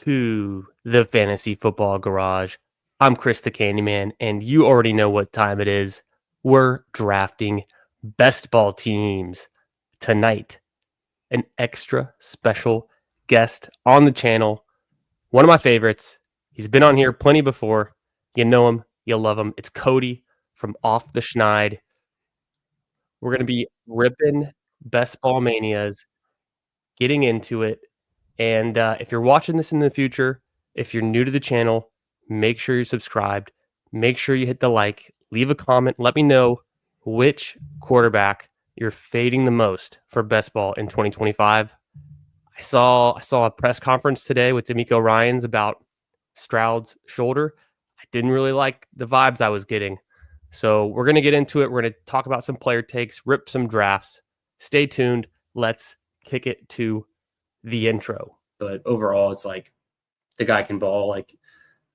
to the Fantasy Football Garage. I'm Chris the Candyman, and you already know what time it is. We're drafting best ball teams tonight. An extra special guest on the channel. One of my favorites. He's been on here plenty before. You know him. You love him. It's Cody from Off the SCHNEID. We're going to be ripping Best Ball Manias, getting into it. And if you're watching this in the future, if you're new to the channel, make sure you're subscribed. Make sure you hit the like. Leave a comment. Let me know which quarterback you're fading the most for best ball in 2025. I saw a press conference today with D'Amico Ryans about Stroud's shoulder. I didn't really like the vibes I was getting. So we're going to get into it. We're going to talk about some player takes, rip some drafts. Stay tuned. Let's kick it to the intro. But overall, it's like the guy can ball. Like,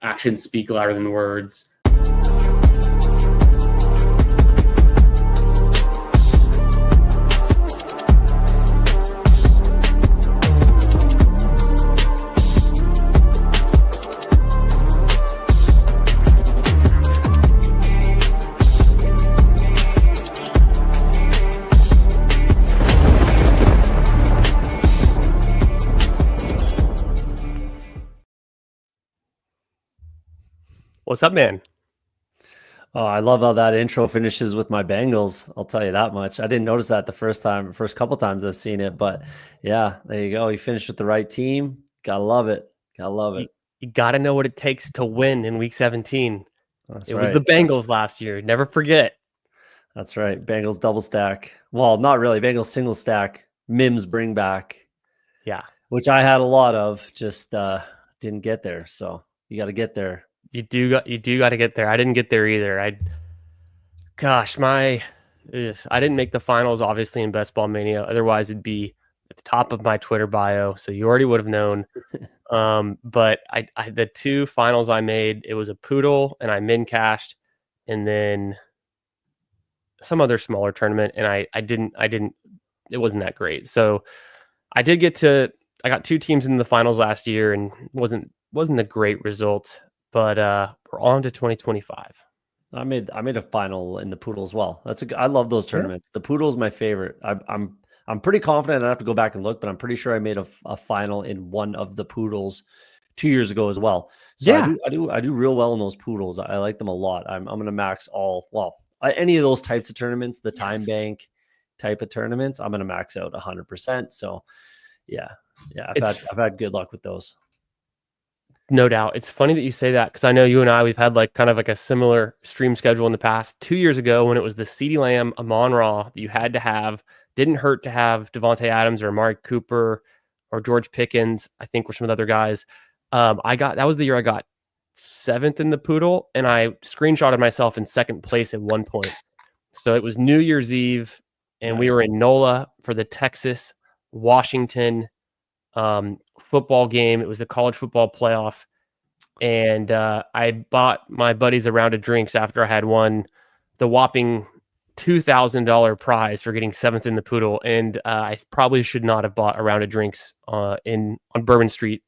actions speak louder than words. What's up, man? Oh, I love how that intro finishes with my Bengals. I'll tell you that much. I didn't notice that the first couple times I've seen it, but yeah, there you go. You finished with the right team. Gotta love it. Gotta love it. You gotta know what it takes to win in Week 17. That's it right. was the Bengals last year. Never forget. That's right. Bengals double stack. Well, not really. Bengals single stack. Mims bring back. Yeah. Which I had a lot of. Just didn't get there. So you got to get there. You do got to get there. I didn't get there either. I didn't make the finals, obviously, in Best Ball Mania. Otherwise, it'd be at the top of my Twitter bio. So you already would have known. But I the two finals I made, it was a poodle and I min cashed, and then some other smaller tournament, and I didn't. It wasn't that great. So I got two teams in the finals last year, and wasn't a great result. But we're on to 2025. I made a final in the poodle as well. I love those tournaments. Yeah. The poodle is my favorite. I'm pretty confident. I have to go back and look, but I'm pretty sure I made a final in one of the poodles 2 years ago as well. So yeah, I do real well in those poodles. I like them a lot. I'm going to max any of those types of tournaments, the time bank type of tournaments, I'm going to max out 100%. So yeah, I've had good luck with those. No doubt. It's funny that you say that, because I know you and we've had kind of a similar stream schedule in the past. 2 years ago, when it was the CeeDee Lamb, Amon-Ra that you had to have, didn't hurt to have Devontae Adams or Amari Cooper or George Pickens, I think were some of the other guys. That was the year I got 7th in the poodle, and I screenshotted myself in 2nd place at one point. So it was New Year's Eve, and we were in NOLA for the Texas-Washington football game. It was the college football playoff, and I bought my buddies a round of drinks after I had won the whopping $2,000 prize for getting 7th in the poodle, and I probably should not have bought a round of drinks on Bourbon Street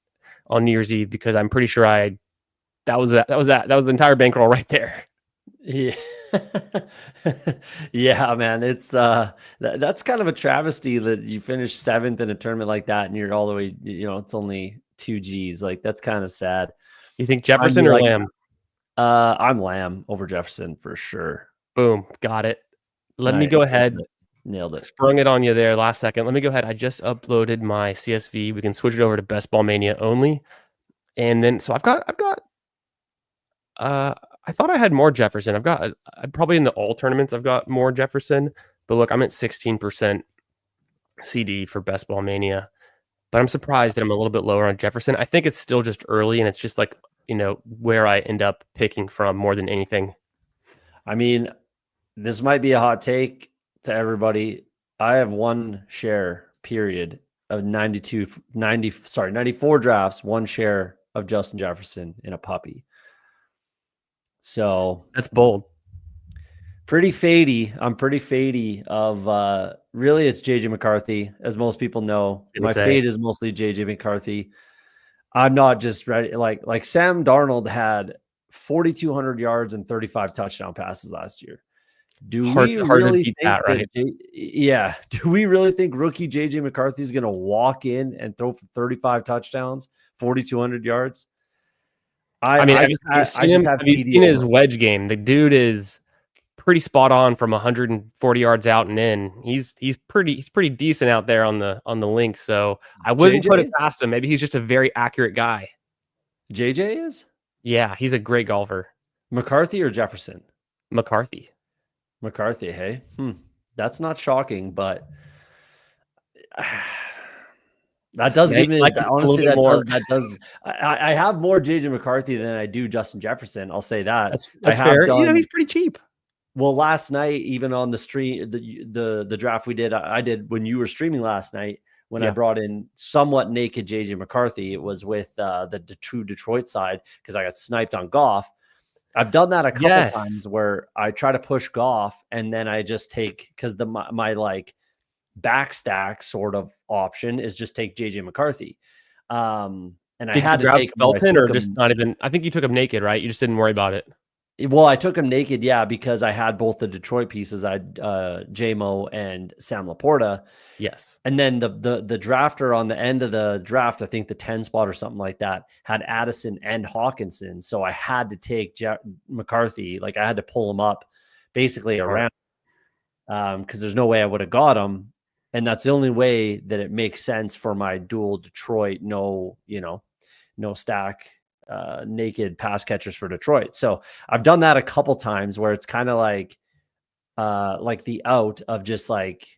on New Year's Eve, because I'm pretty sure that was the entire bankroll right there. Yeah. Yeah, man, it's that's kind of a travesty that you finish 7th in a tournament like that and you're all the way, it's only 2 G's. Like, that's kind of sad. You think Jefferson or Lamb? I'm Lamb over Jefferson for sure. Boom, got it. Let me go ahead. Nailed it. Sprung it on you there last second. Let me go ahead. I just uploaded my CSV. We can switch it over to Best Ball Mania only. And then, so I've got I thought I had more Jefferson. I'm probably in the all tournaments, I've got more Jefferson, but look, I'm at 16% CD for Best Ball Mania, but I'm surprised that I'm a little bit lower on Jefferson. I think it's still just early, and it's just where I end up picking from more than anything. I mean, this might be a hot take to everybody. I have one share period of 94 drafts, one share of Justin Jefferson in a puppy. So that's bold. Pretty fadey. I'm pretty fadey of really it's JJ McCarthy, as most people know. My fade is mostly JJ McCarthy. I'm not just ready. Like Sam Darnold had 4,200 yards and 35 touchdown passes last year. Do we Hard to really beat think that, that? right? Yeah. Do we really think rookie JJ McCarthy is going to walk in and throw for 35 touchdowns, 4,200 yards? I mean, I just have have you TD seen his over him. wedge game? The dude is pretty spot on from 140 yards out and in. He's pretty decent out there on the links. So I wouldn't put it JJ, past him. Maybe he's just a very accurate guy. JJ is Yeah, he's a great golfer. McCarthy or Jefferson? McCarthy. McCarthy. Hey, that's not shocking, but that does Yeah, give me like him a little honestly. bit more. That does. I have more JJ McCarthy than I do Justin Jefferson. I'll say that. I That's have fair. You know, done he's pretty cheap. well last night, even on the stream, the draft we did. I did when you were streaming last night. When I Yeah. brought in somewhat naked JJ McCarthy, it was with the true Detroit side because I got sniped on Goff. I've done that a couple Yes. times where I try to push Goff and then I just take because my like backstack sort of option is just take JJ McCarthy. And I Did you had to grab take him where I Felton or took just him. not even? I think you took him naked, right? You just didn't worry about it. Well, I took him naked, yeah, because I had both the Detroit pieces. I had JMO and Sam Laporta. Yes. And then the drafter on the end of the draft, I think the 10 spot or something like that, had Addison and Hawkinson. So I had to take McCarthy. Like I had to pull him up basically around because there's no way I would have got him. And that's the only way that it makes sense for my dual Detroit, no stack, naked pass catchers for Detroit. So I've done that a couple times where it's kind of like the out of just like,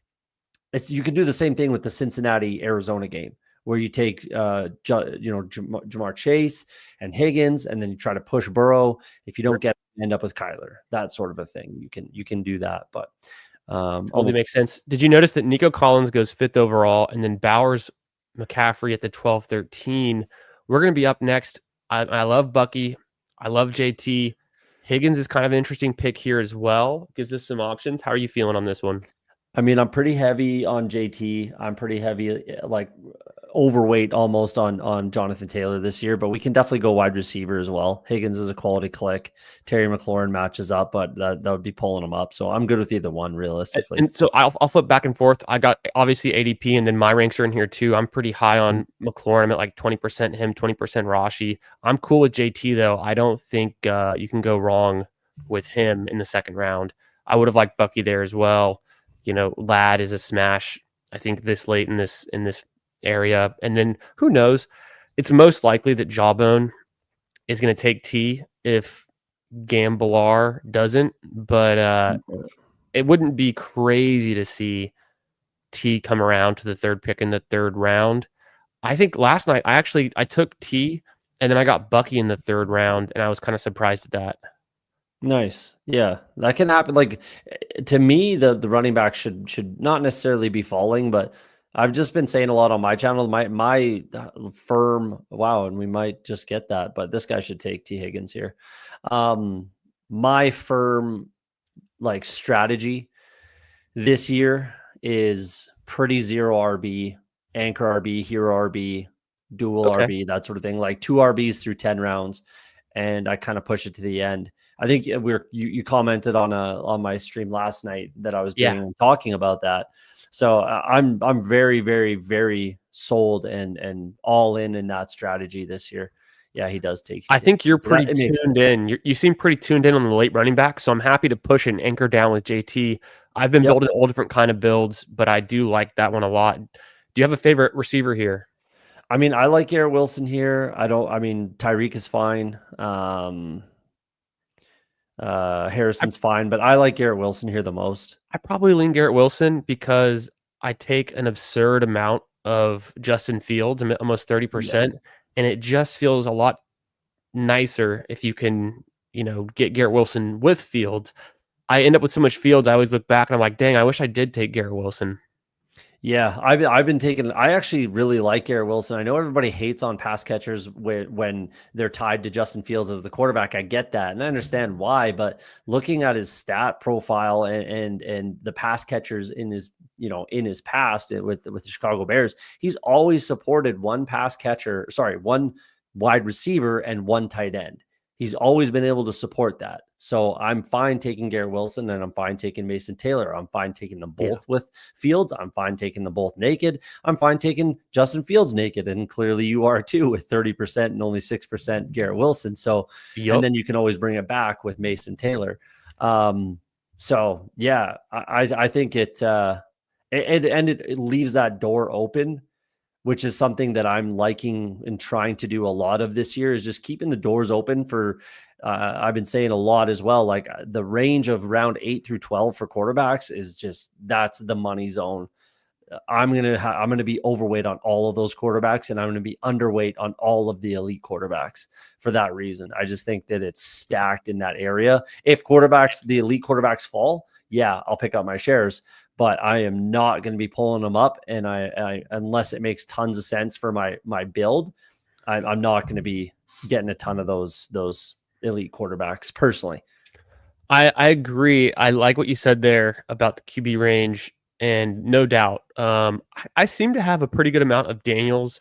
you can do the same thing with the Cincinnati Arizona game where you take Jamar Chase and Higgins, and then you try to push Burrow. If you don't end up with Kyler, that sort of a thing. You can do that, but Totally makes sense. Did you notice that Nico Collins goes 5th overall, and then Bowers McCaffrey at the 12-13? We're going to be up next. I love Bucky. I love JT. Higgins is kind of an interesting pick here as well. Gives us some options. How are you feeling on this one? I mean, I'm pretty heavy on JT. I'm pretty heavy, like overweight almost on Jonathan Taylor this year, but we can definitely go wide receiver as well. Higgins is a quality click. Terry McLaurin matches up, but that would be pulling him up. So I'm good with either one realistically. And so I'll flip back and forth. I got obviously ADP, and then my ranks are in here too. I'm pretty high on McLaurin. I'm at like 20% him, 20% Rashi. I'm cool with JT though. I don't think you can go wrong with him in the second round. I would have liked Bucky there as well. You know, Ladd is a smash. I think this late in this area, and then who knows? It's most likely that Jawbone is going to take T if Gambler doesn't, but it wouldn't be crazy to see T come around to the third pick in the third round. I think last night I took T and then I got Bucky in the third round, and I was kind of surprised at that. Nice. Yeah, that can happen. Like to me, the running back should not necessarily be falling, but I've just been saying a lot on my channel. My firm wow, and we might just get that, but this guy should take T Higgins here. My firm like strategy this year is pretty zero RB, anchor RB, hero RB, dual RB, that sort of thing. Like 2 RBs through 10 rounds, and I kind of push it to the end. I think you commented on my stream last night that I was doing and talking about that. So I'm very, very, very sold and all in that strategy this year. Yeah, he does take. I think you're pretty that, tuned in. You seem pretty tuned in on the late running back, so I'm happy to push and anchor down with JT. I've been building all different kind of builds, but I do like that one a lot. Do you have a favorite receiver here? I mean, I like Garrett Wilson here. I mean, Tyreek is fine. Harrison's fine, but I like Garrett Wilson here the most. I probably lean Garrett Wilson because I take an absurd amount of Justin Fields, almost 30%, and it just feels a lot nicer if you can, get Garrett Wilson with Fields. I end up with so much Fields, I always look back and I'm like, dang, I wish I did take Garrett Wilson. Yeah, I've been taking. I actually really like Garrett Wilson. I know everybody hates on pass catchers when they're tied to Justin Fields as the quarterback. I get that, and I understand why. But looking at his stat profile and the pass catchers in his in his past with the Chicago Bears, he's always supported one one wide receiver and one tight end. He's always been able to support that. So I'm fine taking Garrett Wilson and I'm fine taking Mason Taylor. I'm fine taking them both with Fields. I'm fine taking them both naked. I'm fine taking Justin Fields naked. And clearly you are too, with 30% and only 6% Garrett Wilson. So, and then you can always bring it back with Mason Taylor. So yeah, I think it leaves that door open, which is something that I'm liking and trying to do a lot of this year, is just keeping the doors open for, I've been saying a lot as well, like the range of round 8 through 12 for quarterbacks is just, that's the money zone. I'm going to be overweight on all of those quarterbacks, and I'm going to be underweight on all of the elite quarterbacks for that reason. I just think that it's stacked in that area. If the elite quarterbacks fall, yeah, I'll pick up my shares, but I am not going to be pulling them up. And I unless it makes tons of sense for my build, I'm not going to be getting a ton of those elite quarterbacks personally. I agree. I like what you said there about the QB range, and no doubt, I seem to have a pretty good amount of Daniels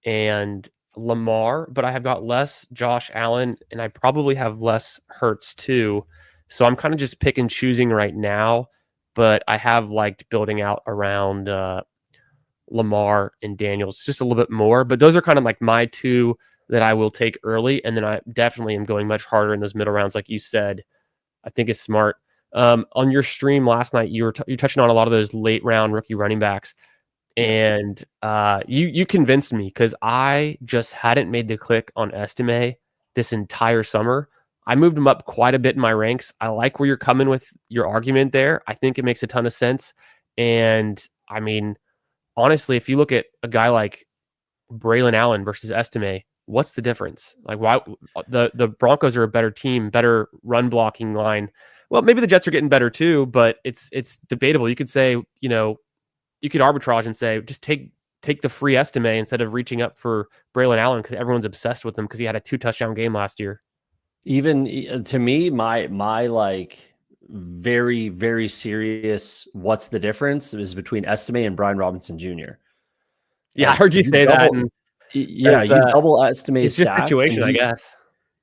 and Lamar, but I have got less Josh Allen, and I probably have less Hurts too. So I'm kind of just pick and choosing right now, but I have liked building out around Lamar and Daniels just a little bit more. But those are kind of like my two that I will take early, and then I definitely am going much harder in those middle rounds, like you said. I think it's smart. On your stream last night, you're touching on a lot of those late round rookie running backs, and you convinced me, because I just hadn't made the click on SCHNEID this entire summer. I moved him up quite a bit in my ranks. I like where you're coming with your argument there. I think it makes a ton of sense. And I mean, honestly, if you look at a guy like Braylon Allen versus SCHNEID, what's the difference? Like, why the Broncos are a better team, better run blocking line. Well, maybe the Jets are getting better too, but it's debatable. You could say, you could arbitrage and say, just take the free SCHNEID instead of reaching up for Braylon Allen, because everyone's obsessed with him because he had a 2-touchdown game last year. Even to me, my like very, very serious what's the difference is between SCHNEID and Brian Robinson Jr. Yeah, I heard you say that. And yeah, you double SCHNEID it's just stats, situation, I guess.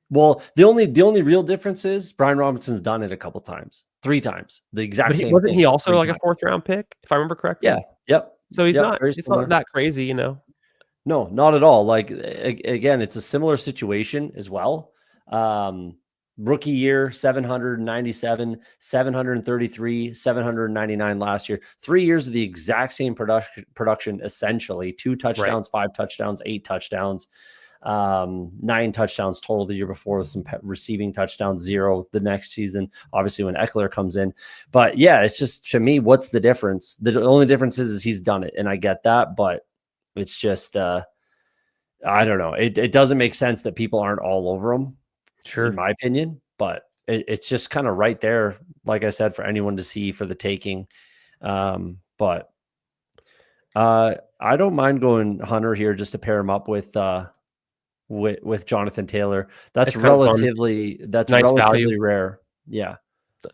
Well, the only real difference is Brian Robinson's done it a couple times, 3 times, the exact same. Wasn't he also like a 4th round pick, if I remember correctly? Yeah. Yep. So he's not. It's not that crazy, No, not at all. Like again, it's a similar situation as well. Rookie year, 797, 733, 799 last year. 3 years of the exact same production, essentially. 2 touchdowns, 5 touchdowns, 8 touchdowns, 9 touchdowns total the year before, with some receiving touchdowns, 0 the next season, obviously when Eckler comes in. But yeah, it's just, to me, what's the difference? The only difference is he's done it, and I get that, but it's just, I don't know. It doesn't make sense that people aren't all over him. Sure. In my opinion, but it's just kind of right there, like I said, for anyone to see for the taking. But I don't mind going Hunter here just to pair him up with Jonathan Taylor. That's relatively value. rare. Yeah.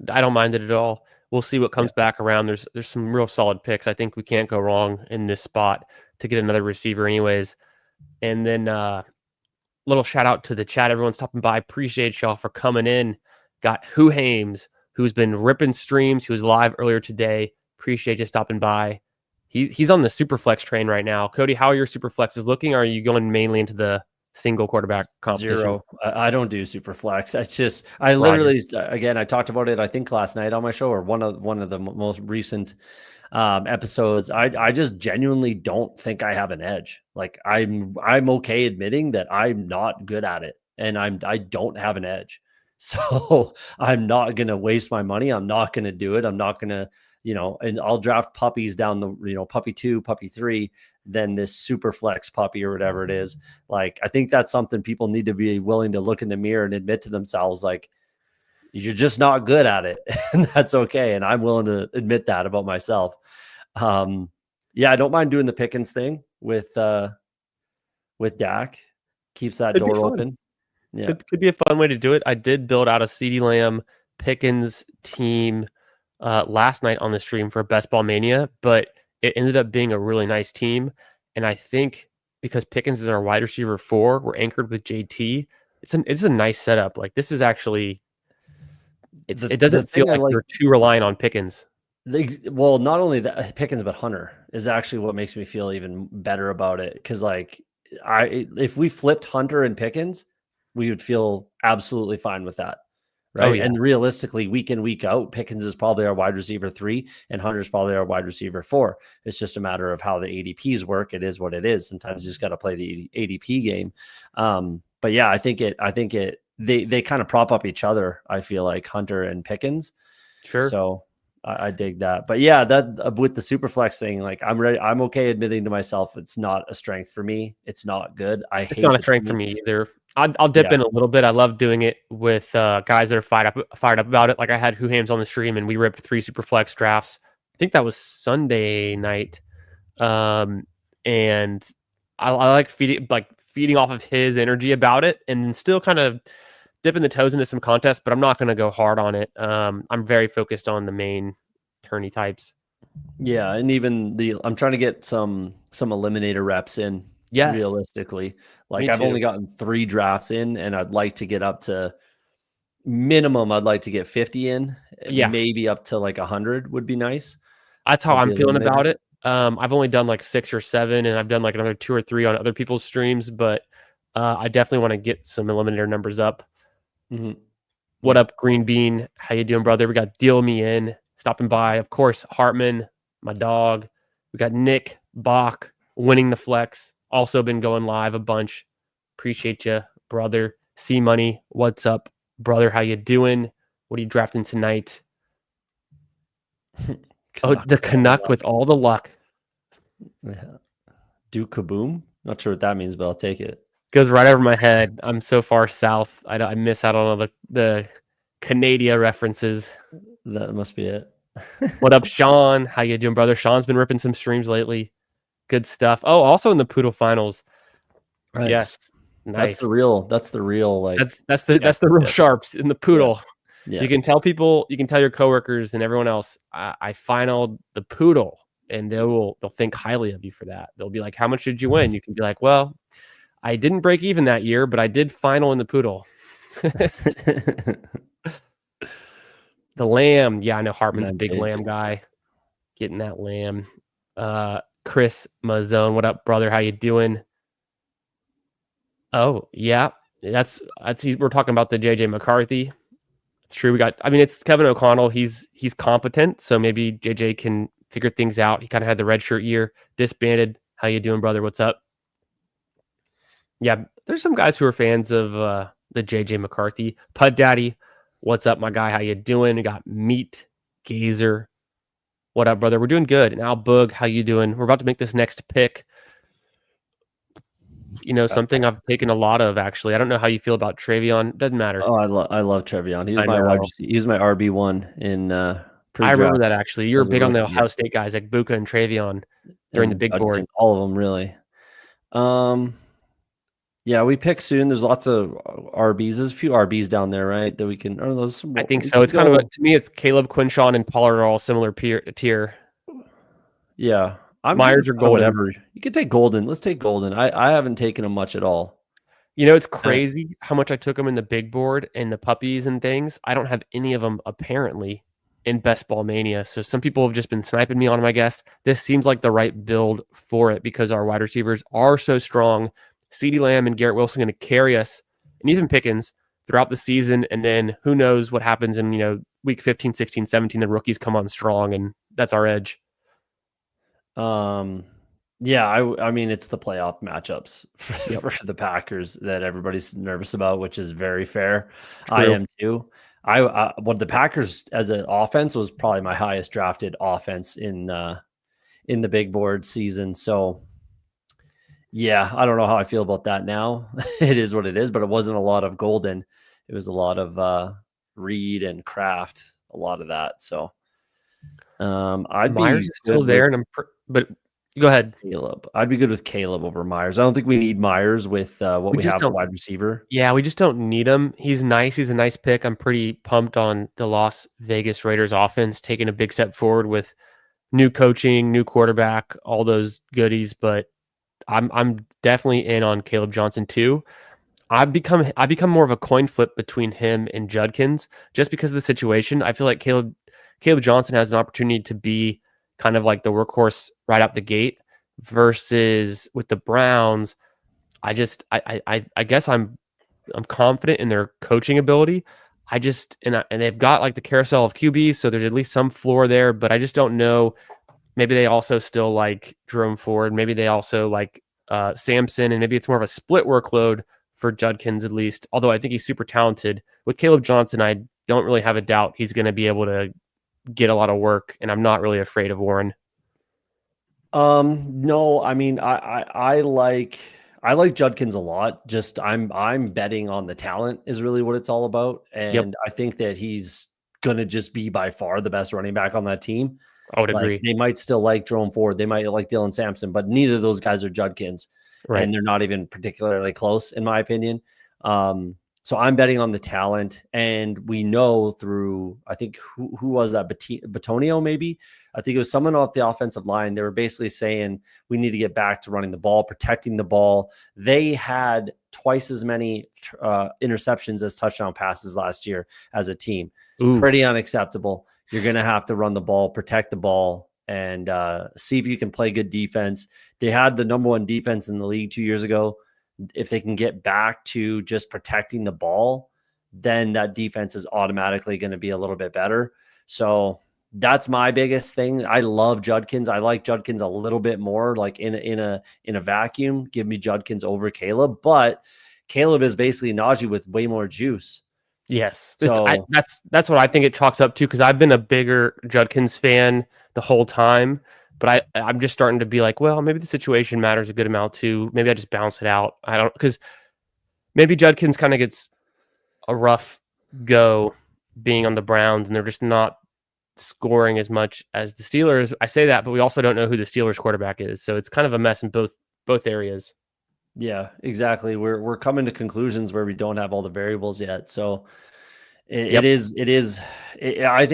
I don't mind it at all. We'll see what comes back around. There's some real solid picks. I think we can't go wrong in this spot to get another receiver anyways. And then little shout out to the chat. Everyone's stopping by. Appreciate y'all for coming in. Got Who Hames, who's been ripping streams. He was live earlier today. Appreciate you stopping by. He's on the Superflex train right now. Cody, how are your Superflexes looking? Or are you going mainly into the single quarterback competition? 0. I don't do Superflex. I literally, again, I talked about it, I think last night on my show, or one of the most recent episodes. I just genuinely don't think I have an edge. Like I'm okay admitting that I'm not good at it, and I don't have an edge. So I'm not going to waste my money. I'm not going to do it. I'm not going to, and I'll draft puppies down the, puppy 2, puppy 3, then this super flex puppy or whatever it is. Like, I think that's something people need to be willing to look in the mirror and admit to themselves, like, you're just not good at it. And that's okay. And I'm willing to admit that about myself. Yeah, I don't mind doing the Pickens thing with Dak. Keeps that Could be door fun. open. Yeah. Could be a fun way to do it. I did build out a CeeDee Lamb Pickens team last night on the stream for Best Ball Mania, but it ended up being a really nice team. And I think because Pickens is our wide receiver 4, we're anchored with JT. It's a nice setup. Like this is actually it The doesn't feel thing I like like, you're too reliant on Pickens. well, not only that, Pickens, but Hunter is actually what makes me feel even better about it. Because like, if we flipped Hunter and Pickens, we would feel absolutely fine with that, Oh right? yeah. And realistically, week in, week out, Pickens is probably our wide receiver 3, and Hunter's probably our wide receiver 4. It's just a matter of how the ADPs work. It is what it is. Sometimes you just got to play the ADP game. But yeah, I think they kind of prop up each other. I feel like Hunter and Pickens. Sure. So I dig that. But yeah, that with the super flex thing, like I'm ready. I'm okay admitting to myself it's not a strength for me. It's not good. I It's hate not a the strength for team. me either. I'll dip Yeah. in a little bit. I love doing it with guys that are fired up about it. Like I had Whohams on the stream, and we ripped 3 super flex drafts. I think that was Sunday night, and I like feeding off of his energy about it, and then still kind of dipping the toes into some contests. But I'm not going to go hard on it. I'm very focused on the main tourney types. Yeah, and even I'm trying to get some eliminator reps in. Yes, Realistically, like me I've only too. gotten 3 drafts in, and I'd like to get up to minimum. I'd like to get 50 in, Yeah, maybe up to like 100 would be nice that's how of the I'm feeling eliminator. about it. I've only done like 6 or 7, and I've done like another 2 or 3 on other people's streams, but I definitely want to get some eliminator numbers up. Mm-hmm. What Yeah. up, Green Bean? How you doing, brother? We got Deal Me In stopping by. Of course, Hartman, my dog. We got Nick Bach winning the flex. Also been going live a bunch. Appreciate you, brother. C Money, what's up, brother? How you doing? What are you drafting tonight? Oh, the Canuck with all the luck. Yeah. Do kaboom? Not sure what that means, but I'll take it. Goes right over my head. I'm so far south. I miss out on all the Canada references. That must be it. What up, Sean? How you doing, brother? Sean's been ripping some streams lately. Good stuff. Oh, also in the Poodle finals. Nice. Yes, nice. That's the real like that's the real sharps in the Poodle. Yeah. You can tell people, you can tell your coworkers and everyone else. I finaled the Poodle, and they'll think highly of you for that. They'll be like, "How much did you win?" You can be like, "Well, I didn't break even that year, but I did final in the Poodle." The lamb. Yeah, I know Hartman's a big lamb guy. Getting that lamb. Chris Mazzone, what up, brother? How you doing? Oh, yeah. That's we're talking about the JJ McCarthy. It's true. It's Kevin O'Connell. He's competent, so maybe JJ can figure things out. He kind of had the red shirt year, disbanded. How you doing, brother? What's up? Yeah, there's some guys who are fans of the JJ McCarthy. Pud Daddy, what's up, my guy? How you doing? We got Meat Gazer. What up, brother? We're doing good. And Al Boog, how you doing? We're about to make this next pick. You know, something I've taken a lot of, actually. I don't know how you feel about Travion. Doesn't matter. Oh, I love Trevion. He's my RB1 in I remember that, actually. You were big on the Ohio State guys like Buka and Travion during the big board. All of them, really. Yeah, we pick soon. There's lots of RBs. There's a few RBs down there, right? That we can. I think so. It's kind of to me, it's Caleb, Quinshawn, and Pollard are all similar tier. Yeah, Myers or Golden. Whatever. You could take Golden. Let's take Golden. I haven't taken him much at all. You know, it's crazy how much I took them in the big board and the puppies and things. I don't have any of them apparently in Best Ball Mania. So some people have just been sniping me on them, I guess. This seems like the right build for it because our wide receivers are so strong. CeeDee Lamb and Garrett Wilson going to carry us, and even Pickens throughout the season. And then who knows what happens in, week 15, 16, 17, the rookies come on strong, and that's our edge. Yeah, I mean, it's the playoff matchups for the Packers that everybody's nervous about, which is very fair. True. I am too. The Packers as an offense was probably my highest drafted offense in the big board season. So yeah, I don't know how I feel about that now. It is what it is, but it wasn't a lot of Golden. It was a lot of Reed and Kraft, a lot of that. So Myers is still there, and but Go ahead. Caleb. I'd be good with Caleb over Myers. I don't think we need Myers with what We we just have for don't. wide receiver. Yeah, we just don't need him. He's nice. He's a nice pick. I'm pretty pumped on the Las Vegas Raiders offense taking a big step forward with new coaching, new quarterback, all those goodies. But I'm definitely in on Caleb Johnson too. I become more of a coin flip between him and Judkins just because of the situation. I feel like Caleb Johnson has an opportunity to be kind of like the workhorse right out the gate versus with the Browns. I guess I'm confident in their coaching ability. And they've got like the carousel of QBs, so there's at least some floor there. But I just don't know. Maybe they also still like Jerome Ford. Maybe they also like Samson, and maybe it's more of a split workload for Judkins at least. Although I think he's super talented. With Caleb Johnson, I don't really have a doubt he's going to be able to get a lot of work, and I'm not really afraid of Warren. No, I mean, I like Judkins a lot. Just I'm betting on the talent is really what it's all about, Yep, and I think that he's gonna just be by far the best running back on that team. I would Like agree. they might still like Jerome Ford, they might like Dylan Sampson, but neither of those guys are Judkins, Right. and they're not even particularly close in my opinion. So I'm betting on the talent, and we know through I think who was that Batonio maybe I think it was someone off the offensive line. They were basically saying we need to get back to running the ball, protecting the ball. They had twice as many interceptions as touchdown passes last year as a team. Ooh, Pretty unacceptable. You're going to have to run the ball, protect the ball, and see if you can play good defense. They had the number one defense in the league 2 years ago. If they can get back to just protecting the ball, then that defense is automatically going to be a little bit better. So that's my biggest thing. I love Judkins. I like Judkins a little bit more, like in a vacuum. Give me Judkins over Caleb, but Caleb is basically Najee with way more juice. yes. So That's what I think it chalks up to because I've been a bigger Judkins fan the whole time, but I'm just starting to be like, well, maybe the situation matters a good amount too. Maybe I just bounce it out. I don't because maybe Judkins kind of gets a rough go being on the Browns, and they're just not scoring as much as the Steelers. I say that, but we also don't know who the Steelers quarterback is, so it's kind of a mess in both areas. yeah, exactly. We're coming to conclusions where we don't have all the variables yet. So Yep. I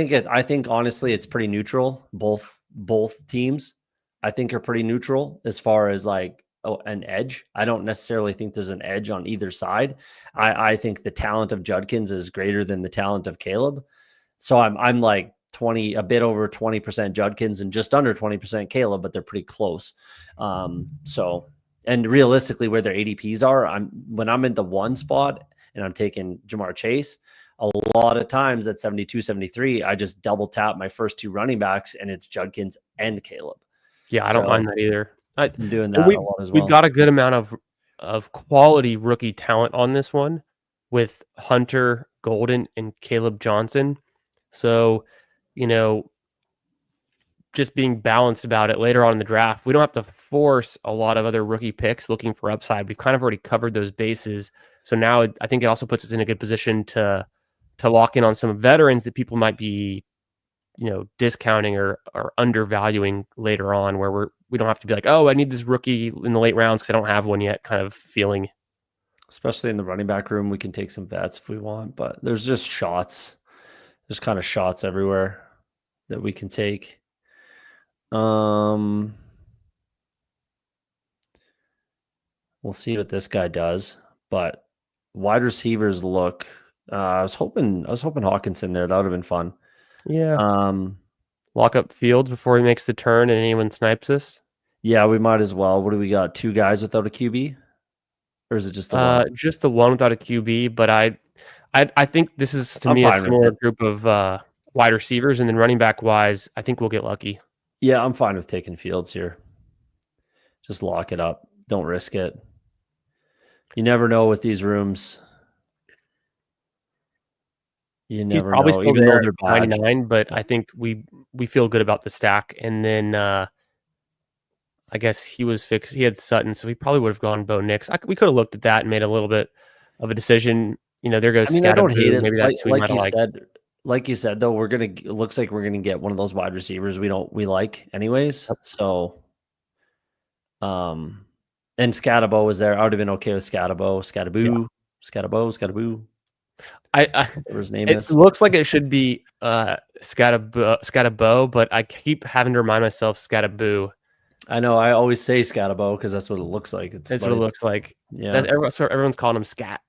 think honestly, it's pretty neutral. Both teams, I think, are pretty neutral as far as like an edge. I don't necessarily think there's an edge on either side. I think the talent of Judkins is greater than the talent of Caleb. So I'm like 20, a bit over 20% Judkins and just under 20% Caleb, but they're pretty close. So and realistically, where their ADPs are, when I'm in the one spot and I'm taking Jamar Chase, a lot of times at 72, 73, I just double tap my first two running backs and it's Judkins and Caleb. Yeah, I don't So mind that either. I'm doing And that a lot as we've well. got a good amount of quality rookie talent on this one with Hunter Golden and Caleb Johnson. So, you know, just being balanced about it later on in the draft, we don't have to force a lot of other rookie picks looking for upside. We've kind of already covered those bases. So now I think it also puts us in a good position to lock in on some veterans that people might be, discounting or undervaluing later on, where we don't have to be like, oh, I need this rookie in the late rounds because I don't have one yet kind of feeling. Especially in the running back room, we can take some bets if we want, but there's just shots. There's kind of shots everywhere that we can take. We'll see what this guy does, but wide receivers look. I was hoping Hawkinson there. That would have been fun. Yeah. Lock up Fields before he makes the turn and anyone snipes us. Yeah, we might as well. What do we got? Two guys without a QB, or is it just the one? Just the one without a QB, but I think this is to I'm me a fine with similar it. group of wide receivers, and then running back wise, I think we'll get lucky. Yeah, I'm fine with taking Fields here. Just lock it up. Don't risk it. You never know with these rooms. You He's never probably know, still even though there they're at bad. 99, but I think we feel good about the stack. And then I guess he was fixed. He had Sutton, so he probably would have gone Bo Nix. We could have looked at that and made a little bit of a decision. There goes I mean, I don't hate Scatterboo. it. Maybe that's who we might have liked. Like you said, though, looks like we're gonna get one of those wide receivers we like anyways. So And Scatabo was there. I would have been okay with Scatabo, Yeah. Scatabo, I whatever his name it is. looks like it should be Scatabo, but I keep having to remind myself Scataboo. I know. I always say Scatabo because that's what it looks like. That's what it looks like. Yeah, Everyone's calling him Scat.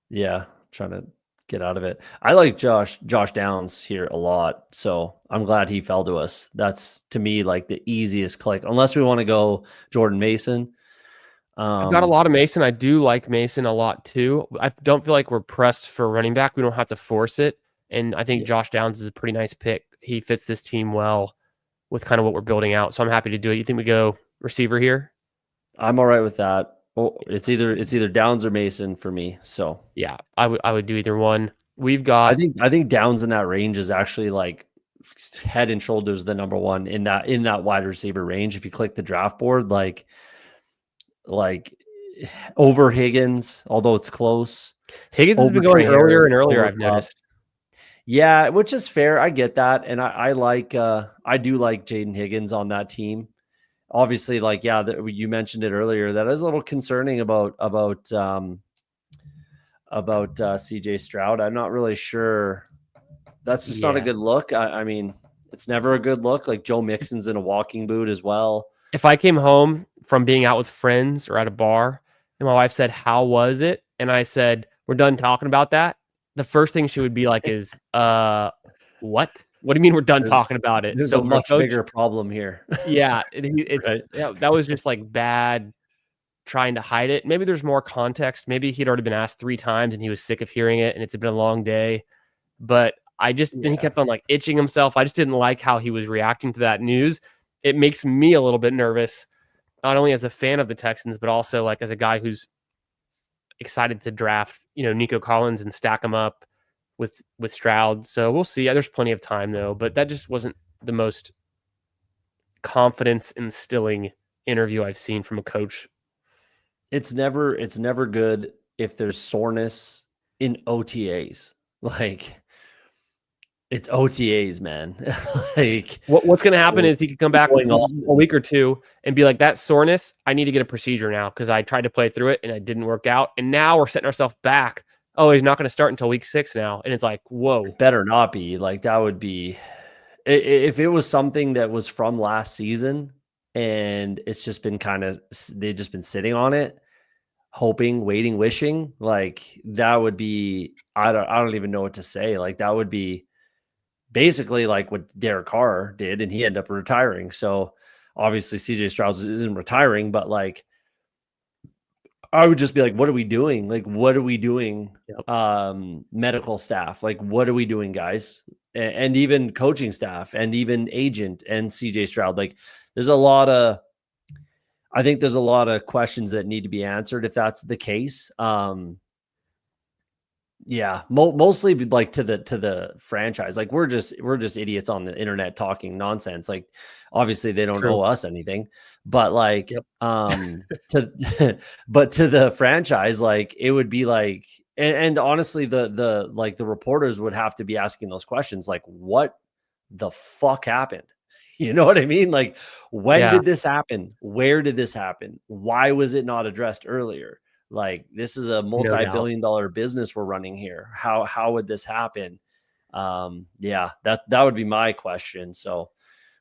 yeah. Trying to get out of it. I like Josh Downs here a lot, so I'm glad he fell to us. That's to me like the easiest click, unless we want to go Jordan Mason. I've got a lot of Mason. I do like Mason a lot too. I don't feel like we're pressed for running back. We don't have to force it. And I think Josh Downs is a pretty nice pick. He fits this team well with kind of what we're building out. So I'm happy to do it. You think we go receiver here? I'm all right with that. Oh, it's either Downs or Mason for me. So yeah, I would do either one. We've got I think Downs in that range is actually like head and shoulders the number one in that wide receiver range. If you click the draft board, like over Higgins, although it's close. Higgins has been going earlier and earlier, I've noticed. Yeah, which is fair. I get that. And I do like Jaden Higgins on that team. Obviously, like, yeah, you mentioned it earlier. That is a little concerning about CJ Stroud. I'm not really sure. That's just not a good look. I mean, it's never a good look. Like Joe Mixon's in a walking boot as well. If I came home from being out with friends or at a bar and my wife said, "How was it?" and I said, "We're done talking about that," the first thing she would be like is, "What? What do you mean we're done talking about it?" There's so a much bigger problem here. Yeah, it's right? Yeah, that was just like bad trying to hide it. Maybe there's more context. Maybe he'd already been asked 3 times and he was sick of hearing it and it's been a long day. But then he kept on like itching himself. I just didn't like how he was reacting to that news. It makes me a little bit nervous, not only as a fan of the Texans, but also like as a guy who's excited to draft, Nico Collins and stack him up with Stroud. So we'll see. There's plenty of time though, but that just wasn't the most confidence instilling interview I've seen from a coach. It's never good if there's soreness in OTAs. Like, it's OTAs, man. Like, what's going to happen is he could come back a week or two and be like, that soreness, I need to get a procedure now because I tried to play through it and it didn't work out. And now we're setting ourselves back. Oh, he's not going to start until week 6 now. And it's like, whoa. It better not be. Like, that would be, if it was something that was from last season and it's just been they've just been sitting on it, hoping, waiting, wishing, like that would be, I don't even know what to say. Like, that would be basically like what Derek Carr did, and he ended up retiring. So obviously CJ Stroud isn't retiring, but like, I would just be like, what are we doing? Like, what are we doing? Yep. Medical staff, like, what are we doing, guys? And even coaching staff and even agent and CJ Stroud. Like, I think there's a lot of questions that need to be answered if that's the case. Yeah, mostly like to the franchise. Like, we're just idiots on the internet talking nonsense. Like, obviously they don't owe us anything, but like, but to the franchise, like, it would be like, and honestly, the reporters would have to be asking those questions. Like, what the fuck happened? You know what I mean? Like, when did this happen? Where did this happen? Why was it not addressed earlier? Like, this is a multi-billion-dollar business we're running here. How would this happen? Yeah, that would be my question. So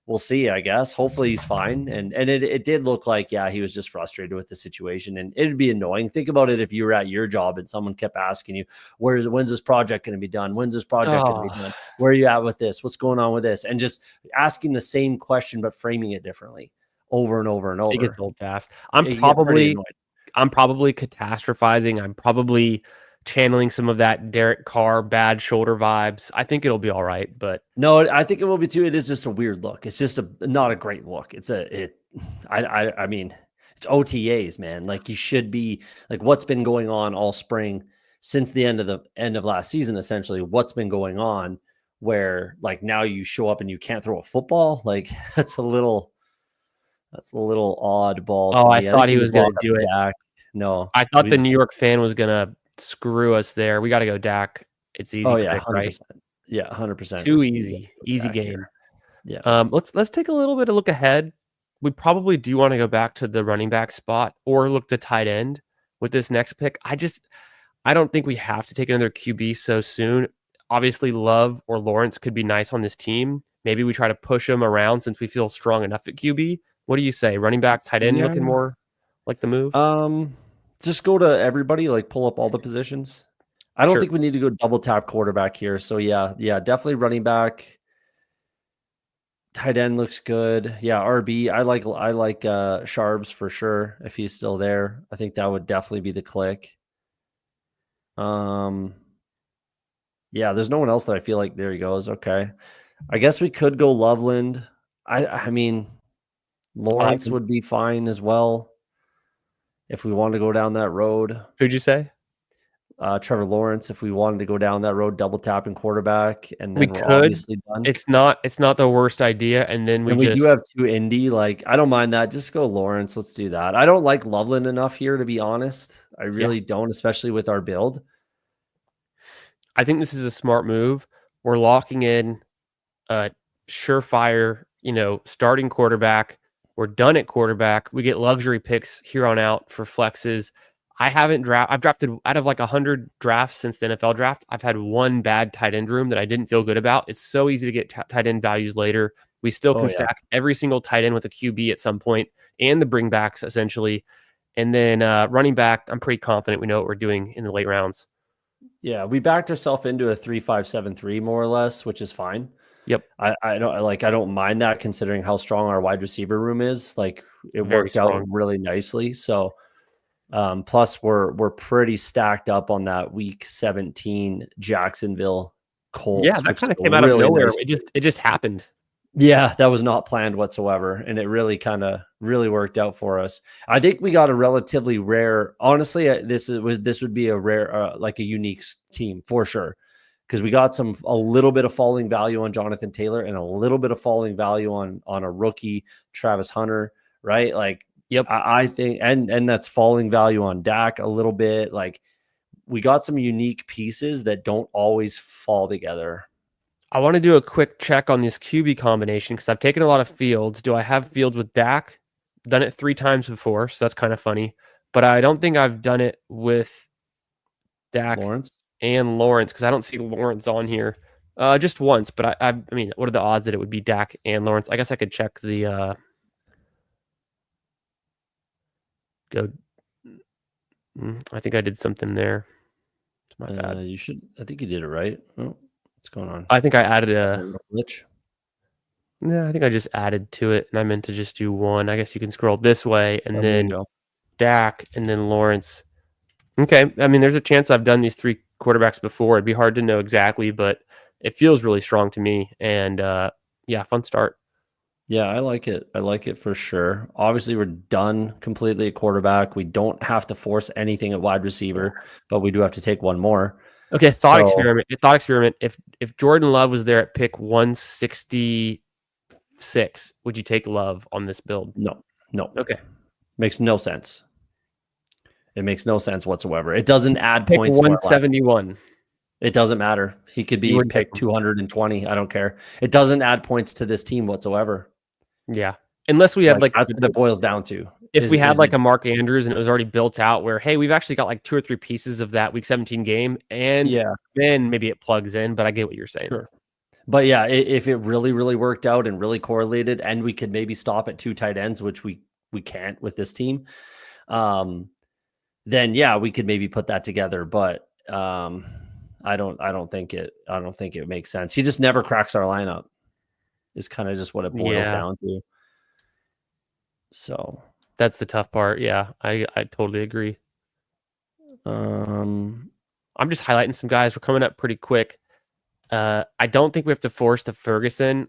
we'll see, I guess. Hopefully he's fine. And it did look like, yeah, he was just frustrated with the situation, and it'd be annoying. Think about it if you were at your job and someone kept asking you, when's this project going to be done? When's this project going to be done? Where are you at with this? What's going on with this? And just asking the same question, but framing it differently over and over and over. It gets old fast. I'm probably catastrophizing. I'm probably channeling some of that Derek Carr bad shoulder vibes. I think it'll be all right, but no, I think it will be too. It is just a weird look. It's just not a great look. I mean, it's OTAs, man. Like, you should be like, what's been going on all spring since the end of last season, essentially. What's been going on where, like, now you show up and you can't throw a football? Like, that's a little oddball. Oh, I thought he was going to do it. Dak. No, I thought the New York fan was going to screw us there. We got to go Dak. It's easy. Oh yeah, 100%. Right? Yeah, 100%. Too easy. Easy game. Here. Yeah. Let's take a little bit of look ahead. we probably do want to go back to the running back spot or look to tight end with this next pick. I don't think we have to take another QB so soon. Obviously, Love or Lawrence could be nice on this team. Maybe we try to push them around since we feel strong enough at QB. What do you say? Running back, tight end, Yeah. looking more like the move? Just go to everybody, like pull up all the positions. I don't Sure. think we need to go double tap quarterback here. So yeah, definitely running back. Tight end looks good. Yeah, RB. I like Sharps for sure if he's still there. I think that would definitely be the click. Yeah, there's no one else that I feel like there he goes. Okay. I guess we could go Loveland. I mean, Lawrence would be fine as well if we wanted to go down that road. Who'd you say? Trevor Lawrence, if we wanted to go down that road, double tapping quarterback, and We then we're could. obviously done. It's not the worst idea. And then we do have 2 Indy. Like, I don't mind that. Just go Lawrence. Let's do that. I don't like Loveland enough here, to be honest. I really don't, especially with our build. I think this is a smart move. We're locking in a surefire, starting quarterback. We're done at quarterback. We get luxury picks here on out for flexes. I've drafted out of like 100 drafts since the NFL draft. I've had one bad tight end room that I didn't feel good about. It's so easy to get tight end values later. We still can stack every single tight end with a QB at some point and the bringbacks essentially. And then running back, I'm pretty confident we know what we're doing in the late rounds. Yeah, we backed ourselves into a 3-5-7-3 more or less, which is fine. Yep. I don't mind that considering how strong our wide receiver room is. Like, it worked out really nicely. So plus we're pretty stacked up on that week 17 Jacksonville Colts. Yeah, that kind of came out of nowhere. Nice. It just happened. Yeah, that was not planned whatsoever, and it really really worked out for us. I think we got a relatively rare. Honestly, this would be a rare, like a unique team for sure, because we got a little bit of falling value on Jonathan Taylor and a little bit of falling value on a rookie Travis Hunter, right? Like, yep, I think, and that's falling value on Dak a little bit. Like, we got some unique pieces that don't always fall together. I want to do a quick check on this QB combination because I've taken a lot of fields. Do I have fields with Dak? Done it 3 times before, so that's kind of funny. But I don't think I've done it with Dak and Lawrence because I don't see Lawrence on here. Just once, but I mean, what are the odds that it would be Dak and Lawrence? I guess I could check the go. I think I did something there. It's my bad. You should. I think you did it right. Oh, what's going on? I think I added a glitch. Yeah, I think I just added to it, and I meant to just do one. I guess you can scroll this way, and then Dak, and then Lawrence. Okay, I mean, there's a chance I've done these 3 quarterbacks before. It'd be hard to know exactly, but it feels really strong to me. And yeah, fun start. Yeah, I like it. I like it for sure. Obviously, we're done completely at quarterback. We don't have to force anything at wide receiver, but we do have to take one more. Okay, thought experiment. If Jordan Love was there at pick 166, would you take Love on this build? No. Okay. Makes no sense. It makes no sense whatsoever. It doesn't add pick points. 171. It doesn't matter. He could be picked 220. I don't care. It doesn't add points to this team whatsoever. Yeah. Unless we had like that's what it boils down to. If we had like a Mark Andrews and it was already built out where, hey, we've actually got like 2 or 3 pieces of that week 17 game, and then maybe it plugs in, but I get what you're saying. Sure. But yeah, if it really, really worked out and really correlated, and we could maybe stop at 2 tight ends, which we can't with this team, then yeah, we could maybe put that together. But I don't think it makes sense. He just never cracks our lineup. Is kind of just what it boils down to. So that's the tough part. Yeah, I totally agree. I'm just highlighting some guys. We're coming up pretty quick. I don't think we have to force the Ferguson.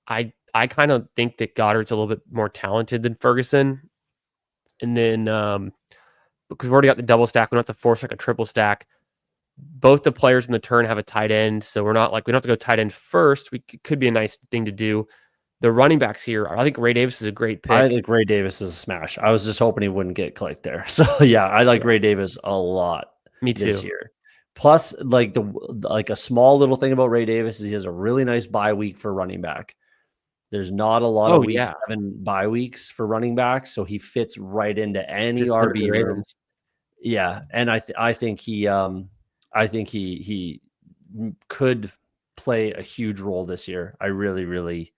I kind of think that Goddard's a little bit more talented than Ferguson. And then because we've already got the double stack, we don't have to force like a triple stack. Both the players in the turn have a tight end, so we're not like we don't have to go tight end first. Could be a nice thing to do. The running backs here, I think Ray Davis is a great pick. I think Ray Davis is a smash. I was just hoping he wouldn't get clicked there. So yeah, I like Ray Davis a lot. Me too. This year. Plus, like a small little thing about Ray Davis is he has a really nice bye week for running back. There's not a lot of Oh, week yeah. 7 bye weeks for running backs, so he fits right into any Just RB room. Ravens. Yeah, and I think he could play a huge role this year. I really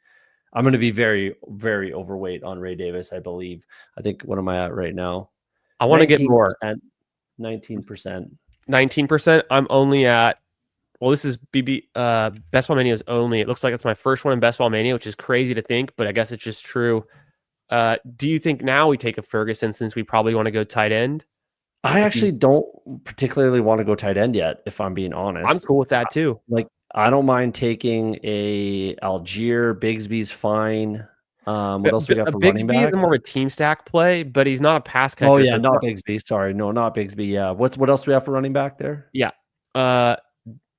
I'm going to be very, very overweight on Ray Davis, I believe. I think, what am I at right now? I want to get more. 19%. 19%. I'm only at, well, this is Best Ball Mania's only. It looks like it's my first one in Best Ball Mania, which is crazy to think, but I guess it's just true. Do you think now we take a Ferguson since we probably want to go tight end? I actually don't particularly want to go tight end yet, if I'm being honest. I'm cool with that too. Like, I don't mind taking a Algier. Bigsby's fine. What else we got for running back? Bigsby is more of a team stack play, but he's not a pass catcher. Oh yeah, not Bigsby. Sorry, no, not Bigsby. Yeah, what else do we have for running back there? Yeah,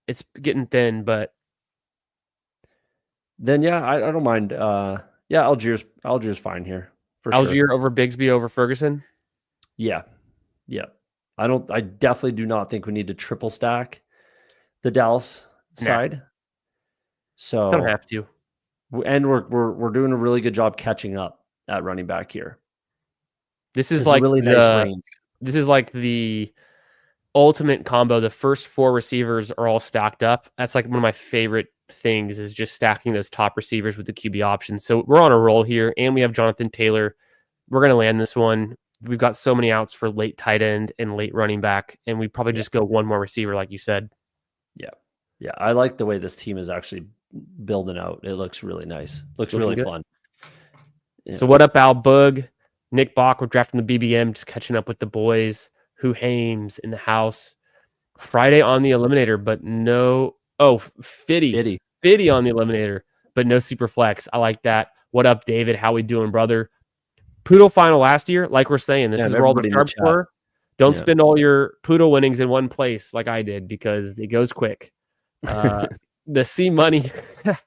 it's getting thin, but then yeah, I don't mind. Yeah, Algier's fine here for Algier sure. over Bigsby over Ferguson. Yeah. I definitely do not think we need to triple stack the Dallas side. So don't have to. And we're doing a really good job catching up at running back here. This is like really nice range. This is like the ultimate combo. The first 4 receivers are all stacked up. That's like one of my favorite things, is just stacking those top receivers with the QB options. So we're on a roll here, and we have Jonathan Taylor. We're going to land this one. We've got so many outs for late tight end and late running back, and we probably just go one more receiver, like you said. Yeah. I like the way this team is actually building out. It looks really nice. Looks really fun. Yeah. So what up, Al Bug? Nick Bach, we're drafting the BBM, just catching up with the boys. Who Hames in the house. Friday on the Eliminator, but no. Oh, Fitty on the Eliminator, but no super flex. I like that. What up, David? How we doing, brother? Poodle final last year, like we're saying, this is where all the sharps were. Don't spend all your Poodle winnings in one place like I did, because it goes quick. The C Money, Duke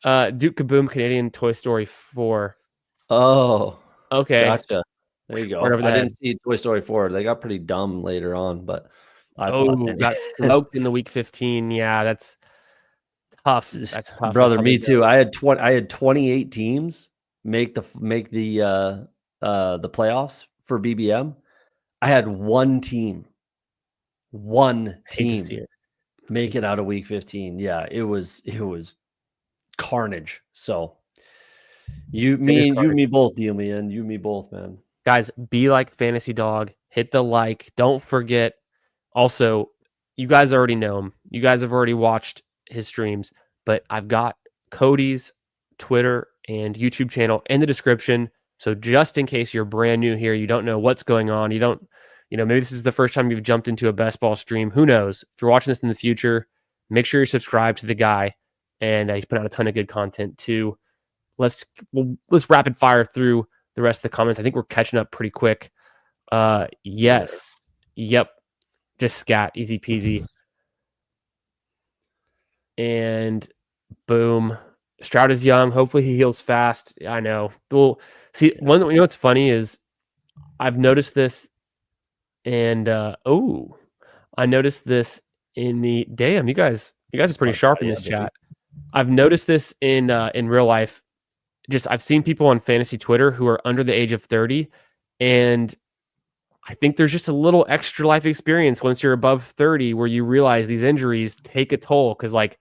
Kaboom Canadian Toy Story 4. Oh, okay. Gotcha. There you go. I didn't see Toy Story 4. They got pretty dumb later on, but got smoked in the week 15. Yeah, that's tough. That's tough, brother. Me too. I had 28 teams make the playoffs for BBM. I had one team make it out of week 15. Yeah, it was carnage. So you me both, deal me in. You me both, man. Guys, be like Fantasy Dog. Hit the like. Don't forget. Also, you guys already know him. You guys have already watched his streams, but I've got Cody's Twitter and YouTube channel in the description. So just in case you're brand new here, you don't know what's going on, maybe this is the first time you've jumped into a best ball stream. Who knows? If you're watching this in the future, make sure you're subscribed to the guy, and he's put out a ton of good content too. Let's rapid fire through the rest of the comments. I think we're catching up pretty quick. Yes. Yep. Just scat. Easy peasy. And boom. Stroud is young. Hopefully he heals fast. I know. Well, see, what's funny is I've noticed this, and I noticed this in the damn. You guys are pretty sharp in this chat. I've noticed this in real life. Just I've seen people on fantasy Twitter who are under the age of 30, and I think there's just a little extra life experience once you're above 30 where you realize these injuries take a toll. Because like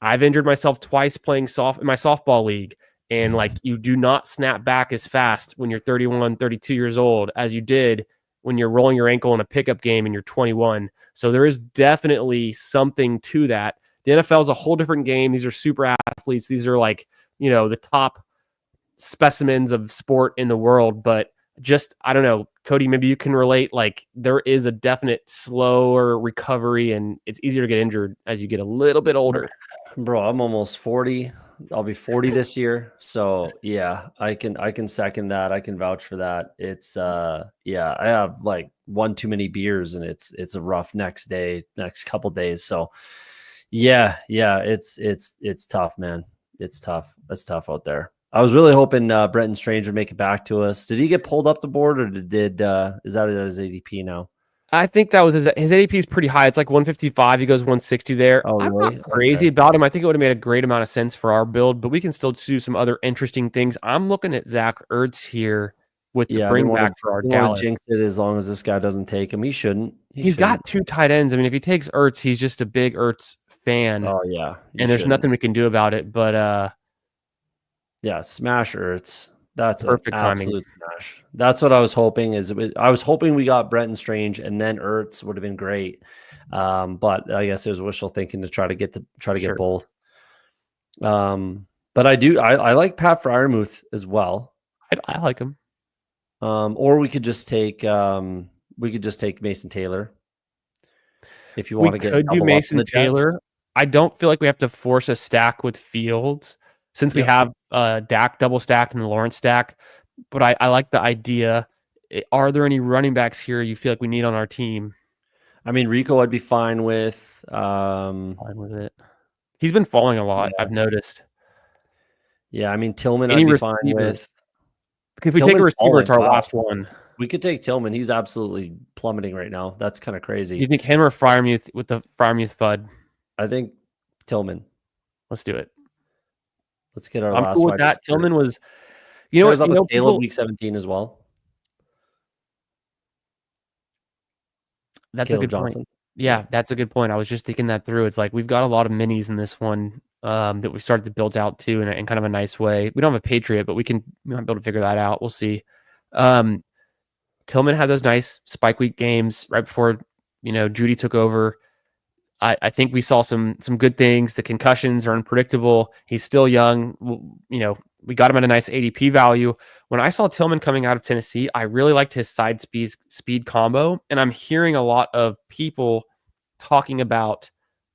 I've injured myself twice playing in my softball league, and like you do not snap back as fast when you're 31, 32 years old as you did when you're rolling your ankle in a pickup game and you're 21. So there is definitely something to that. The NFL is a whole different game. These are super athletes. These are like, the top specimens of sport in the world. But just, I don't know, Cody, maybe you can relate. Like there is a definite slower recovery, and it's easier to get injured as you get a little bit older. Bro, I'm almost 40. I'll be 40 this year. So yeah, I can second that. I can vouch for that. It's I have like one too many beers, and it's a rough next couple days. So yeah, it's tough, man. It's tough. It's tough out there. I was really hoping Brenton Strange would make it back to us. Did he get pulled up the board, or is that his ADP now? I think that was his ADP is pretty high. It's like 155. He goes 160 there. Oh, I'm not really? crazy Okay. about him. I think it would have made a great amount of sense for our build, but we can still do some other interesting things. I'm looking at Zach Ertz here with the Yeah, I bring back for our didn't want to Dallas. jinx it as long as this guy doesn't take him. He shouldn't. He He's shouldn't. got 2 tight ends. I mean, if he takes Ertz, he's just a big Ertz fan, Oh, yeah. You and there's shouldn't. nothing we can do about it. But Yeah, smash Ertz. That's an perfect timing. absolute smash. That's what I was hoping. I was hoping we got Brenton Strange and then Ertz would have been great. But I guess it was wishful thinking to try to get Sure. both. But I like Pat Fryermuth as well. I like him. Or we could just take Mason Taylor if you want to get We could do double up on Mason the Jets. Taylor. I don't feel like we have to force a stack with Fields since we Yep. have Dak double stacked and the Lawrence stack. But I like the idea. Are there any running backs here you feel like we need on our team? I mean, Rico I'd be fine with. Fine with it. He's been falling a lot, Yeah. I've noticed. Yeah, I mean Tillman Any I'd be fine receiver. with. If we take a Tillman's receiver, it's our falling. Wow. last one. We could take Tillman. He's absolutely plummeting right now. That's kind of Do you crazy. think him or Fryermuth with the Fryermuth FUD? I think Tillman. Let's do it. Let's get our I'm last cool with wide that. receiver. Tillman was, you know Pairs what? up You with know, Caleb people, week 17 as well. that's a Caleb good point. Johnson. Yeah, that's a good point. I was just thinking that through. It's like we've got a lot of minis in this one that we started to build out to in kind of a nice way. We don't have a Patriot, but we might be able to figure that out. We'll see. Tillman had those nice spike week games right before Judy took over. I think we saw some good things. The concussions are unpredictable. He's still young. We got him at a nice ADP value. When I saw Tillman coming out of Tennessee, I really liked his side speed combo. And I'm hearing a lot of people talking about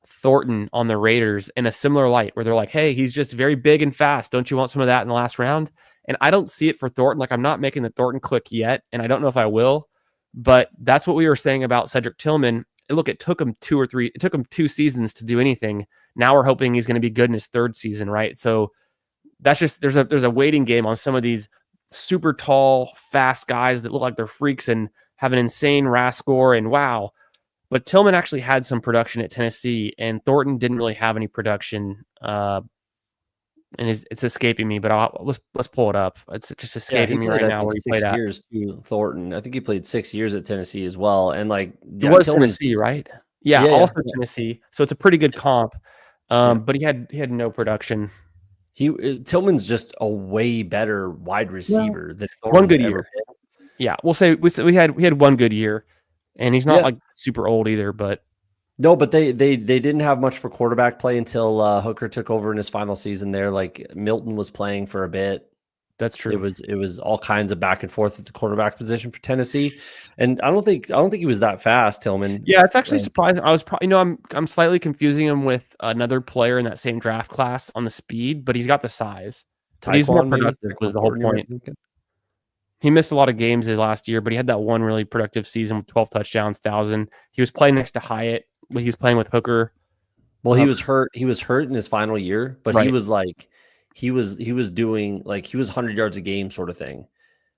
Thornton on the Raiders in a similar light, where they're like, hey, he's just very big and fast. Don't you want some of that in the last round? And I don't see it for Thornton. Like, I'm not making the Thornton click yet, and I don't know if I will. But that's what we were saying about Cedric Tillman. Look, it took him 2 seasons to do anything. Now we're hoping he's going to be good in his 3rd season, right? So that's just there's a waiting game on some of these super tall, fast guys that look like they're freaks and have an insane RAS score. And wow, but Tillman actually had some production at Tennessee, and Thornton didn't really have any production. And it's escaping me, but let's pull it up. It's just escaping me right now where he played at. 6 years too, Thornton. I think he played 6 years at Tennessee as well. And It was Tillman's, Tennessee, right? Yeah, also Tennessee. So it's a pretty good comp. But he had no production. Tillman's just a way better wide receiver than One Thornton's good ever year. been. Yeah, we'll say we had one good year, and he's not like super old either. But no, but they didn't have much for quarterback play until Hooker took over in his final season there. Like Milton was playing for a bit. That's true. It was all kinds of back and forth at the quarterback position for Tennessee, and I don't think he was that fast, Tillman. Yeah, it's actually surprising. I was probably I'm slightly confusing him with another player in that same draft class on the speed, but he's got the size. He's more productive. Was the whole point. He missed a lot of games his last year, but he had that one really productive season with 12 touchdowns, 1,000. He was playing next to Hyatt. He was playing with Hooker. Well, he was hurt. He was hurt in his final year, but he was like, he was doing like he was 100 yards a game sort of thing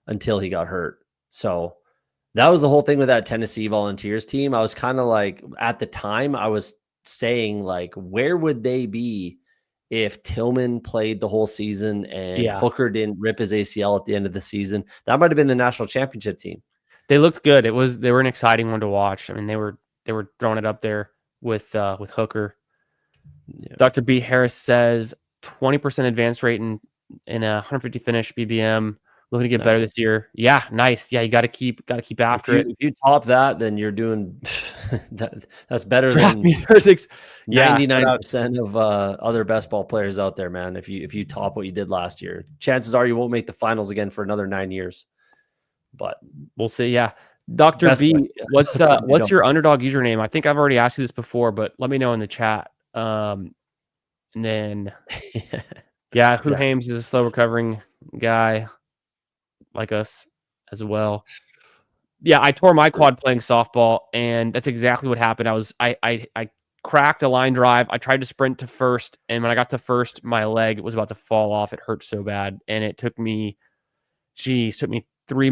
until he got hurt. So that was the whole thing with that Tennessee Volunteers team. I was kind of like, at the time, I was saying like, where would they be if Tillman played the whole season and Hooker didn't rip his ACL at the end of the season? That might have been the national championship team. They looked good. They were an exciting one to watch. I mean, they were throwing it up there with Hooker. Yeah. Dr. B. Harris says 20% advance rate in a 150 finish BBM. Looking to get better this year. Yeah, nice. Yeah, you got to keep after it. If you top that, then you're doing that's better than 99% of other best ball players out there, man. If you top what you did last year, chances are you won't make the finals again for another 9 years. But we'll see. Yeah, Dr. B, what's your underdog username? I think I've already asked you this before, but let me know in the chat. And then Who Hames is a slow recovering guy like us as well. Yeah, I tore my quad playing softball, and that's exactly what happened. I cracked a line drive. I tried to sprint to first, and when I got to first, my leg was about to fall off. It hurt so bad, and it took me 3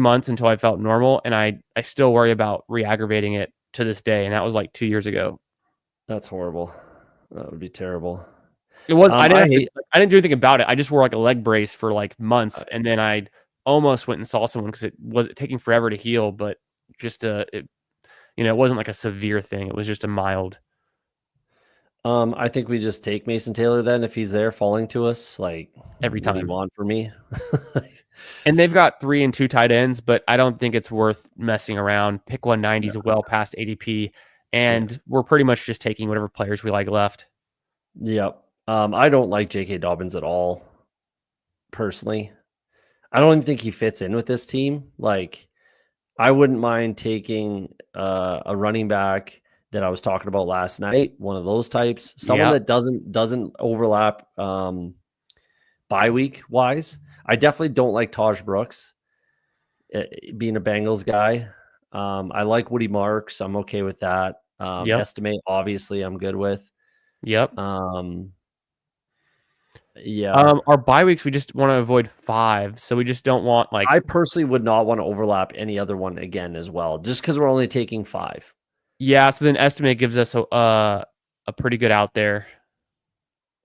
months until I felt normal, and I still worry about re-aggravating it to this day, and that was like 2 years ago. That's horrible. That would be terrible. It was. I hate. I didn't do anything about it. I just wore like a leg brace for like months, and then I almost went and saw someone because it was taking forever to heal. But just it wasn't like a severe thing. It was just a mild. I think we just take Mason Taylor then if he's there falling to us. Like, Every what do you time. want from me? And they've got 3 and 2 tight ends, but I don't think it's worth messing around. Pick 190 is well past ADP, and we're pretty much just taking whatever players we like left. Yep. I don't like J.K. Dobbins at all, personally. I don't even think he fits in with this team. Like, I wouldn't mind taking a running back that I was talking about last night, one of those types, someone that doesn't overlap bye week wise. I definitely don't like Taj Brooks being a Bengals guy. I like Woody Marks. I'm okay with that. Estimate, obviously, I'm good with. Yep. Yeah. Our bye weeks, we just want to avoid 5, so we just don't want like. I personally would not want to overlap any other one again as well, just because we're only taking 5. Yeah, so then estimate gives us a pretty good out there.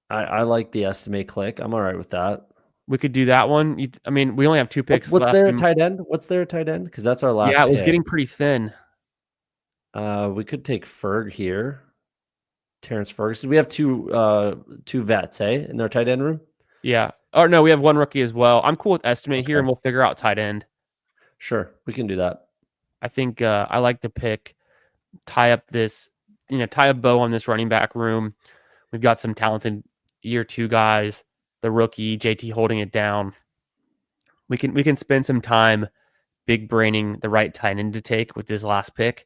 I like the estimate click. I'm all right with that. We could do that one. I mean, we only have 2 picks left. What's their tight end? What's their tight end? Because that's our last. Yeah, it was getting pretty thin. We could take Ferg here. Terrence Ferguson. We have two vets, in their tight end room. Yeah. Oh no, we have 1 rookie as well. I'm cool with estimate here, and we'll figure out tight end. Sure, we can do that. I think I like to tie a bow on this running back room. We've got some talented year 2 guys. The rookie JT holding it down. We can spend some time big braining the right tight end to take with this last pick.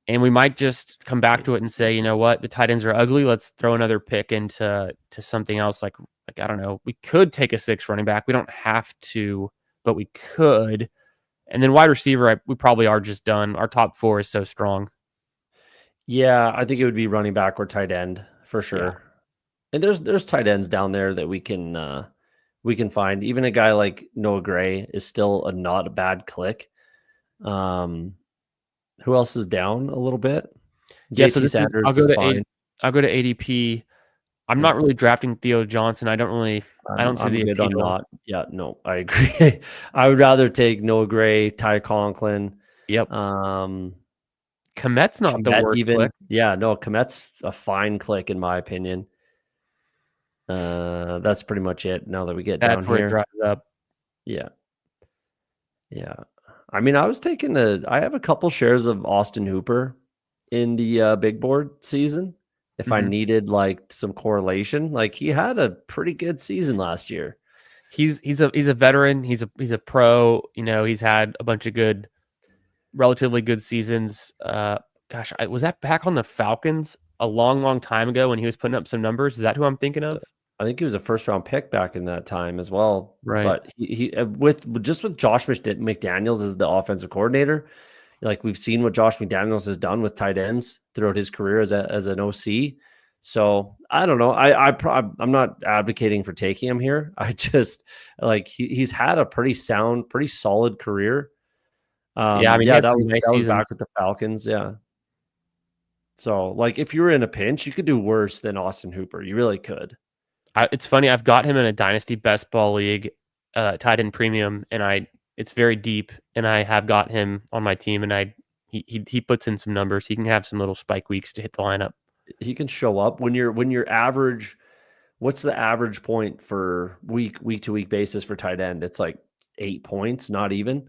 And we might just come back to it and say, you know what, the tight ends are ugly. Let's throw another pick into something else. Like I don't know. We could take a 6 running back. We don't have to, but we could. And then wide receiver, we probably are just done. Our top 4 is so strong. Yeah, I think it would be running back or tight end for sure. Yeah. And there's tight ends down there that we can find. Even a guy like Noah Gray is still not a bad click. Who else is down a little bit? Yeah, so Sanders I'll go to ADP. I'm not really drafting Theo Johnson. I don't see the appeal. I'm not. Yeah, no, I agree. I would rather take Noah Gray, Ty Conklin. Yep. Komet's not the worst click. Yeah, no, Komet's a fine click in my opinion. That's pretty much it. Now that we get down here, it dries up. Yeah. I mean, I have a couple shares of Austin Hooper in the big board season. If I needed like some correlation, like he had a pretty good season last year. He's a veteran. He's a pro. He's had a bunch of relatively good seasons. Was that back on the Falcons a long time ago when he was putting up some numbers? Is that who I'm thinking of? I think he was a first-round pick back in that time as well. Right. But he with Josh McDaniels as the offensive coordinator, like we've seen what Josh McDaniels has done with tight ends throughout his career as an OC. So I don't know. I'm not advocating for taking him here. I just like he's had a pretty solid career. That was back with the Falcons. Yeah. So like if you were in a pinch, you could do worse than Austin Hooper. You really could. It's funny. I've got him in a dynasty best ball league, tight end premium, and it's very deep. And I have got him on my team, and he puts in some numbers. He can have some little spike weeks to hit the lineup. He can show up when you're average. What's the average point for week to week basis for tight end? It's like 8 points, not even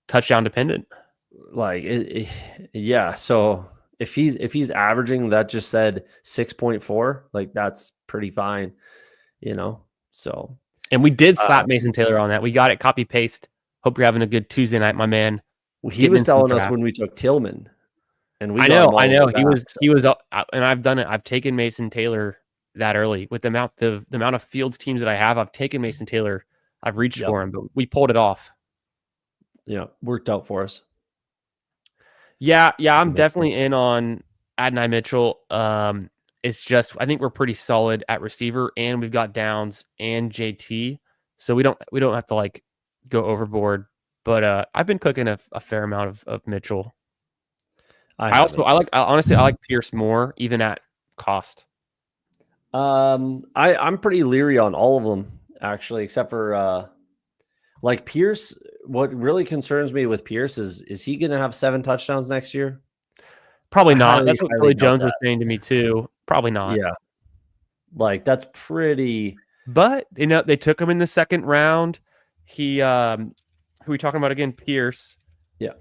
touchdown dependent. Like yeah. So if he's averaging that just said 6.4, like that's pretty fine, so. And we did slap Mason Taylor on that. We got it copy paste. Hope you're having a good Tuesday night, my man. He was telling us when we took Tillman, and we I know he was and I've done it. I've taken Mason Taylor that early with the amount of Fields teams that I have. I've taken Mason Taylor. I've reached for him, but we pulled it off. Yeah, worked out for us. Yeah, I'm definitely in on Adonai Mitchell. It's just I think we're pretty solid at receiver, and we've got Downs and JT, so we don't have to like go overboard. But I've been cooking a fair amount of Mitchell. I honestly I like Pierce more, even at cost. I'm pretty leery on all of them actually, except for like Pierce. What really concerns me with Pierce is he going to have 7 touchdowns next year? Probably I not. highly, That's what highly Billy doubt Jones was that. saying to me too. Probably not. Yeah, like that's pretty. But they took him in the second round. He who are we talking about again? Pierce. Yeah.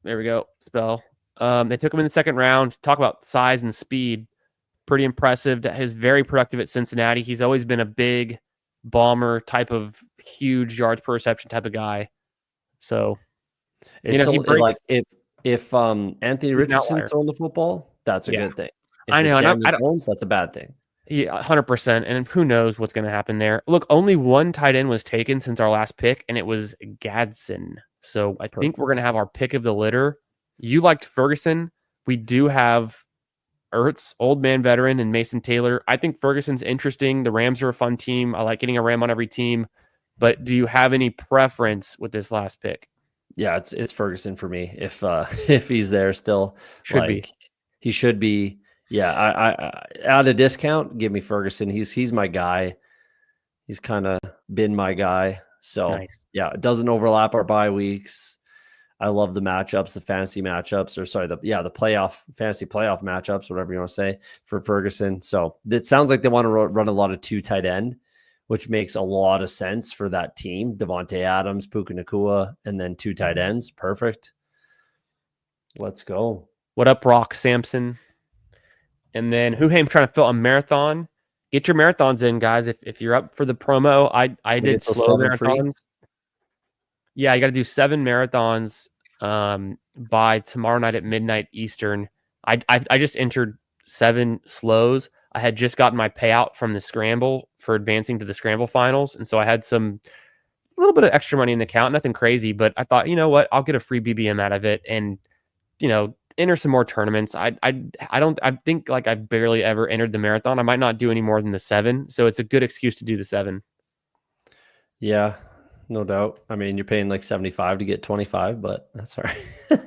There we go. Spell. They took him in the second round. Talk about size and speed. Pretty impressive. He's very productive at Cincinnati. He's always been a big bomber type of huge yards per reception type of guy. So, It's he breaks. like if Anthony Richardson's throwing the football, that's a good thing. If I know. it's And Daniel Jones, that's a bad thing. Yeah, 100%. And who knows what's going to happen there. Look, only one tight end was taken since our last pick, and it was Gadsden. So I think we're going to have our pick of the litter. You liked Ferguson. We do have Ertz, old man veteran, and Mason Taylor. I think Ferguson's interesting. The Rams are a fun team. I like getting a Ram on every team. But do you have any preference with this last pick? Yeah, it's Ferguson for me. If he's there still, he should be. Yeah, I at a discount, give me Ferguson. He's my guy. He's kind of been my guy. So nice. Yeah, it doesn't overlap our bye weeks. I love the matchups, the fantasy matchups, or sorry, the fantasy playoff matchups, whatever you want to say for Ferguson. So it sounds like they want to run a lot of 2 tight end, which makes a lot of sense for that team. Devontae Adams, Puka Nacua, and then 2 tight ends. Perfect. Let's go. What up, Rock Sampson? And then Huhaim trying to fill a marathon. Get your marathons in, guys. If you're up for the promo, I did slow marathons. Yeah, you got to do 7 marathons by tomorrow night at midnight Eastern. I just entered 7 slows. I had just gotten my payout from the scramble for advancing to the scramble finals, and so I had a little bit of extra money in the account. Nothing crazy, but I thought, you know what, I'll get a free BBM out of it, and enter some more tournaments. I think like I barely ever entered the marathon. I might not do any more than the 7, so it's a good excuse to do the 7. Yeah, no doubt. I mean, you're paying like 75 to get 25, but that's all right.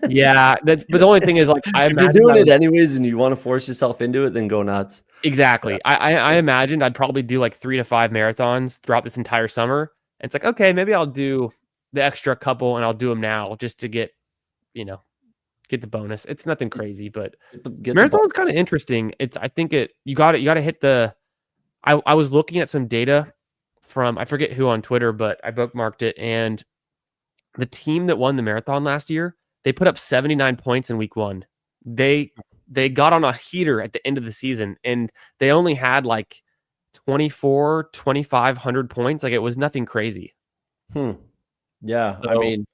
Yeah, but the only thing is, like, if you're doing it anyways and you want to force yourself into it, then go nuts. Exactly. Yeah. I imagined I'd probably do like 3 to 5 marathons throughout this entire summer. And it's like, okay, maybe I'll do the extra couple and I'll do them now just to get the bonus. It's nothing crazy, but marathon's kind of interesting. You got to hit I was looking at some data from, I forget who on Twitter, but I bookmarked it. And the team that won the marathon last year, they put up 79 points in week 1. They got on a heater at the end of the season, and they only had like 2,500 points. Like, it was nothing crazy. Yeah. So, I mean,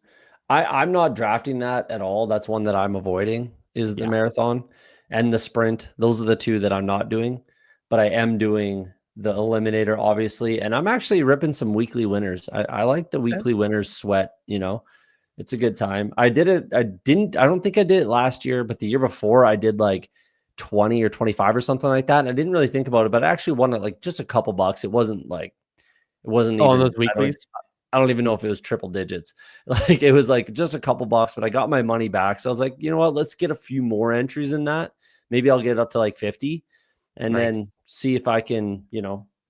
I'm not drafting that at all. That's one that I'm avoiding, is the marathon and the sprint. Those are the 2 that I'm not doing, but I am doing the eliminator, obviously. And I'm actually ripping some weekly winners. I like the weekly winners sweat, it's a good time. I did it. I don't think I did it last year, but the year before I did like 20 or 25 or something like that. And I didn't really think about it, but I actually won it like just a couple bucks. It wasn't even on those weeklies. I don't even know if it was triple digits. Like, it was like just a couple bucks, but I got my money back. So I was like, you know what? Let's get a few more entries in that. Maybe I'll get up to like 50 and then see if I can,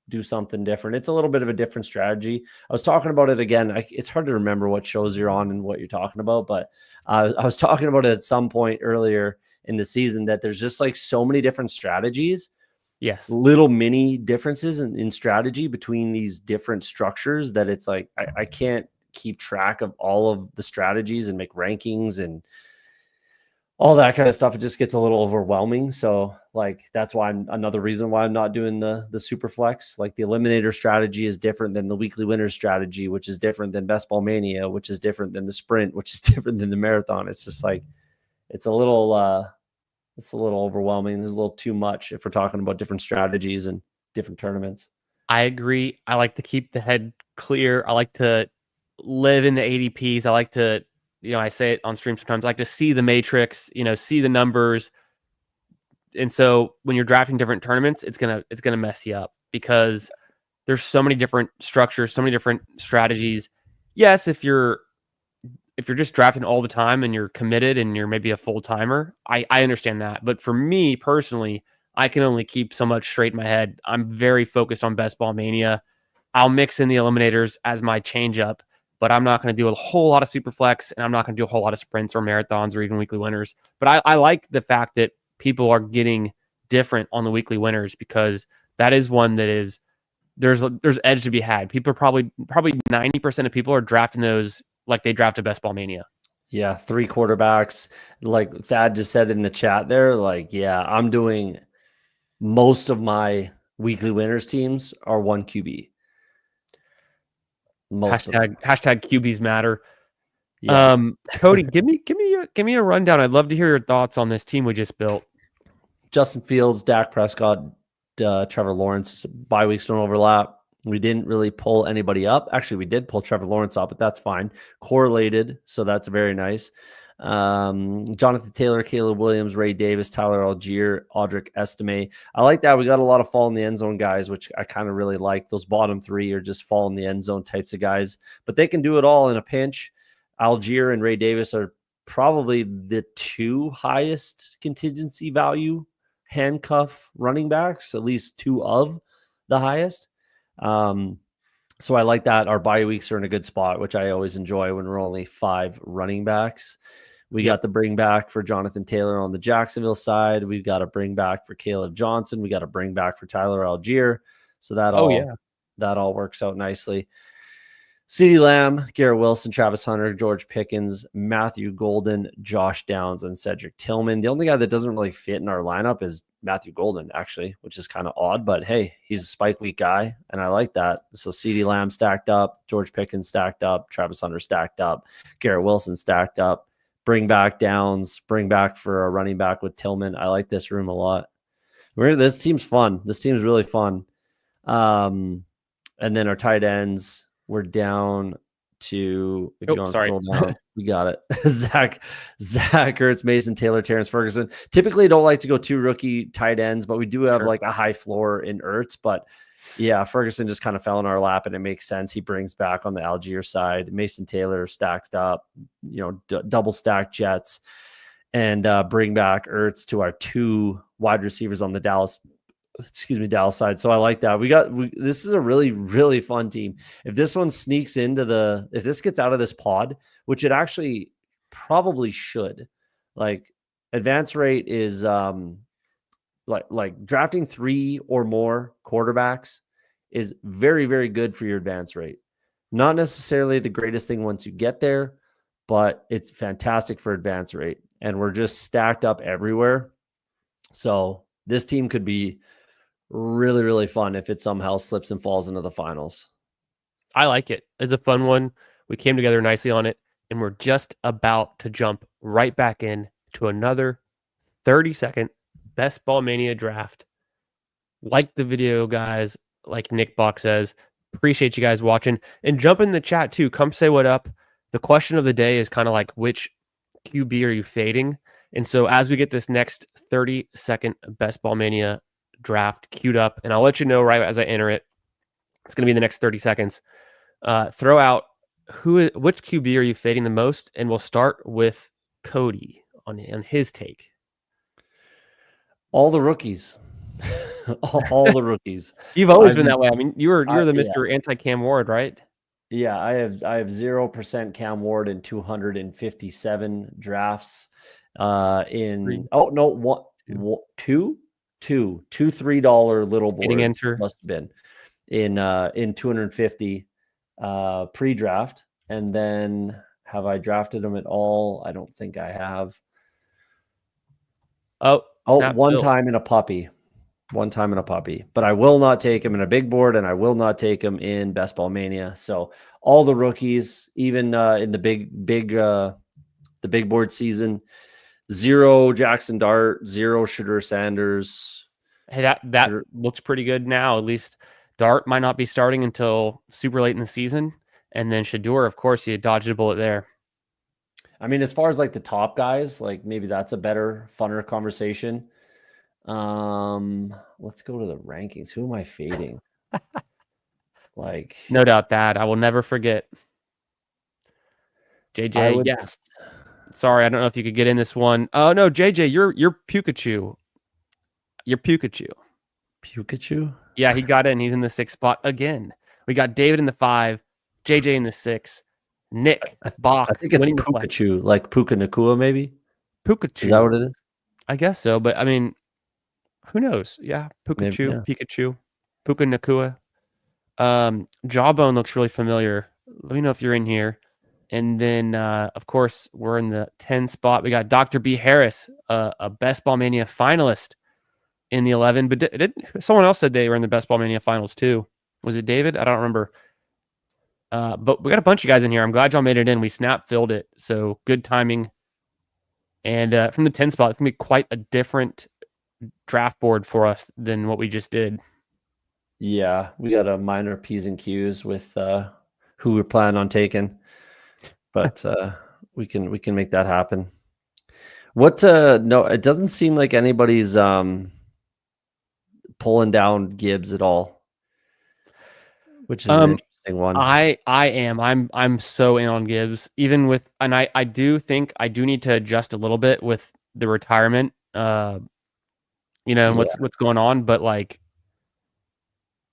do something different. It's a little bit of a different strategy. I was talking about it again. It's hard to remember what shows you're on and what you're talking about, but I was talking about it at some point earlier in the season that there's just like so many different strategies. Yes. Little mini differences in strategy between these different structures that it's like, I can't keep track of all of the strategies and make rankings and all that kind of stuff. It just gets a little overwhelming. So like, that's why another reason why I'm not doing the super flex. Like, the eliminator strategy is different than the weekly winners strategy, which is different than Best Ball Mania, which is different than the sprint, which is different than the marathon. It's just like, it's a little overwhelming. There's a little too much if we're talking about different strategies and different tournaments. I agree. I like to keep the head clear. I like to live in the ADPs. I like to, I say it on stream sometimes, I like to see the matrix, see the numbers. And so when you're drafting different tournaments, it's going to mess you up because there's so many different structures, so many different strategies. Yes, if you're if you're just drafting all the time and you're committed and you're maybe a full timer, I understand that. But for me personally, I can only keep so much straight in my head. I'm very focused on best ball mania. I'll mix in the eliminators as my change up, but I'm not going to do a whole lot of super flex, and I'm not going to do a whole lot of sprints or marathons or even weekly winners. But I like the fact that people are getting different on the weekly winners, because that is one that is there's edge to be had. People are probably 90% of people are drafting those like they drafted best ball mania. Yeah, 3 quarterbacks. Like Thad just said in the chat there, like, yeah, I'm doing most of my weekly winners teams are 1 QB. Most of them. Hashtag QBs matter. Yeah. Cody, give me a rundown. I'd love to hear your thoughts on this team we just built. Justin Fields, Dak Prescott, Trevor Lawrence. Bye weeks don't overlap. We didn't really pull anybody up. Actually, we did pull Trevor Lawrence up, but that's fine. Correlated, so that's very nice. Jonathan Taylor, Caleb Williams, Ray Davis, Tyler Algier, Audric Estime. I like that. We got a lot of fall in the end zone guys, which I kind of really like. Those bottom 3 are just fall in the end zone types of guys, but they can do it all in a pinch. Algier and Ray Davis are probably the 2 highest contingency value handcuff running backs, at least 2 of the highest. So I like that. Our bye weeks are in a good spot, which I always enjoy when we're only 5 running backs. We got the bring back for Jonathan Taylor on the Jacksonville side. We've got a bring back for Caleb Johnson. We got a bring back for Tyler Algier. So that all works out nicely. CeeDee Lamb, Garrett Wilson, Travis Hunter, George Pickens, Matthew Golden, Josh Downs, and Cedric Tillman. The only guy that doesn't really fit in our lineup is Matthew Golden, actually, which is kind of odd. But hey, he's a spike week guy, and I like that. So CeeDee Lamb stacked up, George Pickens stacked up, Travis Hunter stacked up, Garrett Wilson stacked up. Bring back Downs, bring back for a running back with Tillman. I like this room a lot. This team's fun. This team's really fun. And then our tight ends, we're down to, if you want to scroll down, we got it. Zach Ertz, Mason Taylor, Terrence Ferguson. Typically don't like to go 2 rookie tight ends, but we do have like a high floor in Ertz. But yeah, Ferguson just kind of fell in our lap, and it makes sense. He brings back on the Algier side. Mason Taylor stacked up, double stack Jets, and bring back Ertz to our 2 wide receivers on the Dallas side. So I like that. This is a really, really fun team. If this one sneaks into if this gets out of this pod, which it actually probably should, like advance rate is like drafting 3 or more quarterbacks is very, very good for your advance rate. Not necessarily the greatest thing once you get there, but it's fantastic for advance rate. And we're just stacked up everywhere. So this team could be really, really fun if it somehow slips and falls into the finals. I like it. It's a fun one. We came together nicely on it, and we're just about to jump right back in to another 30-second Best Ball Mania draft. Like the video, guys. Like Nick Bach says, appreciate you guys watching, and jump in the chat too. Come say what up. The question of the day is kind of like, which QB are you fading? And so as we get this next 30-second Best Ball Mania draft queued up, and I'll let you know right as I enter it. It's going to be in the next 30 seconds. Throw out which QB are you fading the most, and we'll start with Cody on his take. All the rookies. all the rookies. You've always been that way. I mean, you're the Mr. Anti-Cam Ward, right? Yeah, I have 0% Cam Ward in 257 drafts. Two $3 little boards must have been in 250 pre-draft. And then have I drafted them at all? I don't think I have. One time in a puppy. But I will not take him in a big board, and I will not take him in Best Ball Mania. So all the rookies, even in the big board season, 0 Jackson Dart, 0 Shedeur Sanders. Hey, that looks pretty good now. At least Dart might not be starting until super late in the season, and then Shedeur, of course, you dodged a bullet there. I mean, as far as like the top guys, like maybe that's a better, funner conversation. Let's go to the rankings. Who am I fading? No doubt that I will never forget. JJ, yeah. Sorry, I don't know if you could get in this one. Oh no, JJ, you're Pikachu. You're Pikachu. Pikachu? Yeah, he got in. He's in the 6th spot again. We got David in the 5, JJ in the 6, Nick I Bach think it's winning the flag. Pikachu, like Puka Nakua, maybe? Pikachu. Is that what it is? I guess so, but I mean, who knows? Yeah, Maybe, Pikachu, yeah. Pikachu, Puka Nakua. Jawbone looks really familiar. Let me know if you're in here. And then, of course, we're in the 10 spot. We got Dr. B. Harris, a Best Ball Mania finalist in the 11. But someone else said they were in the Best Ball Mania finals too? Was it David? I don't remember. But we got a bunch of guys in here. I'm glad y'all made it in. We snap filled it, so good timing. And from the 10 spot, it's gonna be quite a different draft board for us than what we just did. Yeah, we got a minor P's and Q's with who we're planning on taking, but we can make that happen. What? No, it doesn't seem like anybody's pulling down Gibbs at all, which is an interesting one. I am. I'm so in on Gibbs. Even with, and I do think I do need to adjust a little bit with the retirement. And what's going on, but like,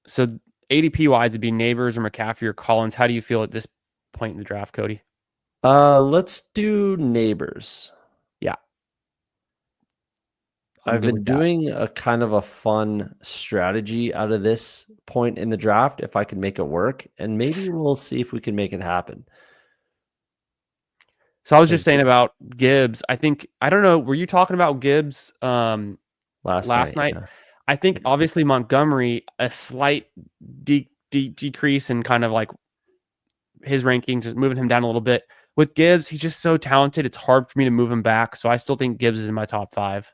so ADP wise, it'd be Neighbors or McCaffrey or Collins. How do you feel at this point in the draft, Cody? Let's do Neighbors. Yeah. I've been doing a kind of a fun strategy out of this point in the draft, if I can make it work, and maybe we'll see if we can make it happen. So I was just saying about Gibbs. I don't know. Were you talking about Gibbs last night? Yeah. I think obviously Montgomery, a slight decrease in kind of like his rankings, just moving him down a little bit. With Gibbs, he's just so talented. It's hard for me to move him back. So I still think Gibbs is in my top 5.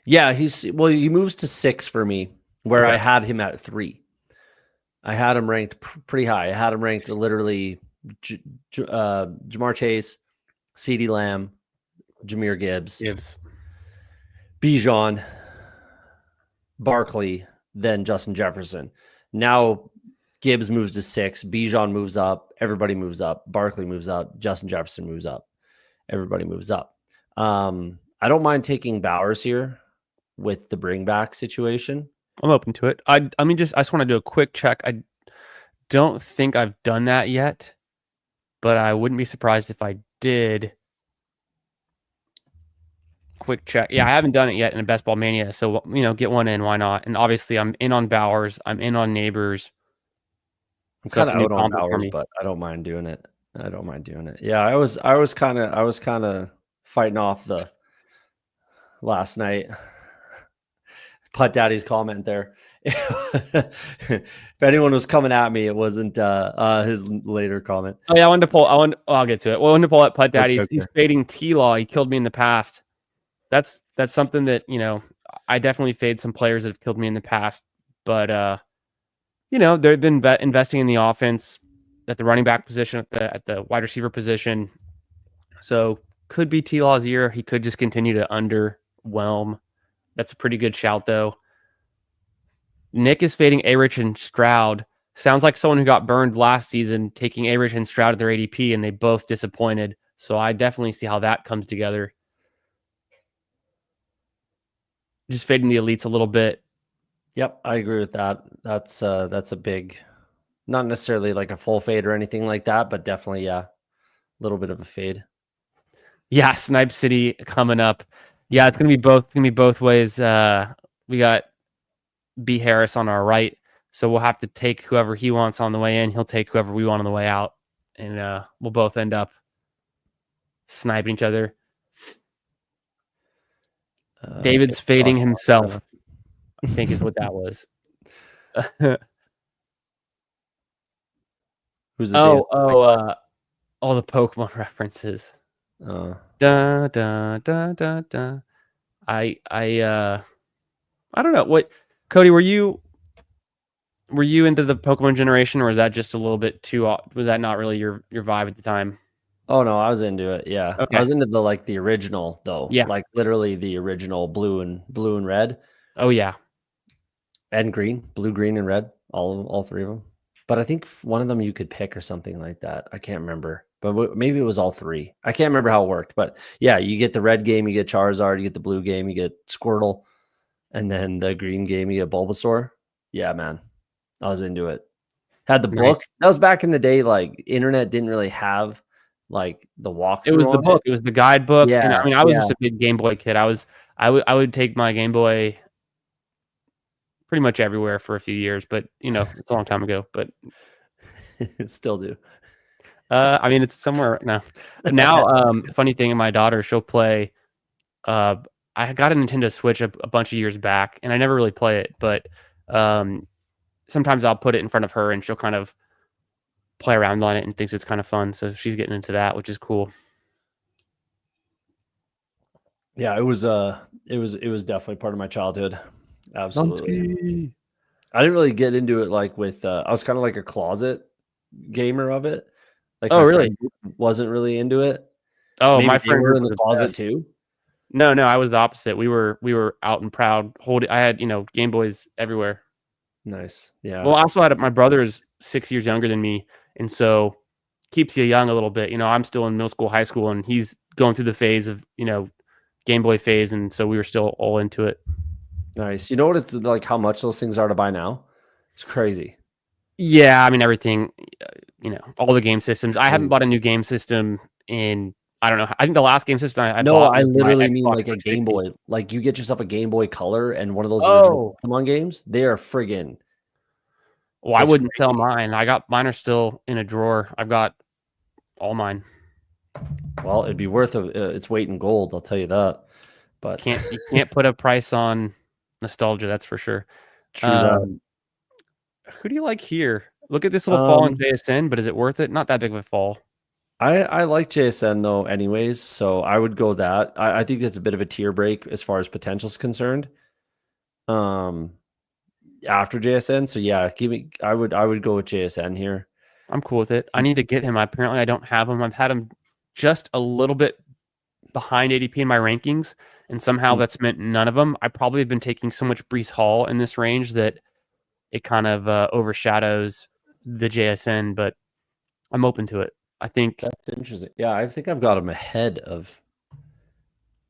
Yeah, he moves to 6 for me, where I had him at 3. I had him ranked pretty high. I had him ranked literally Jamar Chase, CeeDee Lamb, Jahmyr Gibbs, Bijan, Barkley, then Justin Jefferson. Now Gibbs moves to 6, Bijan moves up, everybody moves up, Barkley moves up, Justin Jefferson moves up, everybody moves up. I don't mind taking Bowers here with the bring back situation. I'm open to it. I just want to do a quick check. I don't think I've done that yet, but I wouldn't be surprised if I did. Quick check. Yeah, I haven't done it yet in a Best Ball Mania, so get one in. Why not? And obviously, I'm in on Bowers. I'm in on Neighbors. I'm kind of out on Bowers, but I don't mind doing it. Yeah, I was kind of fighting off the last night. Putt Daddy's comment there. If anyone was coming at me, it wasn't his later comment. Oh yeah, I'll get to it. Well, I wanted to pull up Putt Daddy. He's fading T-Law. He killed me in the past. That's something that I definitely fade some players that have killed me in the past. But they've been investing in the offense at the running back position, at the wide receiver position. So could be T-Law's year. He could just continue to underwhelm. That's a pretty good shout, though. Nick is fading A-Rich and Stroud. Sounds like someone who got burned last season, taking A-Rich and Stroud at their ADP, and they both disappointed. So I definitely see how that comes together. Just fading the elites a little bit. Yep, I agree with that. That's a big, not necessarily like a full fade or anything like that, but definitely, yeah, a little bit of a fade. Yeah, Snipe City coming up. Yeah, it's gonna be both ways. We got B Harris on our right, so we'll have to take whoever he wants on the way in. He'll take whoever we want on the way out, and we'll both end up sniping each other. David's fading himself, I think is what that was. Who's the all the Pokemon references. Da da da da da. I don't know what. Cody, were you into the Pokemon generation, or was that just a little bit too? Was that not really your vibe at the time? Oh no, I was into it. Yeah, okay. I was into the original though. Yeah, like literally the original blue and red. Oh yeah, and green, blue, green, and red. All 3 of them. But I think one of them you could pick or something like that. I can't remember. but maybe it was all 3. I can't remember how it worked, but yeah, you get the red game, you get Charizard, you get the blue game, you get Squirtle, and then the green game, you get Bulbasaur. Yeah, man, I was into it. Had the book. Nice. That was back in the day. Like internet didn't really have like the It was walkthrough the on it. book. It was the guidebook, and I Yeah, mean, I was yeah. just a big Game Boy kid. I would take my Game Boy pretty much everywhere for a few years, but it's a long time ago. But Still do. I mean, it's somewhere now. Now, funny thing, my daughter, she'll play. I got a Nintendo Switch a bunch of years back, and I never really play it, but sometimes I'll put it in front of her, and she'll kind of play around on it and thinks it's kind of fun. So she's getting into that, which is cool. Yeah, it was definitely part of my childhood. Absolutely. I didn't really get into it like with I was kind of like a closet gamer of it. Like Oh, my really? friend wasn't really into it. Oh, Maybe my they friend were group in was the closet obsessed. too. No, I was the opposite. We were out and proud. I had Game Boys everywhere. Nice. Yeah. Well, I also had my brother's 6 years younger than me, and so keeps you young a little bit. I'm still in middle school, high school, and he's going through the phase of Game Boy phase, and so we were still all into it. Nice. You know what it's like? How much those things are to buy now? It's crazy. Yeah, I mean everything. All the game systems. I haven't bought a new game system in I don't know. I think the last game system I No, bought I was my literally mean Xbox like a Game 360. Boy. Like you get yourself a Game Boy Color and one of those original Oh, Pokemon games. They are friggin'. well, I It's wouldn't sell crazy. mine. Mine are still in a drawer. I've got all mine. Well, it'd be worth its weight in gold. I'll tell you that. But You can't put a price on nostalgia. That's for sure. true that. Who do you like here? Look at this little fall in JSN, but is it worth it? Not that big of a fall. I like JSN though, anyways. So I would go that. I think that's a bit of a tier break as far as potential is concerned. After JSN, so yeah, I would go with JSN here. I'm cool with it. I need to get him. Apparently, I don't have him. I've had him just a little bit behind ADP in my rankings, and somehow that's meant none of them. I probably have been taking so much Brees Hall in this range that it kind of overshadows the JSN, but I'm open to it. I think that's interesting. Yeah, I think I've got him ahead of.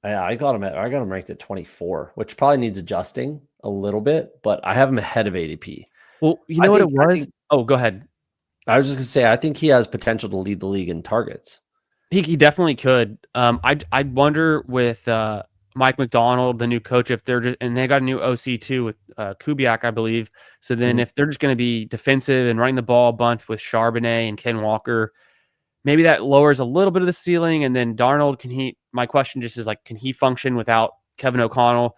Yeah, I got him ranked at 24, which probably needs adjusting a little bit, but I have him ahead of ADP. Well, you know what it was? Oh, go ahead. I was just gonna say I think he has potential to lead the league in targets. He definitely could. I wonder with Mike McDonald, the new coach, if they're just and they got a new OC too with Kubiak, I believe. So then if they're just going to be defensive and running the ball a bunch with Charbonnet and Ken Walker, maybe that lowers a little bit of the ceiling. And then Darnold, my question just is like, can he function without Kevin O'Connell?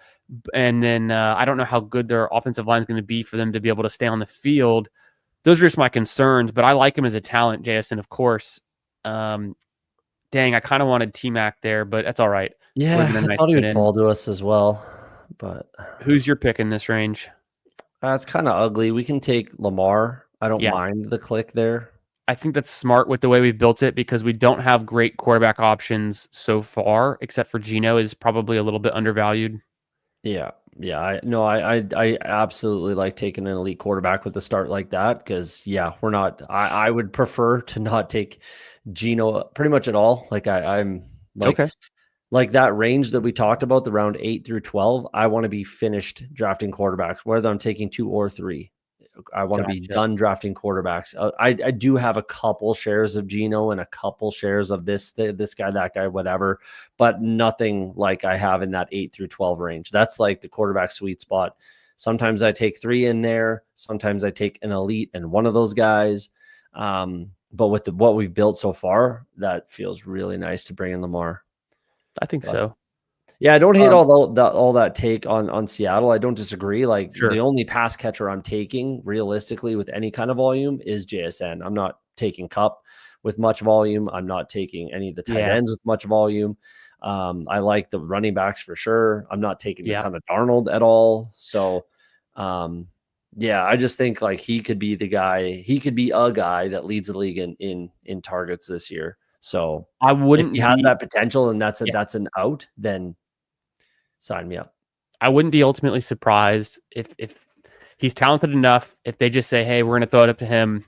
And then I don't know how good their offensive line is going to be for them to be able to stay on the field. Those are just my concerns, but I like him as a talent, JSN, of course. Dang, I kind of wanted T-Mac there, but that's all right. Yeah, I thought he would fall to us as well. But who's your pick in this range? It's kind of ugly. We can take Lamar. I don't mind the click there. I think that's smart with the way we've built it because we don't have great quarterback options so far, except for Geno is probably a little bit undervalued. Yeah. I absolutely like taking an elite quarterback with a start like that because we're not. I would prefer to not take Geno pretty much at all. Like I'm like okay. Like that range that we talked about, the round 8 through 12. I want to be finished drafting quarterbacks, whether I'm taking 2 or 3. I want to be done drafting quarterbacks. I do have a couple shares of Geno and a couple shares of this guy, that guy, whatever, but nothing like I have in that 8 through 12 range. That's like the quarterback sweet spot. Sometimes I take 3 in there. Sometimes I take an elite and one of those guys. But with what we've built so far, that feels really nice to bring in Lamar. I think so. Yeah, I don't hate all that take on Seattle. I don't disagree. Like Sure. the only pass catcher I'm taking realistically with any kind of volume is JSN. I'm not taking Cup with much volume. I'm not taking any of the tight ends with much volume. I like the running backs for sure. I'm not taking a ton of Darnold at all. So, I just think like he could be the guy. He could be a guy that leads the league in targets this year. So I wouldn't. If he has that potential and that's an out, then sign me up. I wouldn't be ultimately surprised if he's talented enough. If they just say, "Hey, we're going to throw it up to him,"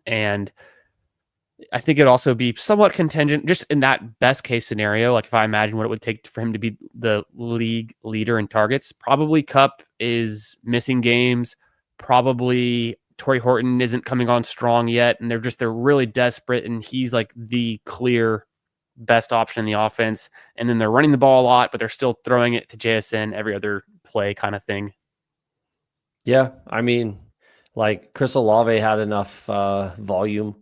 and I think it'd also be somewhat contingent, just in that best case scenario. Like if I imagine what it would take for him to be the league leader in targets, probably Cup is missing games. Probably Torrey Horton isn't coming on strong yet, and they're really desperate, and he's like the clear best option in the offense. And then they're running the ball a lot, but they're still throwing it to JSN every other play kind of thing. Yeah, I mean, like Chris Olave had enough volume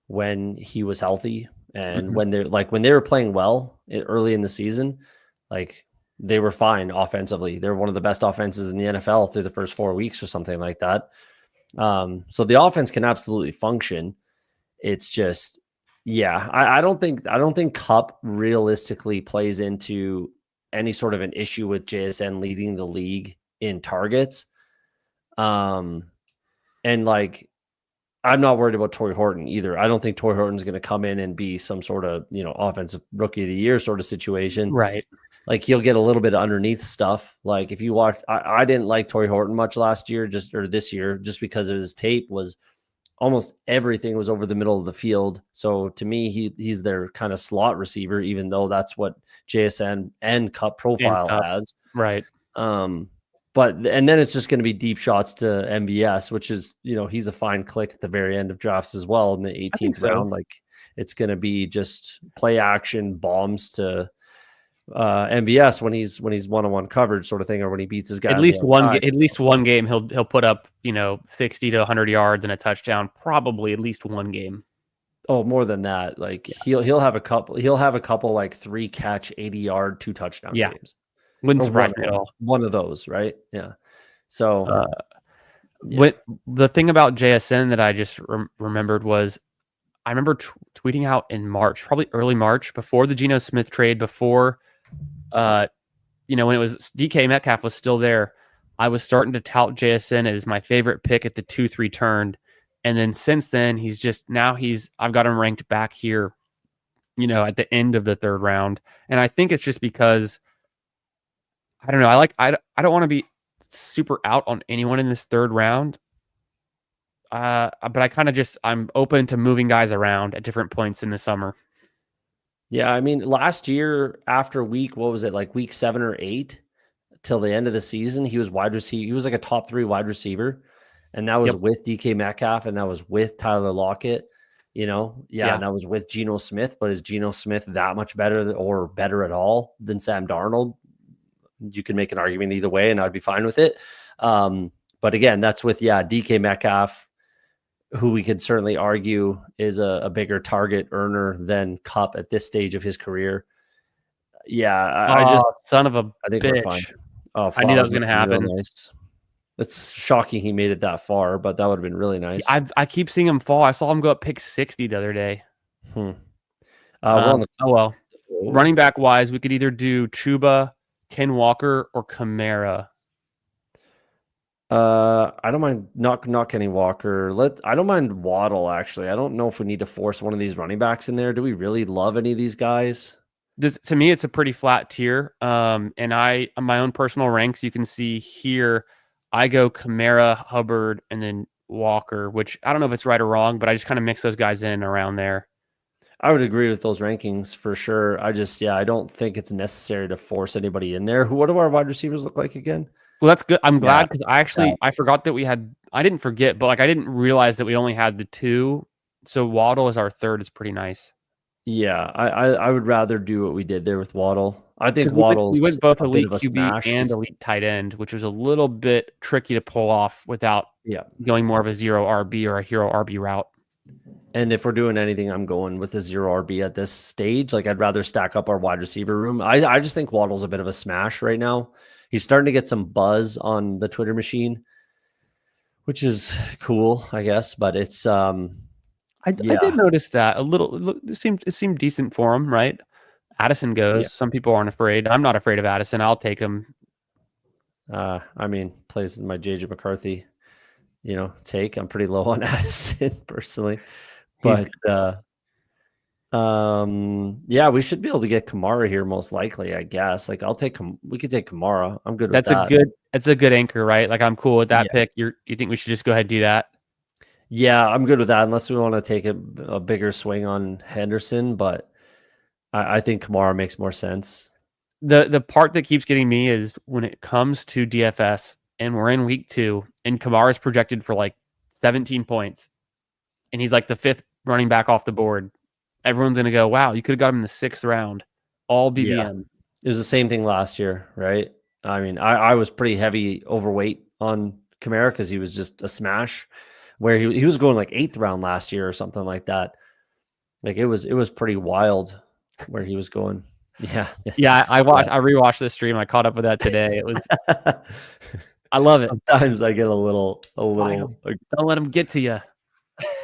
when he was healthy, and when they were playing well early in the season, like they were fine offensively. They're one of the best offenses in the NFL through the first 4 weeks or something like that. So the offense can absolutely function. It's just, yeah, I don't think Cup realistically plays into any sort of an issue with JSN leading the league in targets. And like, I'm not worried about Torrey Horton either. I don't think Torrey Horton's going to come in and be some sort of, offensive rookie of the year sort of situation. Right. Like he'll get a little bit of underneath stuff. Like if you watch, I didn't like Torrey Horton much last year, or this year, just because of his tape was almost everything was over the middle of the field. So to me, he's their kind of slot receiver, even though that's what JSN and Cup profile has. Right. And then it's just going to be deep shots to MVS, which is, he's a fine click at the very end of drafts as well in the 18th round. Like it's going to be just play action bombs to MVS when he's one-on-one coverage sort of thing, or when he beats his guy. At least one game he'll put up 60 to 100 yards and a touchdown. Probably at least one game. Oh, more than that. Like he'll have a couple like 3 catch 80-yard 2 touchdown games. Wouldn't surprise me at all. One of those, right? Yeah. So what the thing about JSN that I just remembered was, I remember tweeting out in March, probably early March, before the Geno Smith trade, before when it was DK Metcalf was still there, I was starting to tout JSN as my favorite pick at the 2-3 turn. And then since then, I've got him ranked back here, at the end of the 3rd round. And I think it's just because, I don't know, I don't want to be super out on anyone in this 3rd round. But I kind of I'm open to moving guys around at different points in the summer. Yeah, I mean, last year after week 7 or 8 till the end of the season, he was wide receiver. He was like a top 3 wide receiver, and that was with DK Metcalf, and that was with Tyler Lockett. And that was with Geno Smith. But is Geno Smith that much better or better at all than Sam Darnold? You can make an argument either way, and I'd be fine with it. But again, that's with DK Metcalf, who we could certainly argue is a bigger target earner than Cup at this stage of his career. Yeah, I think bitch. we're fine. Oh, I knew that was going to happen. Nice. It's shocking he made it that far, but that would have been really nice. I keep seeing him fall. I saw him go up pick 60 the other day. Running back wise, we could either do Chuba, Ken Walker, or Kamara. I don't mind not Kenny Walker. I don't mind Waddle, actually. I don't know if we need to force one of these running backs in there. Do we really love any of these guys? To me, it's a pretty flat tier. And on my own personal ranks, you can see here, I go Kamara, Hubbard, and then Walker, which I don't know if it's right or wrong, but I just kind of mix those guys in around there. I would agree with those rankings for sure. I don't think it's necessary to force anybody in there. What do our wide receivers look like again? Well, that's good. I'm glad, because I forgot that I didn't forget, but I didn't realize that we only had the 2. So Waddle as our 3rd is pretty nice. Yeah, I would rather do what we did there with Waddle. I think Waddle's we went both elite QB and elite tight end, which was a little bit tricky to pull off without going more of a 0 RB or a hero RB route. And if we're doing anything, I'm going with a 0 RB at this stage. Like, I'd rather stack up our wide receiver room. I just think Waddle's a bit of a smash right now. He's starting to get some buzz on the Twitter machine, which is cool, I guess. But it's I did notice that a little. It seemed decent for him, right? Addison goes. Yeah. Some people aren't afraid. I'm not afraid of Addison. I'll take him. Plays my JJ McCarthy, take. I'm pretty low on Addison personally, but we should be able to get Kamara here most likely, I guess. Like, we could take Kamara. I'm good with that. That's a good anchor, right? Like, I'm cool with that pick. You think we should just go ahead and do that? Yeah, I'm good with that unless we want to take a bigger swing on Henderson, but I think Kamara makes more sense. The part that keeps getting me is when it comes to DFS and we're in week 2 and Kamara's projected for like 17 points and he's like the 5th running back off the board. Everyone's going to go, wow, you could have got him in the 6th round, all Yeah. BBM. It was the same thing last year, right? I mean, I was pretty heavy overweight on Kamara because he was just a smash, where he was going like 8th round last year or something like that. Like it was pretty wild where he was going. Yeah. Yeah, I Yeah. rewatched the stream. I caught up with that today. It was I love it. Sometimes I get a little Fight 'em. like Don't let him get to you.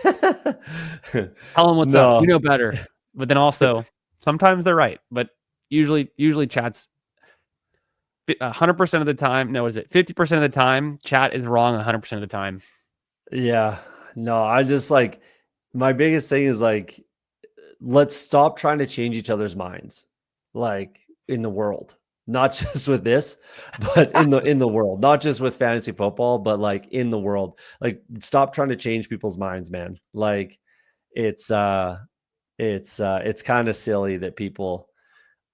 Tell him what's up. You No. know better. But then also, sometimes they're right. But usually chat's 100% of the time. No, is it 50% of the time? Chat is wrong 100% of the time. Yeah. No, I just like my biggest thing is like let's stop trying to change each other's minds, like in the world, not just with this, but in the world, not just with fantasy football, but like in the world. Like stop trying to change people's minds, man. Like it's it's kind of silly that people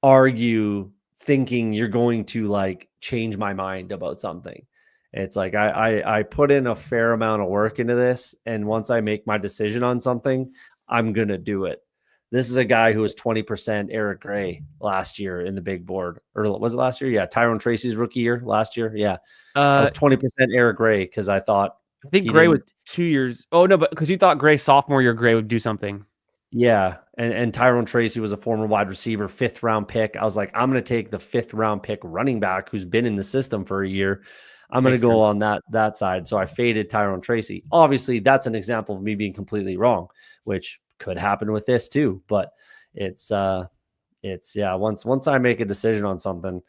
argue thinking you're going to like change my mind about something. It's like I put in a fair amount of work into this, and once I make my decision on something, I'm gonna do it. This is a guy who was 20% Eric Gray last year in the big board, or was it last year? Yeah, Tyrone Tracy's rookie year last year. Yeah, I was Uh, 20% Eric Gray because I thought I think he Gray was didn't. 2 years. Oh no, but because you thought Gray sophomore year Gray would do something. Yeah, and Tyrone Tracy was a former wide receiver, 5th round pick. I was like, I'm going to take the 5th round pick running back who's been in the system for a year. I'm going to Makes go sense. on that side. So I faded Tyrone Tracy. Obviously, that's an example of me being completely wrong, which could happen with this too. But it's yeah. Once I make a decision on something,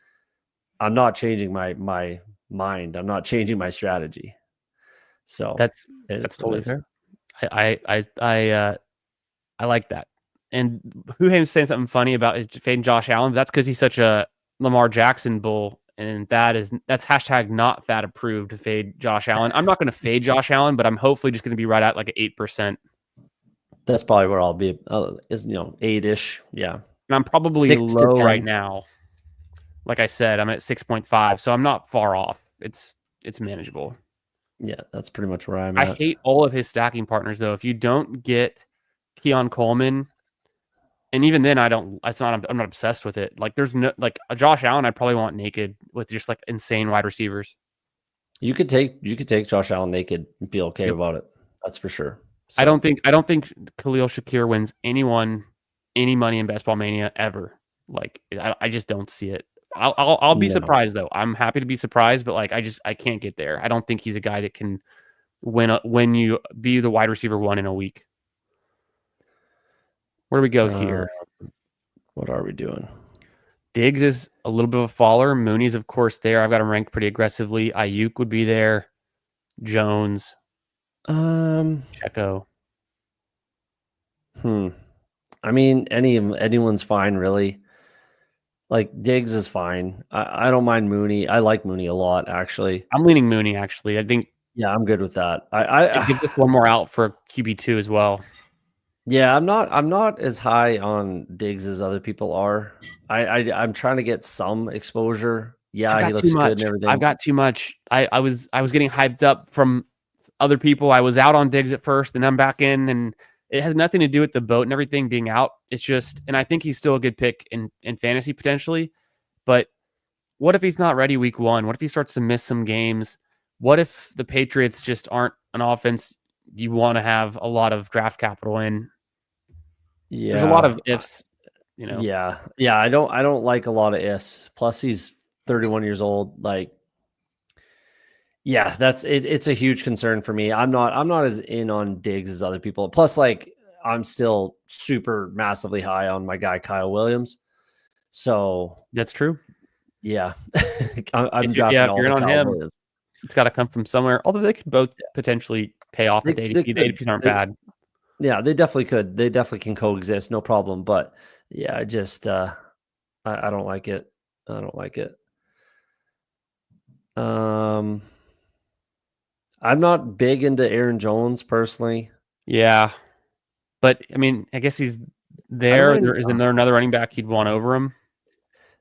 I'm not changing my mind. I'm not changing my strategy. So That's it is that's what totally it is. fair. I like that. And Huhaim's saying something funny about his fading Josh Allen. That's because he's such a Lamar Jackson bull, and that's hashtag not fat approved to fade Josh Allen. I'm not going to fade Josh Allen, but I'm hopefully just going to be right at like an 8%. That's probably where I'll be. Is 8-ish. Yeah. And I'm probably 6 to low right 10. now. Like I said, I'm at 6.5, so I'm not far off. It's manageable. Yeah, that's pretty much where I'm I at. hate all of his stacking partners though. If you don't get Keon Coleman, and even then I don't I'm not obsessed with it. Like there's no like a Josh Allen I'd probably want naked with just like insane wide receivers. You could take Josh Allen naked and feel okay Yep. about it. That's for sure. I So don't think Khalil Shakir wins anyone any money in Best Ball Mania ever. Like I just don't see it. I'll be no. surprised though. I'm happy to be surprised, but like I can't get there. I don't think he's a guy that can when you be the wide receiver 1 in a week. Where do we go here? What are we doing? Diggs is a little bit of a faller. Mooney's, of course, there. I've got him ranked pretty aggressively. Ayuk would be there. Jones, Checo. I mean, anyone's fine, really. Like Diggs is fine. I don't mind Mooney. I like Mooney a lot, actually. I'm leaning Mooney, actually. I think Yeah, I'm good with that. it gives us one more out for QB2 as well. Yeah, I'm not as high on Diggs as other people are. I'm trying to get some exposure. I've Yeah, he got too looks good and much. I've everything. got too much. I was getting hyped up from other people. I was out on Diggs at first, and I'm back in, and it has nothing to do with the boat and everything being out. It's just, and I think he's still a good pick in fantasy potentially. But what if he's not ready week 1? What if he starts to miss some games? What if the Patriots just aren't an offense you want to have a lot of draft capital in? There's a lot Yeah. of ifs, you know. Yeah. Yeah, I don't like a lot of ifs. Plus he's 31 years old. Like, yeah, that's it, it's a huge concern for me. I'm not as in on Diggs as other people. Plus, like, I'm still super massively high on my guy Kyle Williams. So That's true. yeah. I'm drafting If all you're in the on Kyle him, Williams. it's got to come from somewhere. Although they could both potentially pay off They, with they ADP. The could ADPs aren't they, bad. yeah, they definitely could. They definitely can coexist, no problem. But yeah, I just I don't like it. I don't like it. Um I'm not big into Aaron Jones personally. Yeah, but I mean, I guess he's I don't there. mind. Isn't there another running back you'd want over him?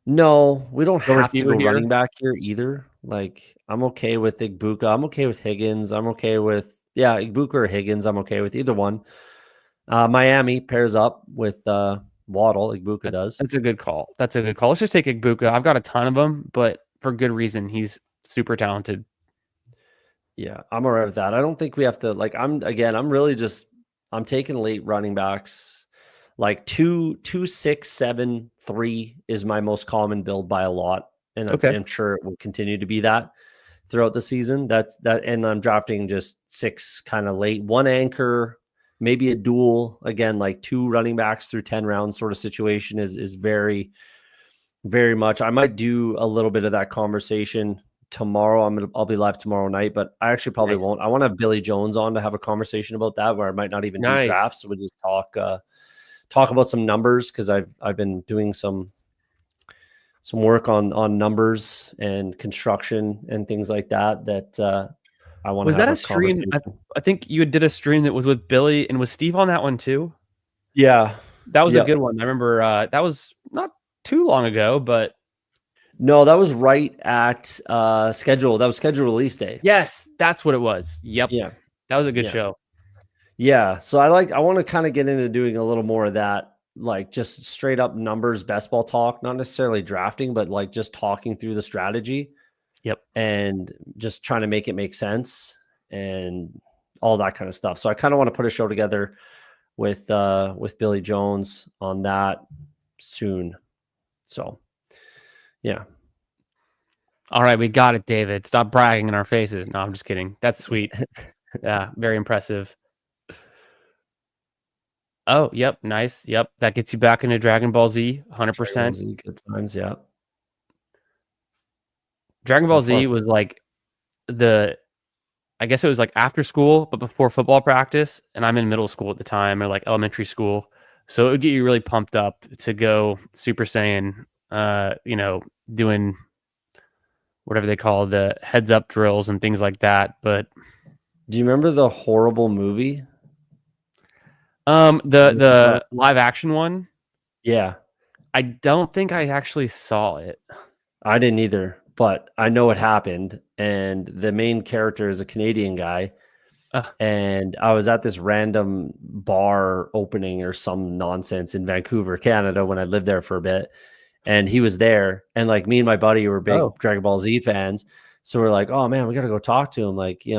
No, we don't Over have to Theo go here? running back here either. Like, I'm okay with Igbuka. I'm okay with Higgins. I'm okay with, yeah, Igbuka or Higgins. I'm okay with either one. Miami pairs up with Waddle. Igbuka does. That's a good call. That's a good call. Let's just take Igbuka. I've got a ton of them, but for good reason. He's super talented. Yeah, I'm all right with that. I don't think we have to, like, I'm really just, I'm taking late running backs. Like 2, 6, 7, 3 is my most common build by a lot. And Okay. I'm sure it will continue to be that throughout the season. And I'm drafting just 6 kind of late, one anchor, maybe a dual. Again, like 2 running backs through 10 rounds sort of situation is very, very much. I might do a little bit of that conversation tomorrow. I'll be live tomorrow night, but I actually probably Nice. won't. I want to have Billy Jones on to have a conversation about that, where I might not even do Nice. drafts. We'll just talk about some numbers, because I've been doing some work on numbers and construction and things like that I want to Was have that a a stream? conversation. I think you did a stream that was with Billy, and was Steve on that one too? Yeah. That was a Yep. good one. I remember that was not too long ago, but No, that was right at schedule. That was schedule release day. yes, that's what it was. Yep. Yeah. That was a good Yeah. show. Yeah. So I want to kind of get into doing a little more of that, like just straight up numbers, best ball talk, not necessarily drafting, but like just talking through the strategy Yep. and just trying to make it make sense and all that kind of stuff. So I kind of want to put a show together with Billy Jones on that soon. So yeah. All right, we got it, David. Stop bragging in our faces. No, I'm just kidding. That's sweet. Yeah, very impressive. Oh, yep, nice. Yep, that gets you back into Dragon Ball Z, 100%. Good times, yeah. Dragon Ball Have fun. Z was like I guess it was like after school, but before football practice. And I'm in middle school at the time, or like elementary school. So it would get you really pumped up to go Super Saiyan, doing whatever they call the heads up drills and things like that. But Do you remember the horrible movie? the live action one, Yeah. I don't think I actually saw it. I didn't either, but I know it happened. And the main character is a Canadian guy. And I was at this random bar opening or some nonsense in Vancouver, Canada, when I lived there for a bit. And he was there. And like me and my buddy were big Dragon Ball Z fans. So we're like, oh man, we got to go talk to him. Like, we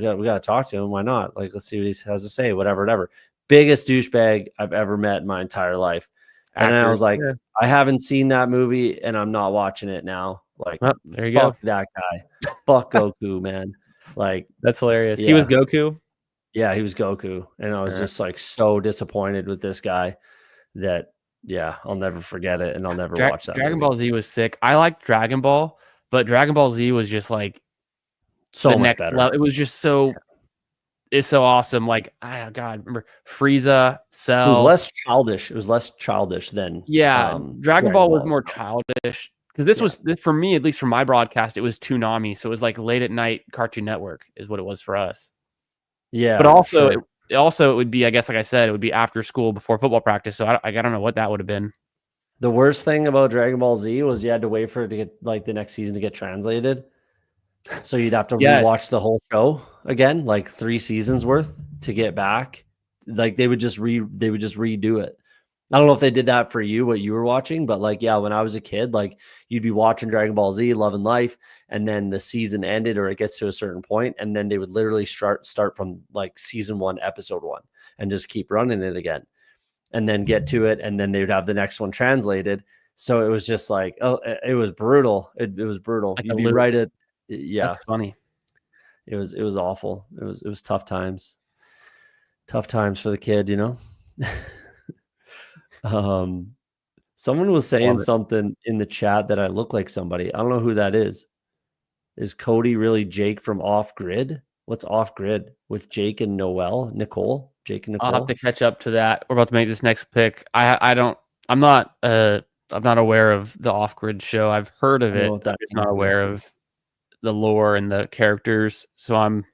got to talk to him. Why not? Like, let's see what he has to say, whatever. Biggest douchebag I've ever met in my entire life. And then I was like, I haven't seen that movie and I'm not watching it now. Like, there you fuck go. that guy. Fuck Goku, man. Like, that's hilarious. Yeah. He was Goku. Yeah, he was Goku. And I was just like so disappointed with this guy that, yeah, I'll never forget it. And I'll never watch that. Dragon Ball Z was sick. I liked Dragon Ball, but Dragon Ball Z was just like so the much next better. level. It was just so it's so awesome. Like, God, remember Frieza, Cell. It was less childish. It was less childish than Dragon Ball was more childish. Because this was, for me, at least for my broadcast, it was Toonami. So it was like late at night Cartoon Network is what it was for us. Yeah. But also, it would be, I guess, like I said, it would be after school before football practice. So I don't know what that would have been. The worst thing about Dragon Ball Z was you had to wait for it to get like the next season to get translated. So you'd have to rewatch the whole show again, like 3 seasons worth to get back. Like they would just redo it. I don't know if they did that for you, what you were watching, but like, yeah, when I was a kid, like you'd be watching Dragon Ball Z, Love and Life, and then the season ended or it gets to a certain point, and then they would literally start from like season 1, episode 1, and just keep running it again, and then get to it, and then they would have the next one translated. So it was just like, oh, it was brutal. It was brutal. Like you'd be right at, yeah. That's funny. It was awful. It was tough times. Tough times for the kid, Someone was saying something in the chat that I look like somebody. I don't know who that is. Is Cody really Jake from Off Grid? What's Off Grid with Jake and Nicole? Jake and Nicole. I'll have to catch up to that. We're about to make this next pick. I'm not aware of the Off Grid show. I've heard of it. I'm just not aware of the lore and the characters. So I'm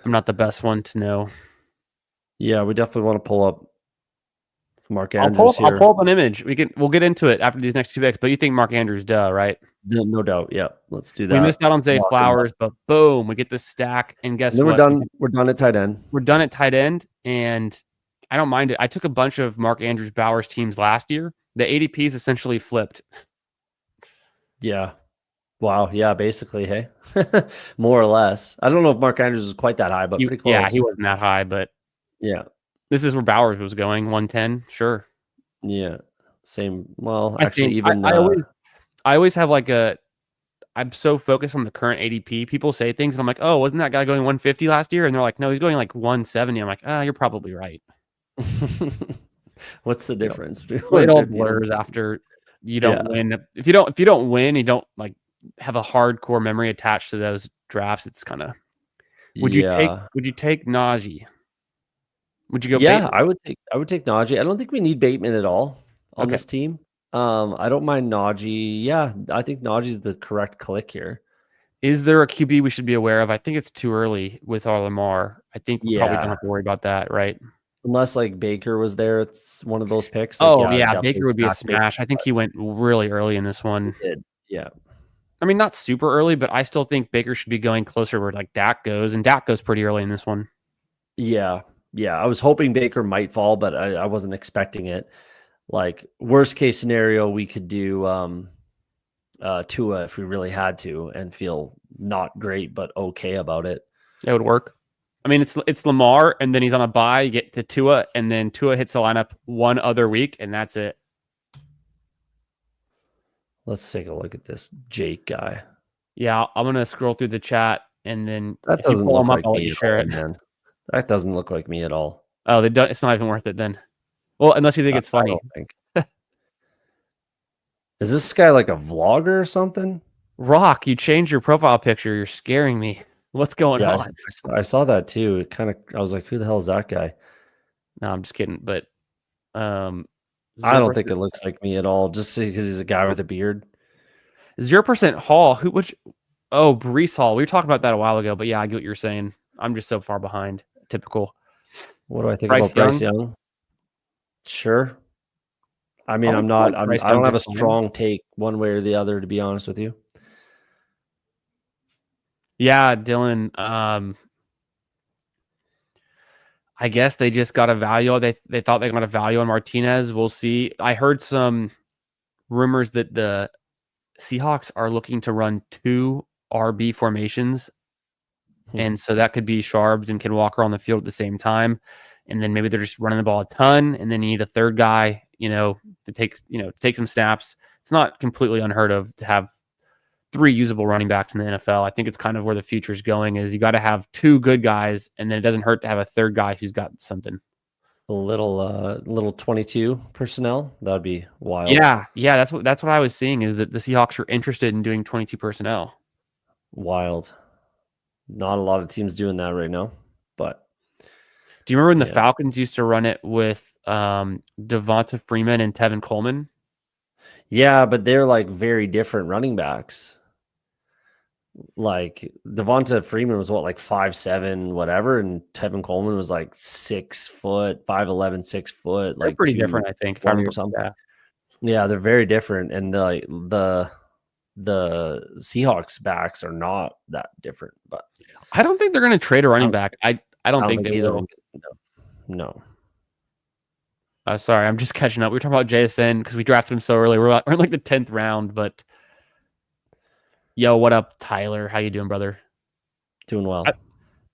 I'm not the best one to know. Yeah, we definitely want to pull up Mark I'll Andrews pull here. up an image. We'll get into it after these next 2 picks. But you think Mark Andrews, right? No doubt. Yeah, let's do that. We missed out on Zay Lock him up. Flowers, but boom, we get this stack. And guess And then what? we're done at tight end. We're done at tight end, and I don't mind it. I took a bunch of Mark Andrews Bowers teams last year. The ADPs essentially flipped. Yeah. Wow. Yeah, basically, hey. More or less. I don't know if Mark Andrews is quite that high, but pretty close. Yeah, he wasn't that high, but yeah. This is where Bowers was going, 110, sure. Yeah. Same. Well, I actually, think even I always have like I'm so focused on the current ADP. People say things, and I'm like, oh, wasn't that guy going 150 last year? And they're like, no, he's going like 170. I'm like, you're probably right. What's the difference? It all blurs after you don't win. If you don't win, you don't like have a hardcore memory attached to those drafts. It's kind of. Would you take Najee? Would you go? Yeah, Bateman? I would take Najee. I don't think we need Bateman at all on this team. I don't mind Najee. Yeah, I think Najee's the correct click here. Is there a QB we should be aware of? I think it's too early with our Lamar. I think we probably don't have to worry about that, right? Unless like Baker was there, it's one of those picks. Like, Baker would be a smash. I think he went really early in this one. He did. Yeah. I mean, not super early, but I still think Baker should be going closer where like Dak goes, and Dak goes pretty early in this one. Yeah. Yeah. I was hoping Baker might fall, but I wasn't expecting it. Like worst case scenario, we could do Tua if we really had to and feel not great, but okay about it. It would work. I mean, it's Lamar, and then he's on a bye. You get to Tua, and then Tua hits the lineup one other week, and that's it. Let's take a look at this Jake guy. Yeah, I'm gonna scroll through the chat, and then that doesn't look like me. Share it, man. That doesn't look like me at all. Oh, they don't. It's not even worth it then. Well, unless you think it's funny. Is this guy like a vlogger or something? Rock, you changed your profile picture. You're scaring me. What's going on? I saw that too. It I was like, who the hell is that guy? No, I'm just kidding. But I don't think it looks like me at all, just because he's a guy with a beard. 0% Hall. Brees Hall. We were talking about that a while ago, but yeah, I get what you're saying. I'm just so far behind. Typical. What do I think about Bryce Young? Sure. I mean, I don't have a strong take one way or the other, to be honest with you. Yeah, Dylan. I guess they just got a value. They thought they got a value on Martinez. We'll see. I heard some rumors that the Seahawks are looking to run 2 RB formations. And so that could be Sharps and Ken Walker on the field at the same time. And then maybe they're just running the ball a ton. And then you need a third guy, to take some snaps. It's not completely unheard of to have 3 usable running backs in the NFL. I think it's kind of where the future is going is you got to have 2 good guys. And then it doesn't hurt to have a third guy who's got something. A little 22 personnel. That would be wild. Yeah. That's what I was seeing is that the Seahawks are interested in doing 22 personnel. Wild. Not a lot of teams doing that right now, but do you remember when the Falcons used to run it with Devonta Freeman and Tevin Coleman? Yeah, but they're like very different running backs. Like Devonta Freeman was like 5'7", whatever, and Tevin Coleman was like 6 foot, 5'11", 6 foot. They're like pretty different, I think. If I remember something. Yeah, they're very different, and the Seahawks backs are not that different. But I don't think they're going to trade a running back. I don't think they will. No. Sorry, I'm just catching up. We were talking about JSN because we drafted him so early. We're in like the 10th round, but yo, what up, Tyler? How you doing, brother? Doing well.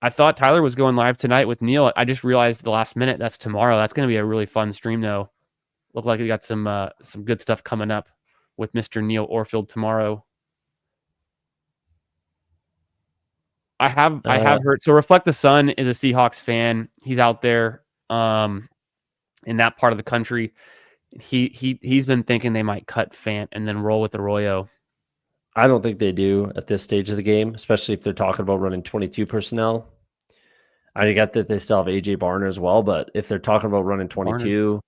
I thought Tyler was going live tonight with Neil. I just realized the last minute that's tomorrow. That's going to be a really fun stream, though. Look like we got some good stuff coming up with Mr. Neil Orfield tomorrow. I have heard. So Reflect the Sun is a Seahawks fan. He's out there in that part of the country. He's been thinking they might cut Fant and then roll with Arroyo. I don't think they do at this stage of the game, especially if they're talking about running 22 personnel. I get that they still have AJ Barner as well, but if they're talking about running 22,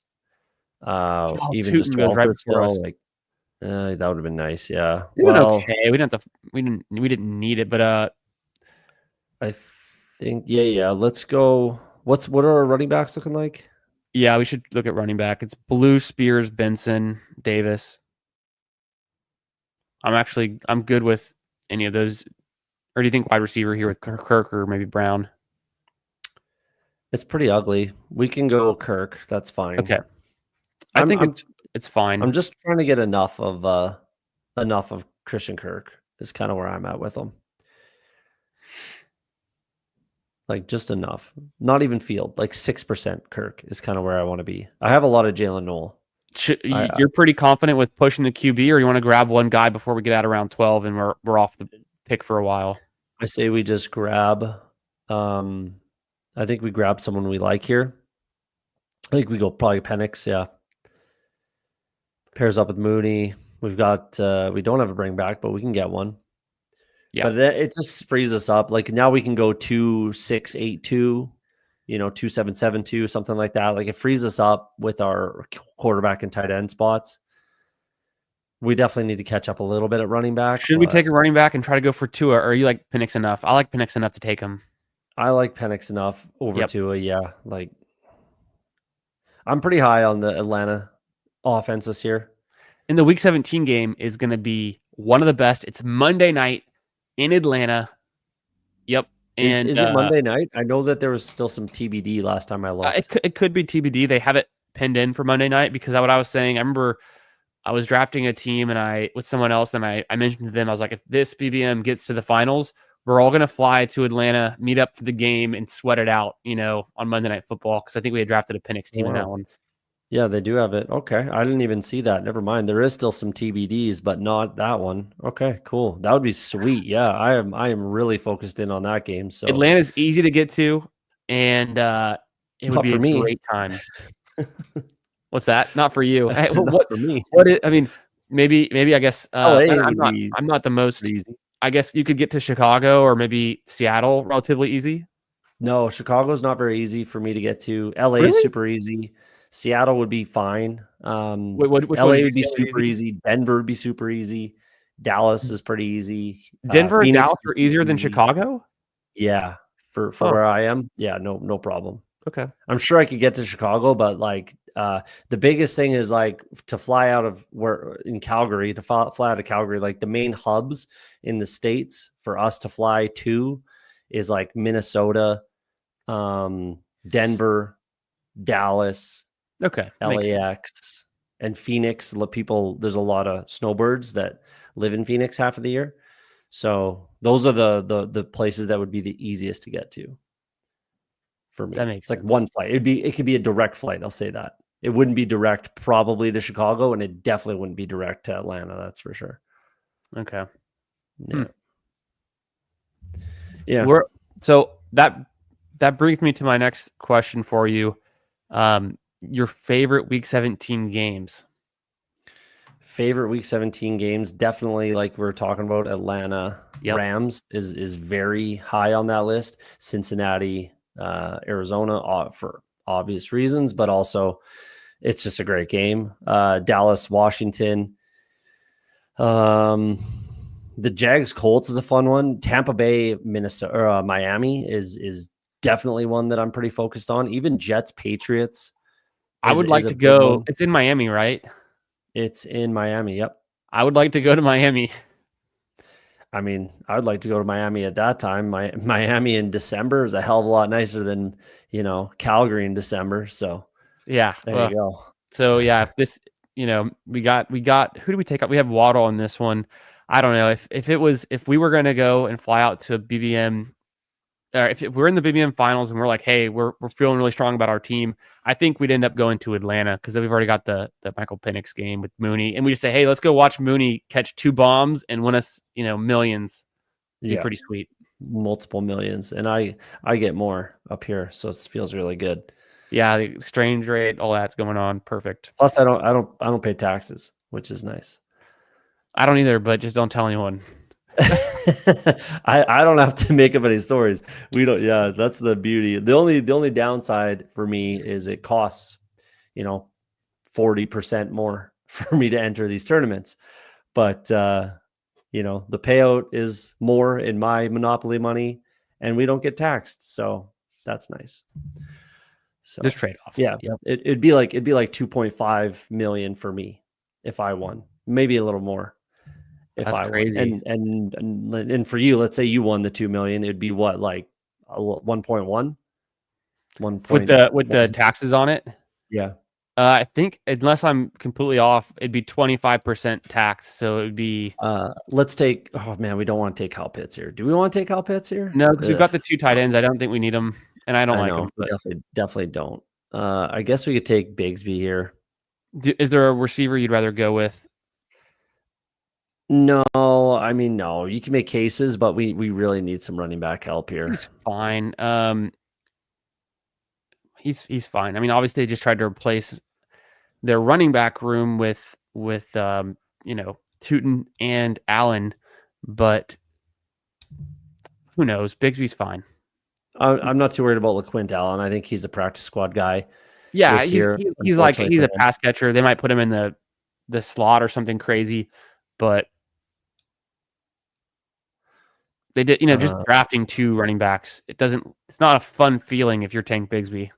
even just 12 personnel, like that would have been nice. Yeah, okay. We didn't need it, but think, yeah. Let's go. What are our running backs looking like? Yeah, we should look at running back. It's Blue, Spears, Benson, Davis. I'm good with any of those. Or do you think wide receiver here with Kirk or maybe Brown? It's pretty ugly. We can go Kirk. That's fine. Okay. I think it's fine. I'm just trying to get enough of Christian Kirk is kind of where I'm at with him. Like just enough. Not even Field. Like 6% Kirk is kind of where I want to be. I have a lot of Jalen Noel. You're pretty confident with pushing the QB, or you want to grab one guy before we get out around 12 and we're off the pick for a while? I say we just grab. I think we grab someone we like here. I think we go probably Penix. Yeah, pairs up with Mooney. We've got. We don't have a bring back, but we can get one. Yeah, but it just frees us up. Like now we can go 2-6-8-2. 2-7-7-2, something like that. Like it frees us up with our quarterback and tight end spots. We definitely need to catch up a little bit at running back. Should we take a running back and try to go for Tua, or are you like Penix enough? I like Penix enough to take him. I like Penix enough over Tua. Yeah, like I'm pretty high on the Atlanta offense this year. And the Week 17 game is going to be one of the best. It's Monday night in Atlanta. Yep. And is it Monday night? I know that there was still some TBD last time I looked. It could be TBD. They have it pinned in for Monday night because what I was saying, I remember I was drafting a team with someone else, and I mentioned to them, I was like, if this BBM gets to the finals, we're all going to fly to Atlanta, meet up for the game, and sweat it out, on Monday Night Football, because I think we had drafted a Penix team in that one. Yeah, they do have it. Okay. I didn't even see that. Never mind. There is still some TBDs, but not that one. Okay, cool. That would be sweet. Yeah, I am really focused in on that game. So Atlanta's easy to get to, and it would be a great time. What's that? Not for you. Not for me. Maybe I guess I'm not the most easy. I guess you could get to Chicago or maybe Seattle relatively easy. No, Chicago's not very easy for me to get to. LA is super easy. Seattle would be fine. LA would be super easy. Denver would be super easy. Dallas is pretty easy. Denver and Dallas are easier than Chicago? Yeah, for where I am. Yeah, no problem. Okay. I'm sure I could get to Chicago, but like the biggest thing is like to fly out of Calgary, fly out of Calgary, like the main hubs in the States for us to fly to is like Minnesota, Denver, Dallas, okay, LAX, and Phoenix. There's a lot of snowbirds that live in Phoenix half of the year. So those are the places that would be the easiest to get to for me. That makes sense. Like one flight. It could be a direct flight. I'll say that. It wouldn't be direct probably to Chicago, and it definitely wouldn't be direct to Atlanta. That's for sure. Okay. Yeah. Yeah. So that brings me to my next question for you. Your favorite Week 17 games? Favorite Week 17 games? Definitely, like we're talking about, Atlanta Rams is very high on that list. Cincinnati, Arizona, for obvious reasons, but also it's just a great game. Dallas, Washington. The Jags Colts is a fun one. Tampa Bay, Minnesota, or Miami is definitely one that I'm pretty focused on. Even Jets, Patriots. I would like to go. It's in Miami, right? It's in Miami. Yep. I would like to go to Miami. I mean, I would like to go to Miami at that time. Miami in December is a hell of a lot nicer than, Calgary in December. So yeah, there you go. So yeah, if this, we got, who do we take up? We have Waddle on this one. I don't know if we were going to go and fly out to BBM, or if we're in the BBM finals and we're like, hey, we're feeling really strong about our team, I think we'd end up going to Atlanta because then we've already got the Michael Penix game with Mooney, and we just say, hey, let's go watch Mooney catch 2 bombs and win us, millions. It'd be pretty sweet. Multiple millions, and I get more up here, so it feels really good. Yeah, the exchange rate, all that's going on, perfect. Plus, I don't pay taxes, which is nice. I don't either, but just don't tell anyone. I don't have to make up any stories. We don't. Yeah, that's the beauty. The only downside for me is it costs, 40% more for me to enter these tournaments. But the payout is more in my Monopoly money, and we don't get taxed. So that's nice. So Just trade-offs. yeah, Yep. it'd be like 2.5 million for me if I won, maybe a little more if That's I crazy. won. And for you, let's say you won the 2 million, it'd be what, like 1.1, With the taxes on it. Yeah. I think unless I'm completely off, it'd be 25% tax. So it would be Let's take. Oh man, we don't want to take Kyle Pitts here. Do we want to take Kyle Pitts here? no, because we've got the 2 tight ends. I don't think we need them, and I don't like them. We But definitely don't. I guess we could take Bigsby here. is there a receiver you'd rather go with? No, I mean no. You can make cases, but we really need some running back help here. He's fine. He's fine. I mean, obviously they just tried to replace their running back room with Tootin and Allen, but who knows? Bigsby's fine. I'm not too worried about LaQuint Allen. I think he's a practice squad guy. Yeah, he's a pass catcher. They might put him in the slot or something crazy, but they did, just drafting 2 running backs. It's not a fun feeling if you're Tank Bigsby.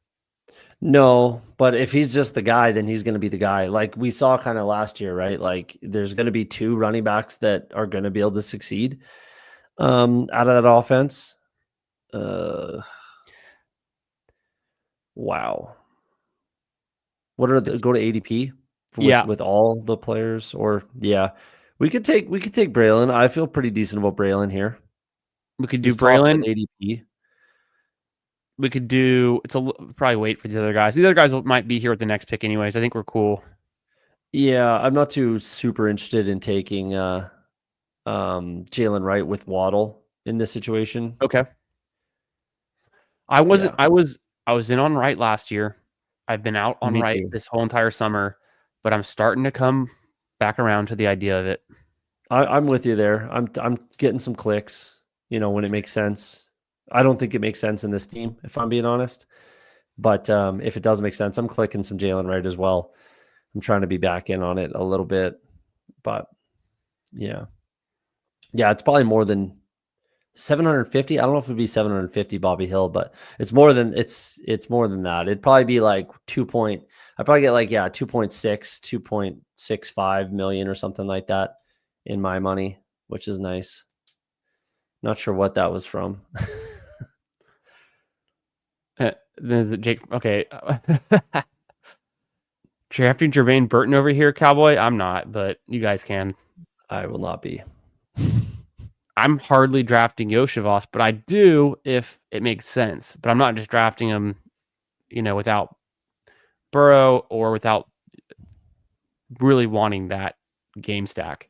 No, but if he's just the guy, then he's going to be the guy. Like we saw kind of last year, right? Like there's going to be 2 running backs that are going to be able to succeed out of that offense. Wow. What are go to ADP with all the players? Or we could take Braylon. I feel pretty decent about Braylon here. We could do Braylon ADP. We could do probably wait for the other guys. The other guys might be here at the next pick anyways. I think we're cool. Yeah, I'm not too super interested in taking Jalen Wright with Waddle in this situation. Okay. I was in on Wright last year. I've been out on Wright this whole entire summer, but I'm starting to come back around to the idea of it. I'm with you there. I'm getting some clicks, when it makes sense. I don't think it makes sense in this team, if I'm being honest. But if it does make sense, I'm clicking some Jalen Wright as well. I'm trying to be back in on it a little bit. But yeah, it's probably more than 750. I don't know if it'd be 750 Bobby Hill, but it's more than more than that. It'd probably be like I'd probably get like 2.65 million or something like that in my money, which is nice. Not sure what that was from. There's the Jake. Okay. Drafting Jermaine Burton over here, Cowboy. I'm not, but you guys can. I will not be. I'm hardly drafting Yoshivas, but I do if it makes sense. But I'm not just drafting him, without Burrow or without really wanting that game stack.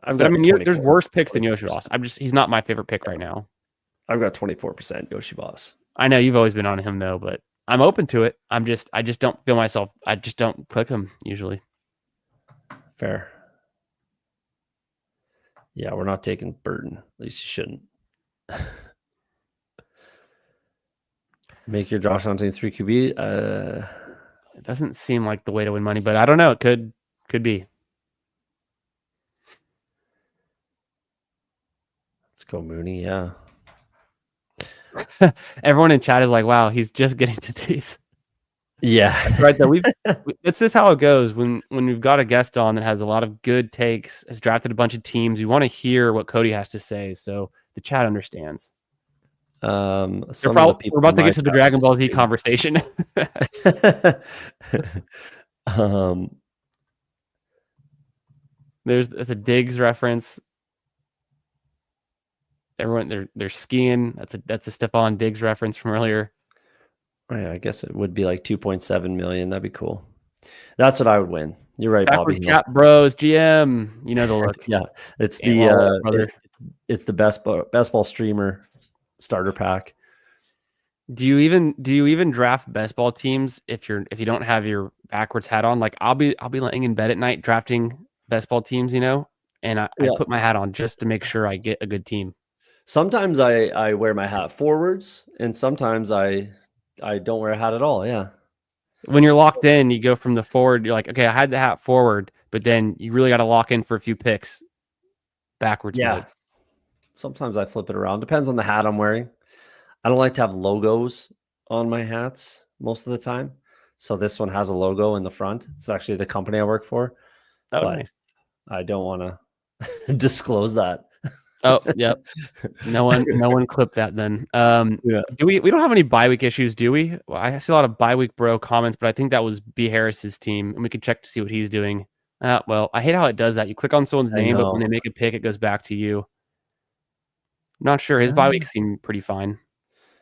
There's worse picks than Yoshivas. He's not my favorite pick right now. I've got 24% Yoshivas. I know you've always been on him though, but I'm open to it. I just don't feel myself. I just don't click him usually. Fair. Yeah, we're not taking Burton. At least you shouldn't. Make your Josh Allen 3 QB. It doesn't seem like the way to win money, but I don't know. It could be. Let's go Mooney. Yeah. Everyone in chat is like, "Wow, he's just getting to these." Yeah, right. Though this is how it goes when we've got a guest on that has a lot of good takes, has drafted a bunch of teams. We want to hear what Cody has to say, so the chat understands. We're about to get to the Dragon Ball Z conversation. There's a Diggs reference. Everyone, they're skiing. That's a Stephon Diggs reference from earlier. Yeah, I guess it would be like 2.7 million. That'd be cool. That's what I would win. You're right, Backward Cap Bros GM. You know the look. Yeah, it's the best ball streamer starter pack. Do you even draft best ball teams if you don't have your backwards hat on? Like I'll be laying in bed at night drafting best ball teams, and I put my hat on just to make sure I get a good team. Sometimes I wear my hat forwards, and sometimes I don't wear a hat at all. Yeah. When you're locked in, you go from the forward. You're like, okay, I had the hat forward, but then you really got to lock in for a few picks backwards. Yeah. Mode. Sometimes I flip it around. Depends on the hat I'm wearing. I don't like to have logos on my hats most of the time. So this one has a logo in the front. It's actually the company I work for, Oh, but nice. I don't want to disclose that. Oh, yep. No one clipped that then. Yeah. We don't have any bye week issues, do we? Well, I see a lot of bye week bro comments, but I think that was B Harris's team, and we can check to see what he's doing. Well, I hate how it does that. You click on someone's I name, but when know. they make a pick, it goes back to you. Not sure. His bye Uh, weeks seem pretty fine.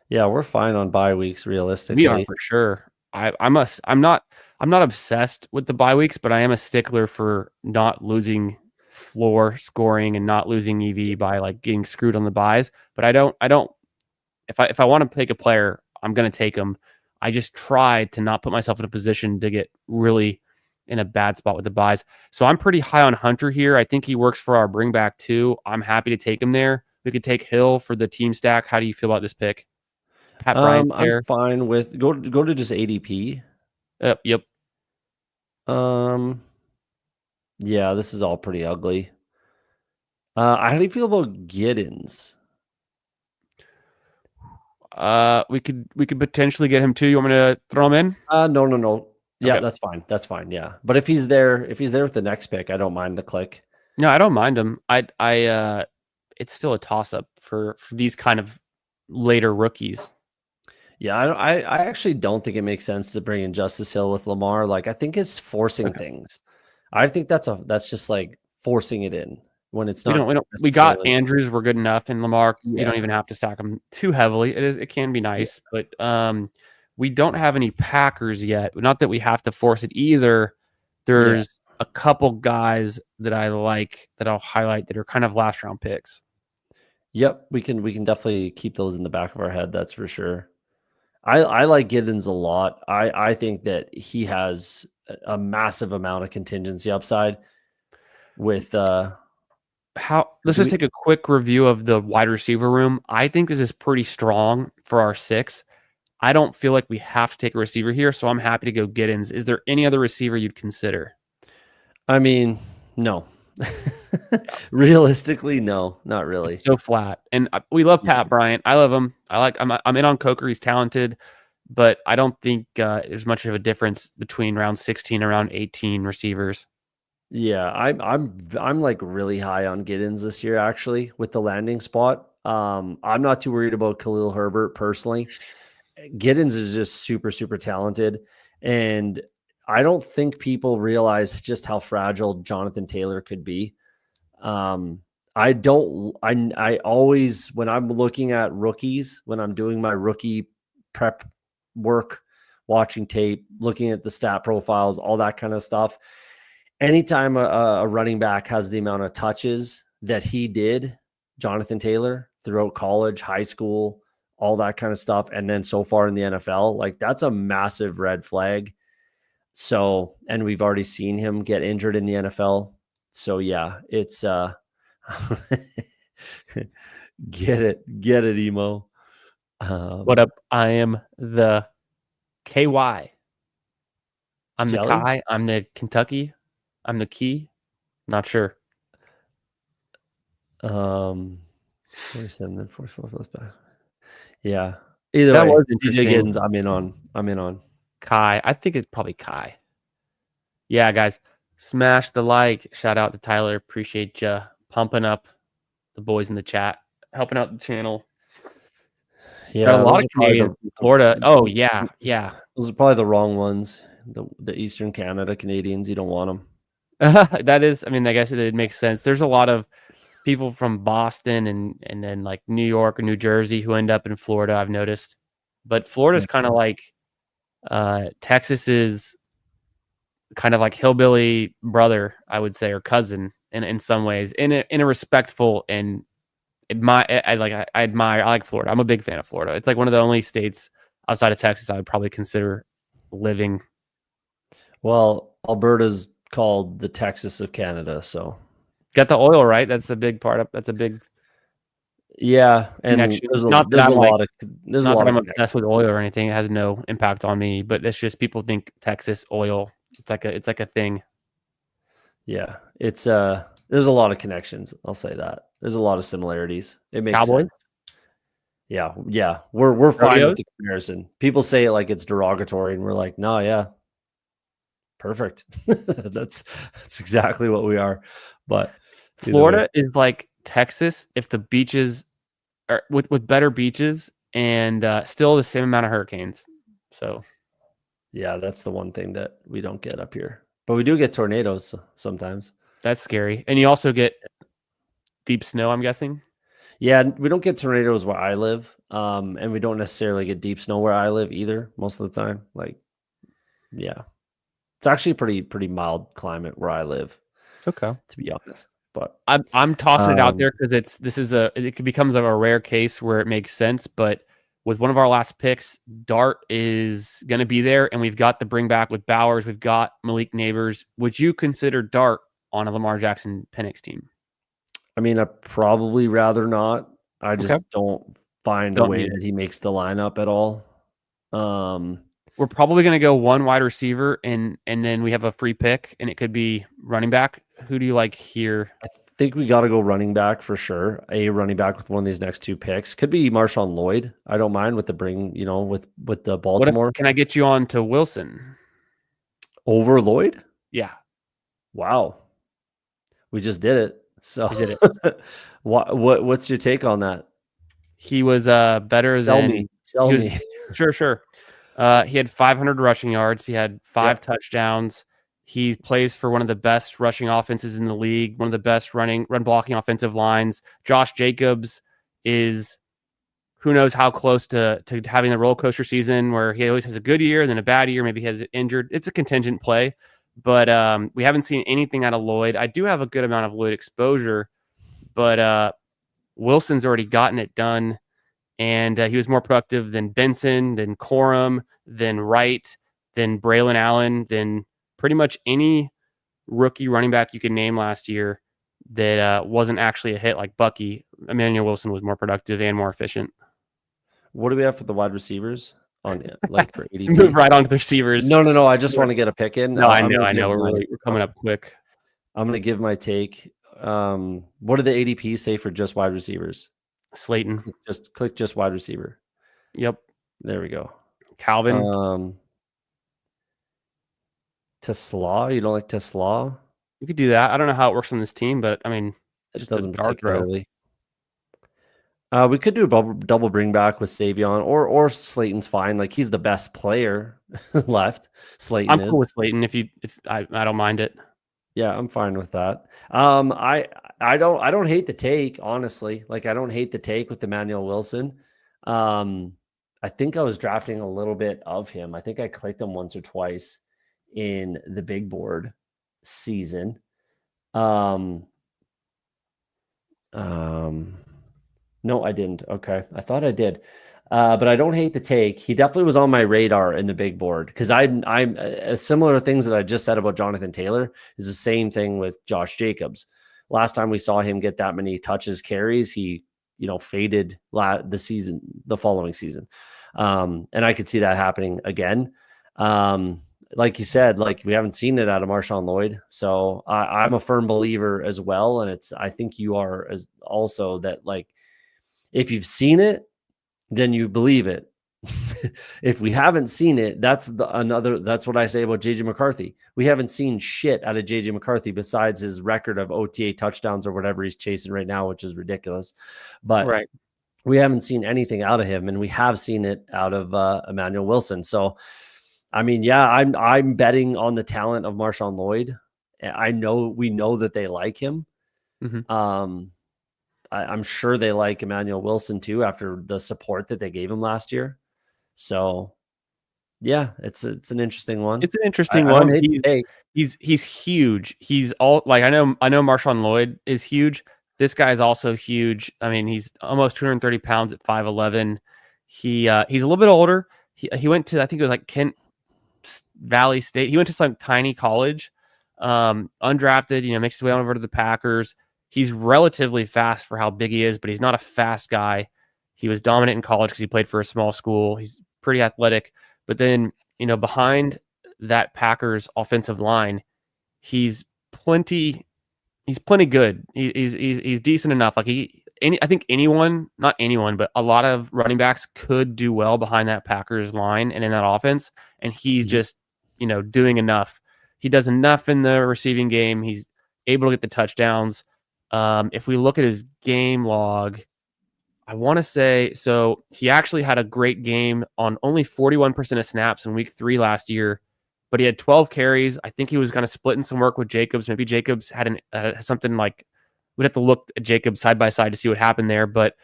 yeah, we're fine on bye weeks We are realistically. for sure. I'm not obsessed with the bye weeks, but I am a stickler for not losing floor scoring and not losing EV by like getting screwed on the buys. But I don't if I want to take a player, I'm going to take him. I just try to not put myself in a position to get really in a bad spot with the buys. So I'm pretty high on Hunter here. I think he works for our bring back too. I'm happy to take him there. We could take Hill for the team stack. How do you feel about this pick? Pat Bryant's I'm there. fine with go to just ADP. Yep. Um, yeah, this is all pretty ugly. How do you feel about Giddens? We could potentially get him too. You want me to throw him in? No. Yeah, Okay. that's fine. That's fine. Yeah, but if he's there with the next pick, I don't mind the click. No, I don't mind him. It's still a toss up for these kind of later rookies. Yeah, I actually don't think it makes sense to bring in Justice Hill with Lamar. Like, I think it's forcing Okay. things. I think that's just like forcing it in when it's We not don't. We got necessarily. Andrews. We're good enough, and Lamar. You don't Yeah, even have to stack them too heavily. It can be yeah, nice, but we don't have any Packers yet. Not that we have to force it either. yeah. There's a couple guys that I like that I'll highlight that are kind of last round picks. Yep, we can definitely keep those in the back of our head. That's for sure. I like Giddens a lot. I think that he has a massive amount of contingency upside with Let's do just we take a quick review of the wide receiver room. I think this is pretty strong for our 6. I don't feel like we have to take a receiver here, so I'm happy to go Giddens. Is there any other receiver you'd consider? I mean, no. Yeah, Realistically, no, not really. it's so flat. And we love Yeah. Pat Bryant. I love him. I'm in on Coker. He's talented, but I don't think there's much of a difference between round 16 and round 18 receivers. Yeah, I'm like really high on Giddens this year actually with the landing spot. I'm not too worried about Khalil Herbert personally. Giddens is just super talented, and I don't think people realize just how fragile Jonathan Taylor could be. Um, I don't. I always when I'm looking at rookies, when I'm doing my rookie prep work, watching tape, looking at the stat profiles, all that kind of stuff. Anytime a running back has the amount of touches that he did, Jonathan Taylor, throughout college, high school, all that kind of stuff, and then so far in the NFL, like that's a massive red flag. So, and we've already seen him get injured in the NFL. So yeah, it's get it, emo. What up? I am the KY. I'm the Kelly. Kai. I'm the Kentucky. I'm the Key. Not sure. 47, then 44 plus back. Yeah. Either That way, was DJ interesting. Giddens, I'm in on. Kai. I think it's probably Kai. Yeah, guys, smash the like. Shout out to Tyler. Appreciate you pumping up the boys in the chat, helping out the channel. Got a Yeah, lot those of are probably Canadians in Florida. Oh, yeah. those are probably the wrong ones. The Eastern Canada Canadians, you don't want them. That is, I mean, I guess it makes sense. There's a lot of people from Boston and then like New York or New Jersey who end up in Florida, I've noticed. But Florida's kind of like Texas is kind of like hillbilly brother, I would say, or cousin in some ways, in a respectful and I like Florida. I'm a big fan of Florida. It's like one of the only states outside of Texas I would probably consider living. Well, Alberta's called the Texas of Canada, so Got the oil, right? That's a big part of that's a big yeah, and connection. there's a Not that there's a I'm like lot of there's a not lot that of I'm obsessed with connections. oil or anything. It has no impact on me, but it's just people think Texas oil. It's like a thing. Yeah, it's there's a lot of connections. I'll say that. There's a lot of similarities. It makes Cowboys, sense. Yeah, yeah. We're fine with rodeos. the comparison. People say it like it's derogatory, and we're like, no, yeah, perfect. that's exactly what we are. But either way. Florida is like Texas if the beaches are with better beaches and still the same amount of hurricanes. So Yeah, that's the one thing that we don't get up here. But we do get tornadoes sometimes. that's scary. And you also get deep snow, I'm guessing. Yeah, we don't get tornadoes where I live. And we don't necessarily get deep snow where I live either most of the time. Like, yeah. It's actually pretty mild climate where I live, Okay. to be honest. But I'm tossing it out there because it becomes a rare case where it makes sense. But with one of our last picks, Dart is going to be there, and we've got the bring back with Bowers. We've got Malik Neighbors. Would you consider Dart on a Lamar Jackson Penix team? I mean, I'd probably rather not. I just Okay. don't find a Don't way need that it. he makes the lineup at all. We're probably going to go one wide receiver, and then we have a free pick, and it could be running back. Who do you like here? I think we got to go running back for sure. A running back with one of these next two picks could be Marshawn Lloyd. I don't mind with the with the What if, Baltimore can I get you on to Wilson? over Lloyd. Yeah, Wow, we just did it. So we did it. what's your take on that? He was better Sell than me, sell he was. me. Sure. He had 500 rushing yards. He had 5 touchdowns. He plays for one of the best rushing offenses in the league, one of the best run blocking offensive lines. Josh Jacobs is who knows how close to having a roller coaster season where he always has a good year, then a bad year, maybe he has injured. It's a contingent play, but we haven't seen anything out of Lloyd. I do have a good amount of Lloyd exposure, but Wilson's already gotten it done. And he was more productive than Benson, than Corum, than Wright, than Braylon Allen, than pretty much any rookie running back you could name last year that wasn't actually a hit like Bucky. Emmanuel Wilson was more productive and more efficient. What do we have for the wide receivers on like for ADP? Move right on to the receivers. No. I just want to get a pick in. No, I I'm know. We're coming up quick. I'm going to give my take. What did the ADP say for just wide receivers? Slayton. Just click just wide receiver. Yep. There we go. Calvin. Tesla. You don't like Tesla? We could do that. I don't know how it works on this team, but I mean, It just doesn't a dart throw. particularly. We could do a double bring back with Savion or Slayton's fine. Like he's the best player left. Slayton. I'm cool with Slayton if I don't mind it. Yeah, I'm fine with that. I don't hate the take, honestly. Like I don't hate the take with Emmanuel Wilson. I think I was drafting a little bit of him. I think I clicked him once or twice in the big board season. No, I didn't. Okay. I thought I did. But I don't hate the take. He definitely was on my radar in the big board because I'm similar things that I just said about Jonathan Taylor is the same thing with Josh Jacobs. Last time we saw him get that many touches, carries, he faded the following season, and I could see that happening again. Like you said, like we haven't seen it out of Marshawn Lloyd, so I'm a firm believer as well, and I think you are as also that like if you've seen it, then you believe it. If we haven't seen it, that's what I say about JJ McCarthy. We haven't seen shit out of JJ McCarthy besides his record of OTA touchdowns or whatever he's chasing right now, which is ridiculous. But Right. we haven't seen anything out of him, and we have seen it out of Emmanuel Wilson. So, I mean, yeah, I'm betting on the talent of Marshawn Lloyd. We know that they like him. Mm-hmm. I'm sure they like Emmanuel Wilson too after the support that they gave him last year. So, yeah, it's an interesting one. It's an interesting one. He's huge. He's all like I know Marshawn Lloyd is huge. This guy's also huge. I mean, he's almost 230 pounds at 5'11". He's a little bit older. He went to I think it was like Kent Valley State. He went to some tiny college, undrafted. Makes his way over to the Packers. He's relatively fast for how big he is, but he's not a fast guy. He was dominant in college because he played for a small school. He's pretty athletic. But then, behind that Packers offensive line, he's plenty he's plenty good. He's decent enough. Like I think anyone, not anyone, but a lot of running backs could do well behind that Packers line and in that offense. And he's Mhm. just, doing enough. He does enough in the receiving game. He's able to get the touchdowns. If we look at his game log, I want to say so. He actually had a great game on only 41% of snaps in week 3 last year, but he had 12 carries. I think he was kind of splitting some work with Jacobs. Maybe Jacobs had something like we'd have to look at Jacobs side by side to see what happened there, but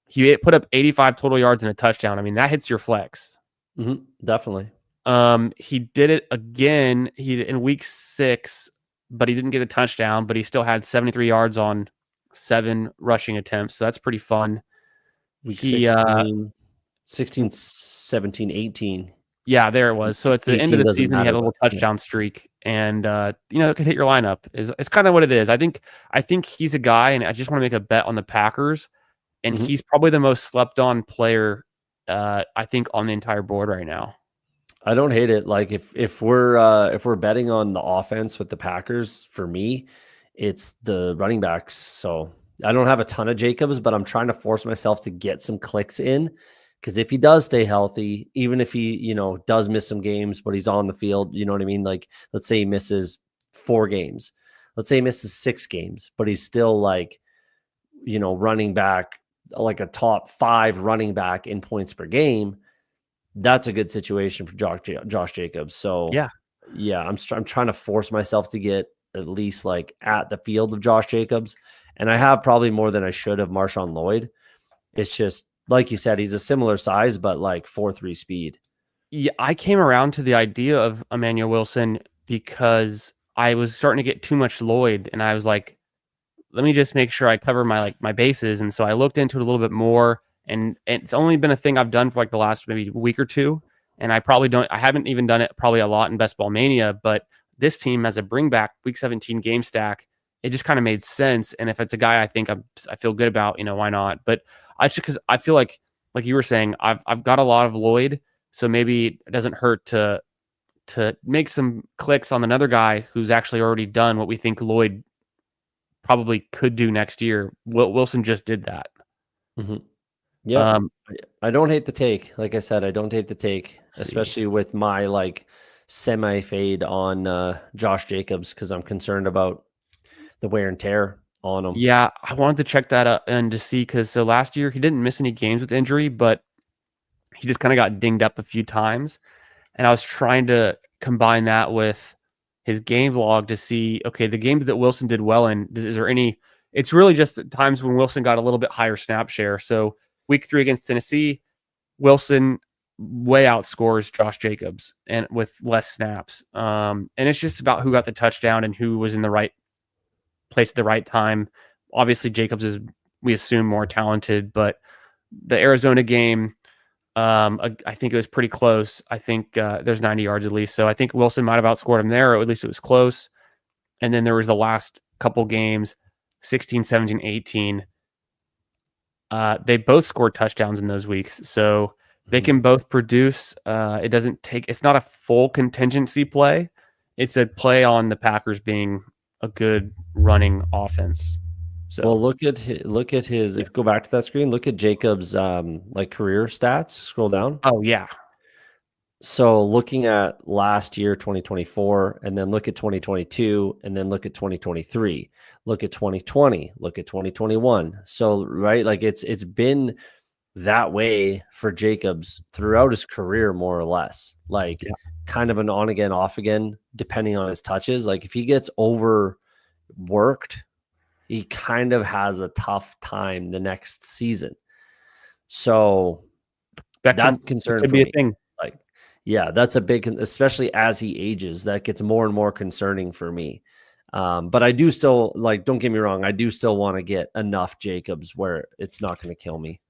he put up 85 total yards and a touchdown. I mean, that hits your flex. Definitely. He did it again. He in week 6, but he didn't get a touchdown, but he still had 73 yards on 7 rushing attempts. So that's pretty fun. Week He 16, 17, 18. Yeah, there it was. So it's the end of 18 the doesn't season. He had matter, a little but yeah. touchdown streak, and it could hit your lineup. It's kind of what it is. I think he's a guy, and I just want to make a bet on the Packers, and Mhm. he's probably the most slept on player. I think on the entire board right now. I don't hate it. Like if we're betting on the offense with the Packers, for me, it's the running backs. So I don't have a ton of Jacobs, but I'm trying to force myself to get some clicks in because if he does stay healthy, even if he does miss some games, but he's on the field, you know what I mean? Like let's say he misses 4 games, let's say he misses 6 games, but he's still like running back like a top 5 running back in points per game. That's a good situation for Josh Jacobs. So Yeah, yeah, I'm trying to force myself to get at least like at the field of Josh Jacobs, and I have probably more than I should of Marshawn Lloyd. It's just like you said, he's a similar size, but like 4.3 speed. yeah. I came around to the idea of Emmanuel Wilson because I was starting to get too much Lloyd, and I was like, let me just make sure I cover my bases. And so I looked into it a little bit more, and it's only been a thing I've done for like the last maybe week or two. And I haven't even done it probably a lot in Best Ball Mania, but this team has a bring back week 17 game stack. It just kind of made sense. And if it's a guy I feel good about, why not? But I just, cause I feel like you were saying, I've got a lot of Lloyd. So maybe it doesn't hurt to make some clicks on another guy who's actually already done what we think Lloyd probably could do next year. Wilson just did that. Mhm. Yep. Um, I don't hate the take. Like I said, I don't hate the take, let's see. especially with my like semi fade on Josh Jacobs because I'm concerned about the wear and tear on him. Yeah, I wanted to check that up and to see because so last year he didn't miss any games with injury, but he just kind of got dinged up a few times. And I was trying to combine that with his game log to see, okay, the games that Wilson did well in, is there any? It's really just the times when Wilson got a little bit higher snap share. So week 3 against Tennessee, Wilson way outscores Josh Jacobs and with less snaps. And it's just about who got the touchdown and who was in the right place at the right time. Obviously, Jacobs is, we assume, more talented, but the Arizona game, I think it was pretty close. I think there's 90 yards at least. So I think Wilson might have outscored him there, or at least it was close. And then there was the last couple games, 16, 17, 18. They both scored touchdowns in those weeks. So they Mhm. can both produce. It's not a full contingency play. It's a play on the Packers being a good running offense. Well, So, look at his. yeah. If you go back to that screen, look at Jacob's like career stats. Scroll down. Oh, yeah. So looking at last year, 2024, and then look at 2022, and then look at 2023, look at 2020, look at 2021. So right, like it's been that way for Jacobs throughout his career, more or less. Like Yeah. kind of an on again, off again, depending on his touches. Like if he gets overworked, he kind of has a tough time the next season. So That that's could, a it concern could for be a me. thing. Like, yeah, that's a big, especially as he ages, that gets more and more concerning for me. But I do still like, don't get me wrong, I do still want to get enough Jacobs where it's not going to kill me.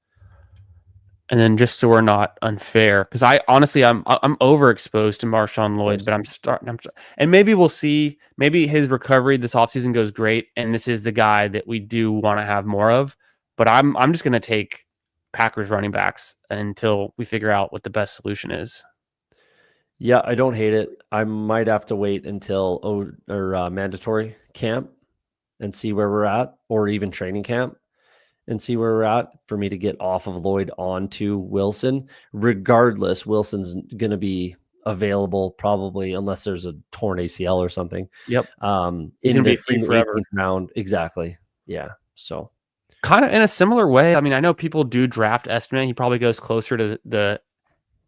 And then just so we're not unfair, because I honestly I'm overexposed to Marshawn Of Lloyd, course. but and maybe we'll see. Maybe his recovery this offseason goes great, and this is the guy that we do want to have more of. But I'm just gonna take Packers running backs until we figure out what the best solution is. Yeah, I don't hate it. I might have to wait until mandatory camp and see where we're at, or even training camp and see where we're at for me to get off of Lloyd onto Wilson. Regardless, Wilson's going to be available probably unless there's a torn ACL or something. Yep. He's going to be free in the forever. 18th round. Exactly. Yeah. So kind of in a similar way. I mean, I know people do draft Estimate. He probably goes closer to the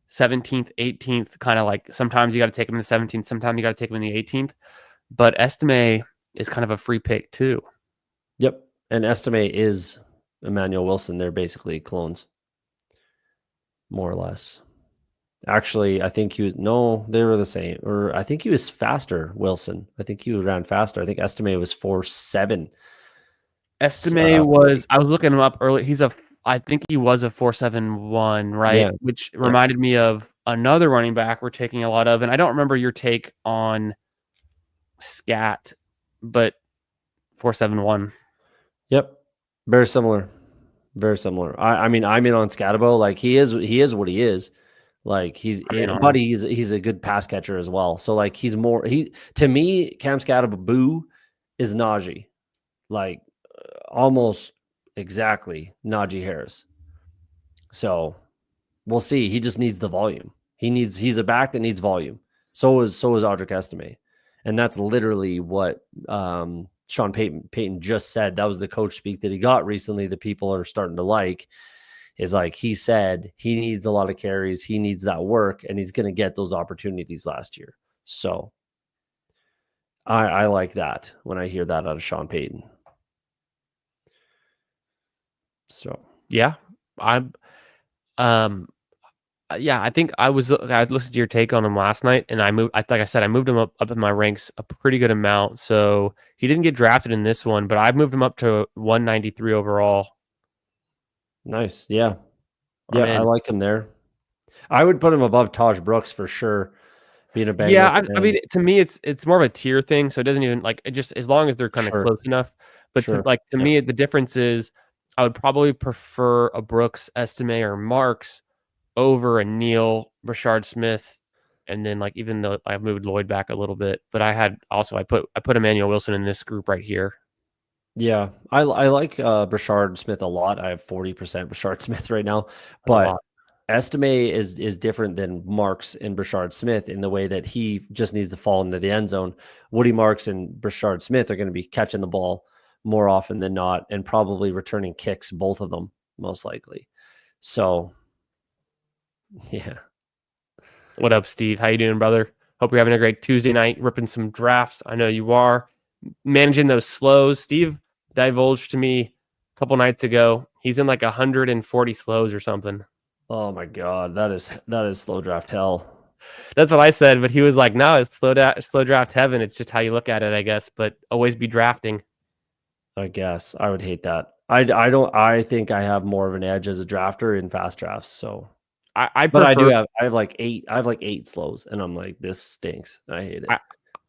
17th, 18th, kind of like sometimes you got to take him in the 17th, sometimes you got to take him in the 18th. But Estime is kind of a free pick too. Yep. And Estime is Emmanuel Wilson. They're basically clones, more or less. Actually, I think they were the same. Or I think he was faster, Wilson. I think he ran faster. I think Estime was 4.7. Estime was, I was looking him up early. I think he was a 4.71, right? Yeah. Which reminded me of another running back we're taking a lot of. And I don't remember your take on Scat, but 4.71. Yep. Very similar. Very similar. I mean, I'm in on Scatabo. Like he is what he is. Like he's a good pass catcher as well. So like to me, Cam Scatabo is Najee. Like almost exactly Najee Harris. So we'll see. He just needs the volume. He's a back that needs volume. So is Audric Estime. And that's literally what Sean Payton just said. That was the coach speak that he got recently that people are starting to like. Is like he said he needs a lot of carries, he needs that work, and he's going to get those opportunities last year. So I like that when I hear that out of Sean Payton. So yeah, I think I listened to your take on him last night, and like I said, I moved him up in my ranks a pretty good amount. So he didn't get drafted in this one, but I moved him up to 193 overall. Nice. Yeah. Yeah, I like him there. I would put him above Taj Brooks for sure. Being a Bengals yeah, fan. I mean, to me, it's more of a tier thing. So it doesn't even like it. Just as long as they're kind of close enough. But to me, the difference is I would probably prefer a Brooks, Estime, or Marks over a Neal, Rashard Smith, and then like even though I moved Lloyd back a little bit, but I put Emmanuel Wilson in this group right here. Yeah, I like Rashard Smith a lot. I have 40% Rashard Smith right now, but Estime is different than Marks and Rashard Smith in the way that he just needs to fall into the end zone. Woody Marks and Rashard Smith are going to be catching the ball more often than not, and probably returning kicks, both of them most likely. So, yeah. What up, Steve? How you doing, brother? Hope you're having a great Tuesday night, ripping some drafts. I know you are. Managing those slows. Steve divulged to me a couple nights ago he's in like 140 slows or something. Oh my god, that is slow draft hell. That's what I said, but he was like, "No, it's slow draft heaven. It's just how you look at it, I guess. But always be drafting." I guess I would hate that. I think I have more of an edge as a drafter in fast drafts. So I have like 8 slows, and I'm like, this stinks. I hate it.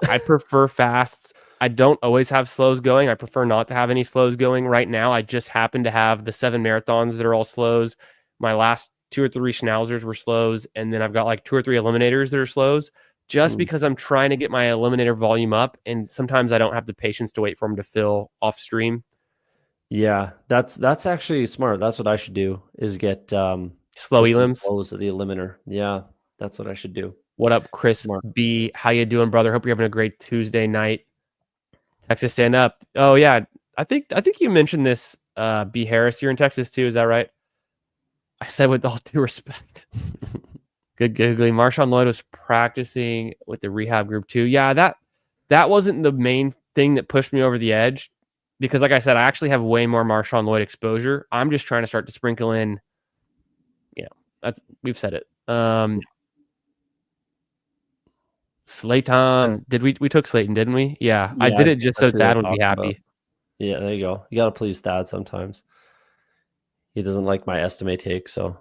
I prefer fasts. I don't always have slows going. I prefer not to have any slows going right now. I just happen to have the 7 marathons that are all slows. My last 2 or 3 schnauzers were slows, and then I've got like 2 or 3 eliminators that are slows just because I'm trying to get my eliminator volume up, and sometimes I don't have the patience to wait for them to fill off stream. Yeah, that's actually smart. That's what I should do is get slow elims. Slows of the eliminator. Yeah, that's what I should do. What up, Chris B? How you doing, brother? Hope you're having a great Tuesday night. Texas stand up. Oh yeah, I think you mentioned this. B Harris, you're in Texas too. Is that right? I said with all due respect. Good googly. Marshawn Lloyd was practicing with the rehab group too. Yeah, that wasn't the main thing that pushed me over the edge because, like I said, I actually have way more Marshawn Lloyd exposure. I'm just trying to start to sprinkle in. We've said it. Slayton. We took Slayton, didn't we? Yeah, I did it just so Thad would be happy. About. Yeah, there you go. You got to please Thad sometimes. He doesn't like my estimate take, so.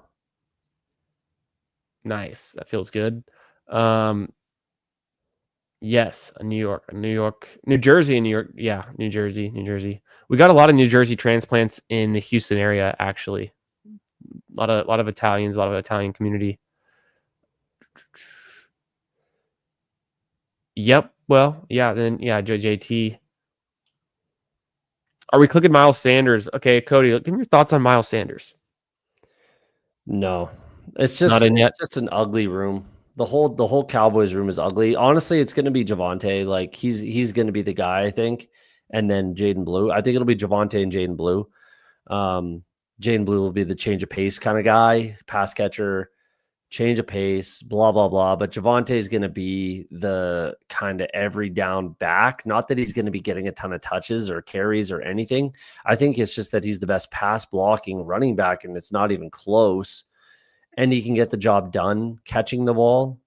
Nice. That feels good. Yes, New Jersey, New York. Yeah, New Jersey. We got a lot of New Jersey transplants in the Houston area, actually. A lot of Italians, a lot of Italian community. Yep. Well, yeah. Then JT. Are we clicking Miles Sanders? Okay, Cody, give me your thoughts on Miles Sanders. No, it's Not in yet. just an ugly room. The whole Cowboys room is ugly. Honestly, it's going to be Javonte. Like he's going to be the guy, I think, and then Jaden Blue. I think it'll be Javonte and Jaden Blue. Jaden Blue will be the change of pace kind of guy, pass catcher, change of pace, blah blah blah. But Javonte is going to be the kind of every down back. Not that he's going to be getting a ton of touches or carries or anything. I think it's just that he's the best pass blocking running back, and it's not even close. And he can get the job done catching the ball,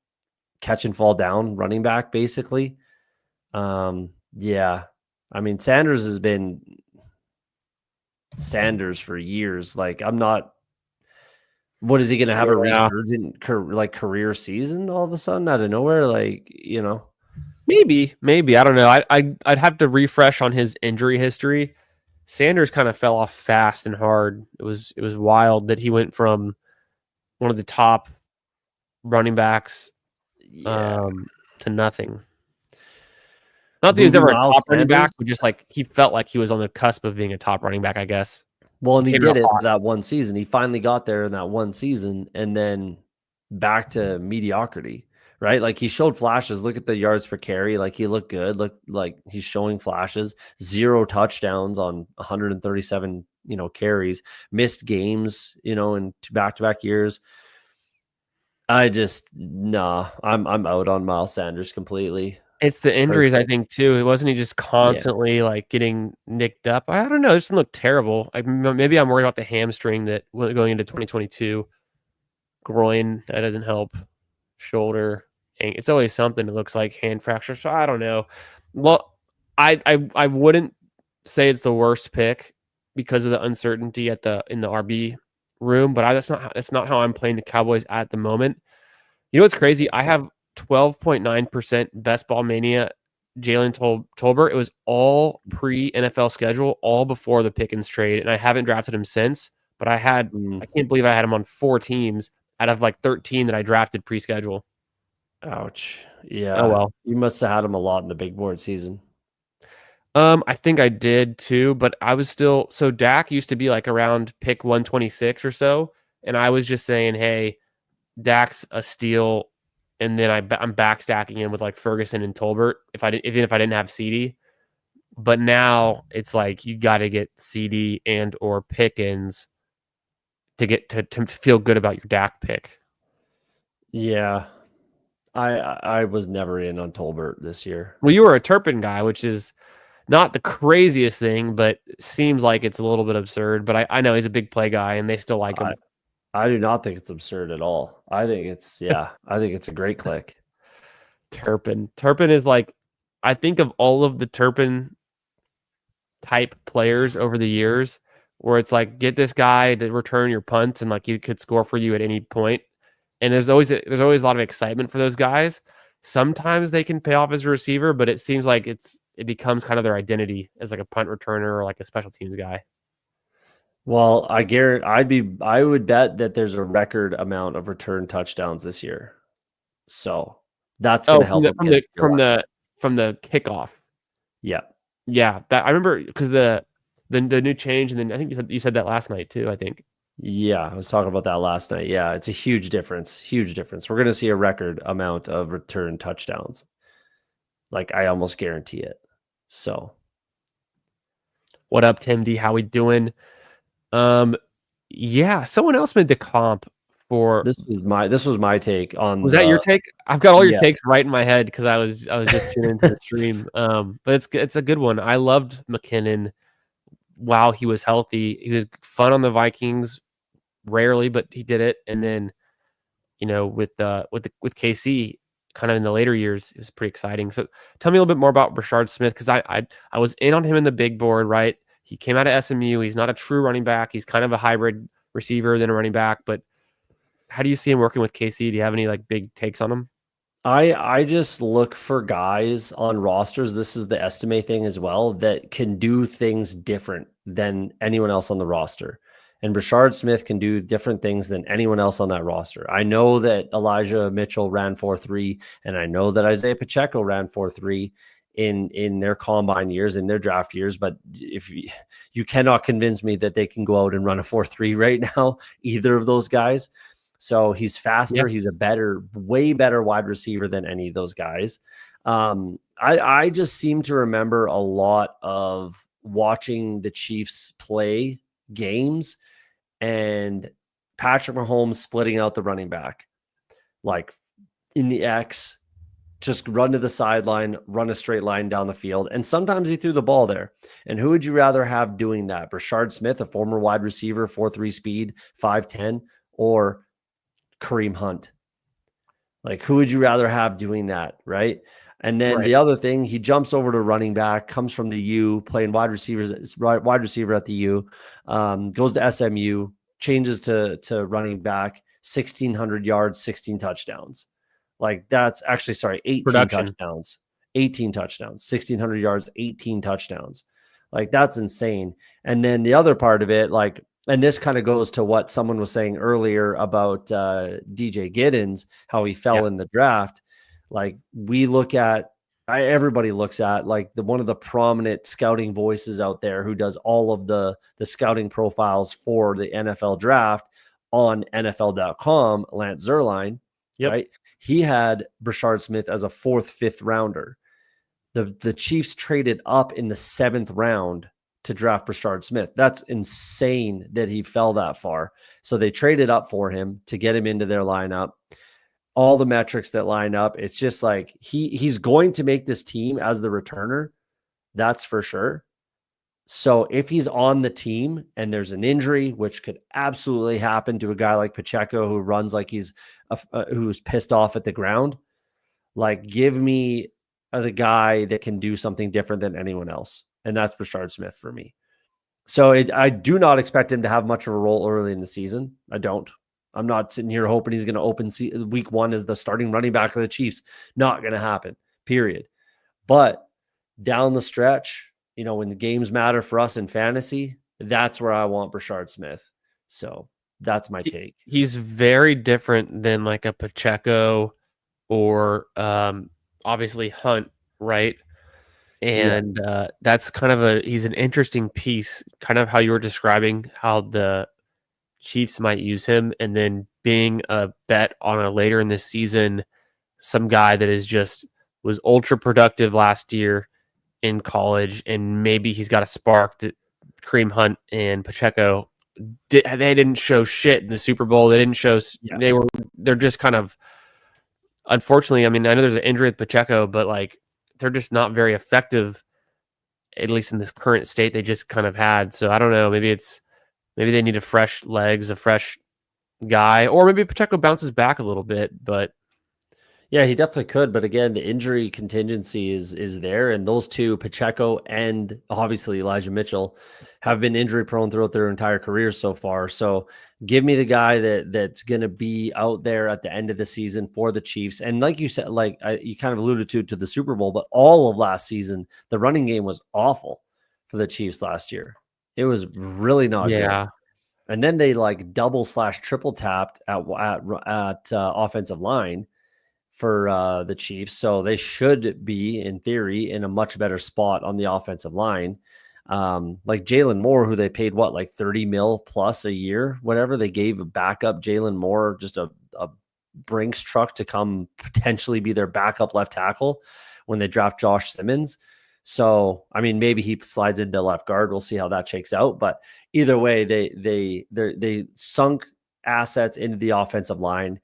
catch and fall down running back, basically. Yeah. I mean, Sanders has been Sanders for years. Like, I'm not, what is he going to have a resurgent career season all of a sudden out of nowhere? Like, Maybe. I don't know. I'd have to refresh on his injury history. Sanders kind of fell off fast and hard. It was wild that he went from one of the top running backs to nothing. Not that he was ever a top running back, but just like he felt like he was on the cusp of being a top running back, I guess. Well, and he did it that one season. He finally got there in that one season and then back to mediocrity, right? Like he showed flashes. Look at the yards per carry. Like he looked good. Look like he's showing flashes. 0 touchdowns on 137, carries, missed games, in back-to-back years. I'm out on Miles Sanders completely. It's the injuries, I think, too. It wasn't he just constantly like getting nicked up. I don't know. It doesn't look terrible. Maybe I'm worried about the hamstring that going into 2022. Groin, that doesn't help. Shoulder, it's always something. It looks like hand fracture. So I don't know. Well, I wouldn't say it's the worst pick because of the uncertainty in the RB room, but that's not how I'm playing the Cowboys at the moment. You know what's crazy? I have 12.9% Best Ball Mania Jalen Tolbert. It was all pre-NFL schedule, all before the Pickens trade, and I haven't drafted him since. But I can't believe I had him on 4 teams out of like 13 that I drafted pre-schedule. Ouch. Yeah. Oh well. You must have had him a lot in the big board season. I think I did too, but I was still Dak used to be like around pick 126 or so, and I was just saying, hey, Dak's a steal. And then I'm backstacking in with like Ferguson and Tolbert even if I didn't have CD. But now it's like you got to get CD and or Pickens to get to feel good about your Dak pick. Yeah, I was never in on Tolbert this year. Well, you were a Turpin guy, which is not the craziest thing, but seems like it's a little bit absurd. But I know he's a big play guy, and they still like him. I do not think it's absurd at all. I think it's a great click. Turpin is like, I think of all of the Turpin type players over the years where it's like, get this guy to return your punts and like he could score for you at any point. And there's always a lot of excitement for those guys. Sometimes they can pay off as a receiver, but it seems like it becomes kind of their identity as like a punt returner or like a special teams guy. Well, I would bet that there's a record amount of return touchdowns this year. So that's going to help from the kickoff. Yeah. Yeah. That I remember because the new change, and then I think you said that last night too, I think. Yeah, I was talking about that last night. Yeah, it's a huge difference. Huge difference. We're going to see a record amount of return touchdowns. Like I almost guarantee it. So what up, Tim D? How we doing? Yeah, someone else made the comp for this was my take on. Was that your take? I've got all your takes right in my head because I was just tuning into the stream. But it's a good one. I loved McKinnon while he was healthy. He was fun on the Vikings, rarely, but he did it. And then, with KC, kind of in the later years, it was pretty exciting. So tell me a little bit more about Brashard Smith because I was in on him in the big board, right? He came out of SMU. He's not a true running back. He's kind of a hybrid receiver than a running back. But how do you see him working with KC? Do you have any like big takes on him? I just look for guys on rosters. This is the estimate thing as well that can do things different than anyone else on the roster. And Brashard Smith can do different things than anyone else on that roster. I know that Elijah Mitchell ran 4.3, and I know that Isaiah Pacheco ran 4.3 in their combine years, in their draft years. But if you cannot convince me that they can go out and run a 4.3 right now, either of those guys. So he's faster. He's a way better wide receiver than any of those guys. I just seem to remember a lot of watching the Chiefs play games and Patrick Mahomes splitting out the running back, like in the X, just run to the sideline, run a straight line down the field. And sometimes he threw the ball there. And who would you rather have doing that? Brashard Smith, a former wide receiver, 4.3 speed, 5'10", or Kareem Hunt? Like, who would you rather have doing that, right? And then the other thing, he jumps over to running back, comes from the U, playing wide receiver at the U, goes to SMU, changes to running back, 1,600 yards, 16 touchdowns. Like, that's actually, 18 touchdowns, 1,600 yards, 18 touchdowns. Like, that's insane. And then the other part of it, like, and this kind of goes to what someone was saying earlier about DJ Giddens, how he fell in the draft. Like, we look at, everybody looks at like one of the prominent scouting voices out there who does all of the scouting profiles for the NFL draft on NFL.com, Lance Zierlein, right? He had Brashard Smith as a 4th, 5th rounder. The Chiefs traded up in the 7th round to draft Brashard Smith. That's insane that he fell that far. So they traded up for him to get him into their lineup. All the metrics that line up, it's just like he's going to make this team as the returner. That's for sure. So if he's on the team and there's an injury, which could absolutely happen to a guy like Pacheco who runs like he's who's pissed off at the ground, like, give me the guy that can do something different than anyone else. And that's Brashard Smith for me. So I do not expect him to have much of a role early in the season. I don't. I'm not sitting here hoping he's going to open week 1 as the starting running back of the Chiefs. Not going to happen, period. But down the stretch, you know, when the games matter for us in fantasy, that's where I want Brashard Smith. So that's my take. He's very different than like a Pacheco or obviously Hunt, right? And that's kind of he's an interesting piece, kind of how you were describing how the Chiefs might use him, and then being a bet on a later in this season, some guy that was ultra productive last year in college, and maybe he's got a spark that Kareem Hunt and Pacheco they didn't show shit in the Super Bowl. They didn't show they're just kind of, unfortunately, I mean, I know there's an injury with Pacheco, but like they're just not very effective, at least in this current state they just kind of had. So I don't know, maybe they need a fresh legs, a fresh guy, or maybe Pacheco bounces back a little bit, but yeah, he definitely could. But again, the injury contingency is there. And those two, Pacheco and obviously Elijah Mitchell, have been injury prone throughout their entire careers so far. So give me the guy that's going to be out there at the end of the season for the Chiefs. And like you said, like you kind of alluded to the Super Bowl, but all of last season, the running game was awful for the Chiefs last year. It was really not good. And then they like double/triple tapped at offensive line for the Chiefs. So they should be, in theory, in a much better spot on the offensive line. Like Jalen Moore, who they paid like 30 mil plus a year, whatever. They gave a backup Jalen Moore just a Brinks truck to come potentially be their backup left tackle when they draft Josh Simmons. So, I mean, maybe he slides into left guard. We'll see how that shakes out. But either way, they sunk assets into the offensive line.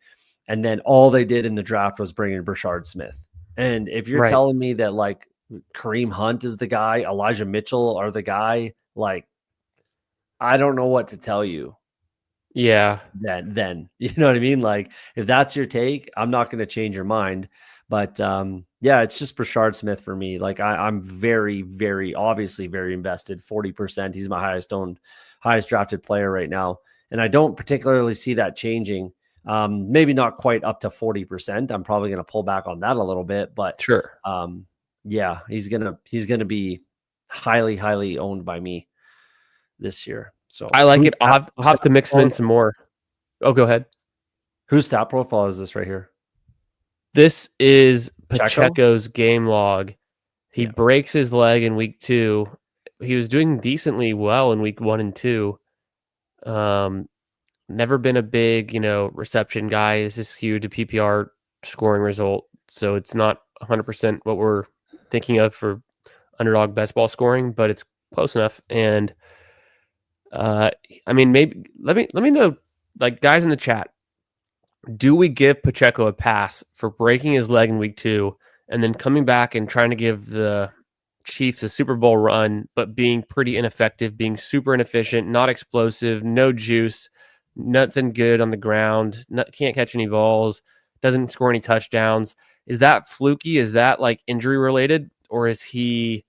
And then all they did in the draft was bring in Brashard Smith. And if you're telling me that like Kareem Hunt is the guy, Elijah Mitchell are the guy, like, I don't know what to tell you. Yeah. Then, you know what I mean? Like, if that's your take, I'm not going to change your mind. But yeah, it's just Brashard Smith for me. Like, I'm very, very obviously very invested. 40%. He's my highest drafted player right now. And I don't particularly see that changing. Maybe not quite up to 40%. I'm probably going to pull back on that a little bit, but sure. Yeah, he's gonna be highly, highly owned by me this year. So I like it. I'll have to mix him in some more. Oh, go ahead. Whose stat profile is this right here? This is Pacheco's game log. He breaks his leg in week 2. He was doing decently well in week 1 and 2. Never been a big, reception guy. This is skewed to PPR scoring result, so it's not 100% what we're thinking of for underdog best ball scoring, but it's close enough. And maybe let me know, like, guys in the chat, do we give Pacheco a pass for breaking his leg in week 2 and then coming back and trying to give the Chiefs a Super Bowl run, but being pretty ineffective, being super inefficient, not explosive, no juice, nothing good on the ground, can't catch any balls, doesn't score any touchdowns? Is that fluky? Is that like injury related, or is he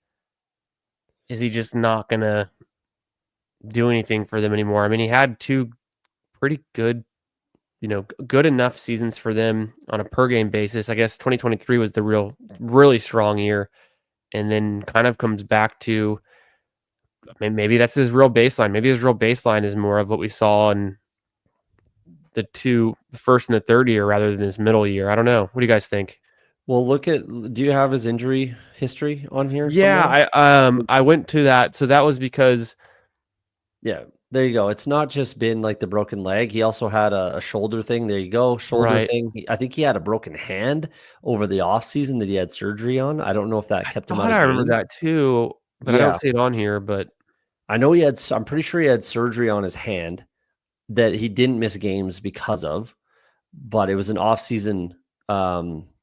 just not gonna do anything for them anymore? I mean, he had 2 pretty good, good enough seasons for them on a per game basis. I guess 2023 was the really strong year, and then kind of comes back to, maybe that's his real baseline. Maybe his real baseline is more of what we saw in the first and the third year rather than his middle year. I don't know. What do you guys think? Well, do you have his injury history on here? Yeah, somewhere? I went to that. So that was because, Yeah, there you go. It's not just been like the broken leg. He also had a shoulder thing. There you go. Shoulder right. thing. I think he had a broken hand over the off season that he had surgery on. I don't know if that kept him out Thought of I remember games. that too, but I don't Yeah, see it on here. But I know I'm pretty sure he had surgery on his hand that he didn't miss games because of, but it was an off-season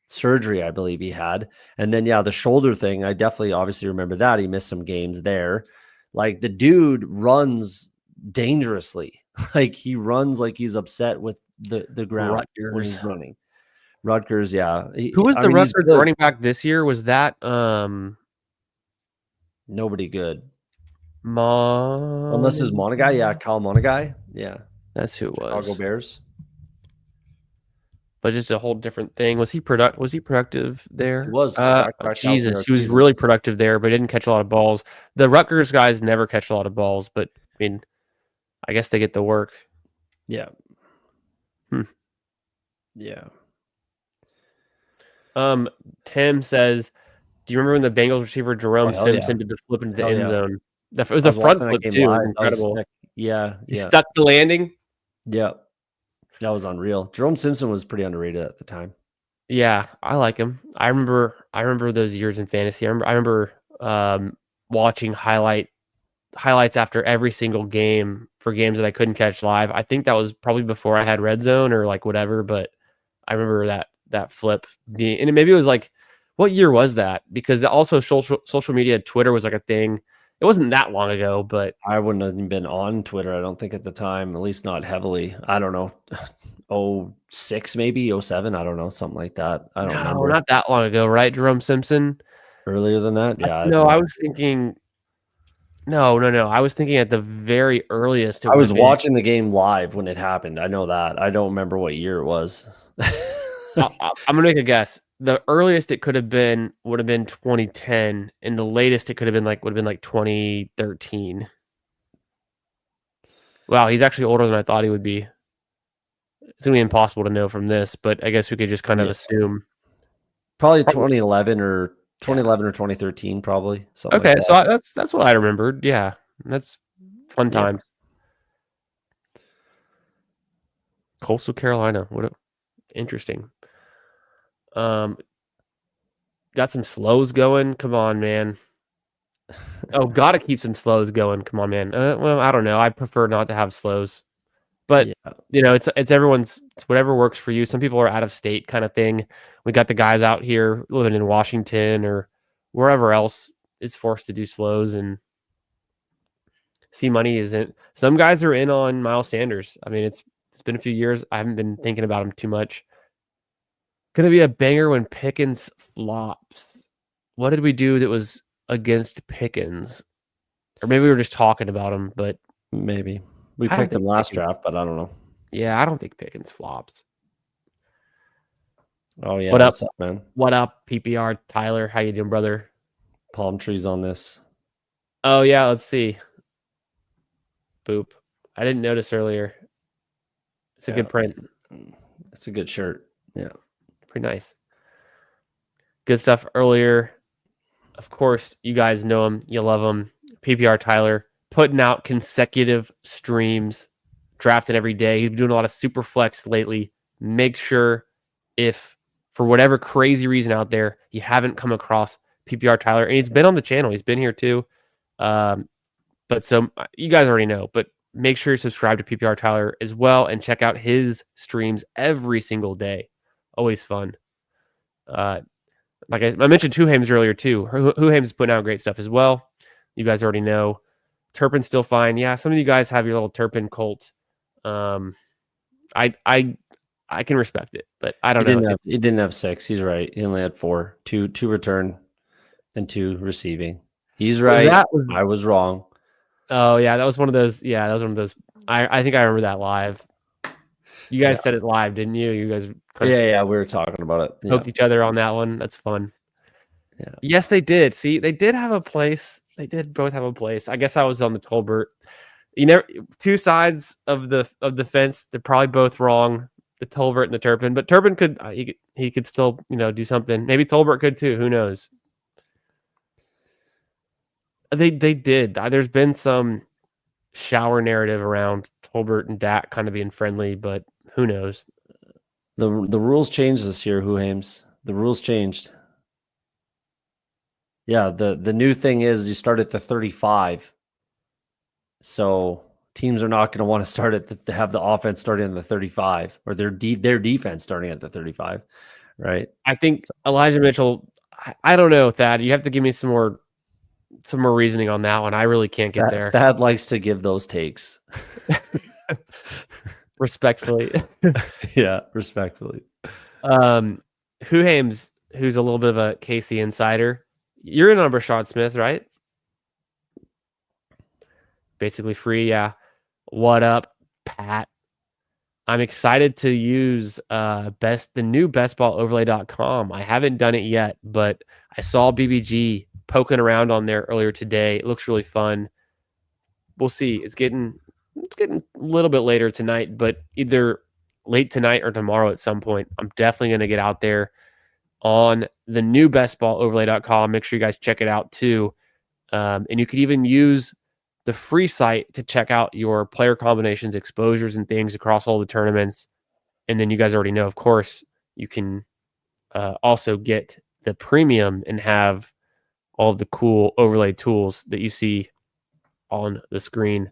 surgery, I believe he had. And then, yeah, the shoulder thing, I definitely obviously remember that. He missed some games there. Like, the dude runs dangerously. Like, he runs like he's upset with the ground when Rutgers. he's running. Rutgers, yeah. Who was the He's Rutgers good. running back this year? Was that Nobody good. Mon? Unless it was Monagai. Yeah, Kyle Monagai. Yeah. That's who it Chicago was. Bears. But just a whole different thing. Was he productive there? He was back-to-back Jesus, 1,000-yard he was seasons. really productive there, but didn't catch a lot of balls. The Rutgers guys never catch a lot of balls, but I mean, I guess they get the work. Yeah. Hmm. Yeah. Tim says, do you remember when the Bengals receiver Jerome Simpson yeah. did the flip into the Hell end yeah. zone? It was a front flip too. It was incredible. Yeah, He yeah. stuck the landing. Yeah. That was unreal. Jerome Simpson was pretty underrated at the time. Yeah, I like him. I remember those years in fantasy. I remember watching highlights after every single game for games that I couldn't catch live. I think that was probably before I had Red Zone or like whatever, but I remember that flip being, and maybe it was like, what year was that? Because also social media, Twitter was like a thing. It wasn't that long ago, but I wouldn't have even been on Twitter, I don't think, at the time, at least not heavily. I don't know. 06 maybe, 07, I don't know, something like that. I don't remember. not that long ago, right? Jerome Simpson? Earlier than that? Yeah. I was thinking no. I was thinking at the very earliest it I would was have been. watching the game live when it happened. I know that. I don't remember what year it was. I'm gonna make a guess. The earliest it could have been would have been 2010, and the latest it could have been would have been 2013. Wow, he's actually older than I thought he would be. It's gonna be impossible to know from this, but I guess we could just kind of assume. Probably 2011 or 2013, probably. Something Okay, like so that. that's what I remembered. Yeah, that's fun times. Coastal Carolina, interesting. Got some slows going. Come on, man. Oh, gotta keep some slows going. Come on, man. Well, I don't know. I prefer not to have slows, but it's everyone's. It's whatever works for you. Some people are out of state, kind of thing. We got the guys out here living in Washington or wherever else is forced to do slows, and see money isn't. Some guys are in on Miles Sanders. I mean, it's been a few years. I haven't been thinking about him too much. Gonna be a banger when Pickens flops. What did we do that was against Pickens? Or maybe we were just talking about him, but maybe. We picked him last draft, but I don't know. Yeah, I don't think Pickens flops. Oh, yeah. What's up, man? What up, PPR? Tyler, how you doing, brother? Palm trees on this. Oh, yeah, let's see. Boop. I didn't notice earlier. It's a good print. It's a good shirt. Yeah. Pretty nice. Good stuff earlier. Of course, you guys know him. You love him. PPR Tyler putting out consecutive streams, drafting every day. He's been doing a lot of super flex lately. Make sure if for whatever crazy reason out there you haven't come across PPR Tyler, and he's been on the channel. He's been here too. But so you guys already know, but make sure you subscribe to PPR Tyler as well and check out his streams every single day. Always fun. Like I mentioned Huhames earlier too. Huhames is putting out great stuff as well. You guys already know. Turpin's still fine. Yeah, some of you guys have your little Turpin cult. I can respect it, but I don't know. He didn't have 6. He's right. He only had 4. Two return and 2 receiving. He's right. I was wrong. Oh yeah, that was one of those. Yeah, that was one of those. I think I remember that live. You guys said it live, didn't you? You guys. Yeah, we were talking about it. Poked each other on that one. That's fun. Yeah. Yes, they did. See, they did have a place. They did both have a place. I guess I was on the Tolbert. You never two sides of the fence. They're probably both wrong. The Tolbert and the Turpin, but Turpin could he could still do something. Maybe Tolbert could too. Who knows? They did. There's been some shower narrative around Tolbert and Dak kind of being friendly, but who knows? The rules changed this year, Huhames. The rules changed. Yeah, the new thing is you start at the 35. So teams are not going to want to start at to have the offense starting at the 35 or their defense starting at the 35, right? I think Elijah Mitchell. I don't know, Thad. You have to give me some more reasoning on that one. I really can't get there. Thad likes to give those takes. Respectfully. Yeah, respectfully. Huhames, who's a little bit of a KC insider. You're in on Rashad Smith, right? Basically free, yeah. What up, Pat? I'm excited to use the new bestballoverlay.com. I haven't done it yet, but I saw BBG poking around on there earlier today. It looks really fun. We'll see. It's getting a little bit later tonight, but either late tonight or tomorrow at some point, I'm definitely going to get out there on the new bestballoverlay.com. Make sure you guys check it out too. And you could even use the free site to check out your player combinations, exposures, and things across all the tournaments. And then you guys already know, of course, you can also get the premium and have all of the cool overlay tools that you see on the screen.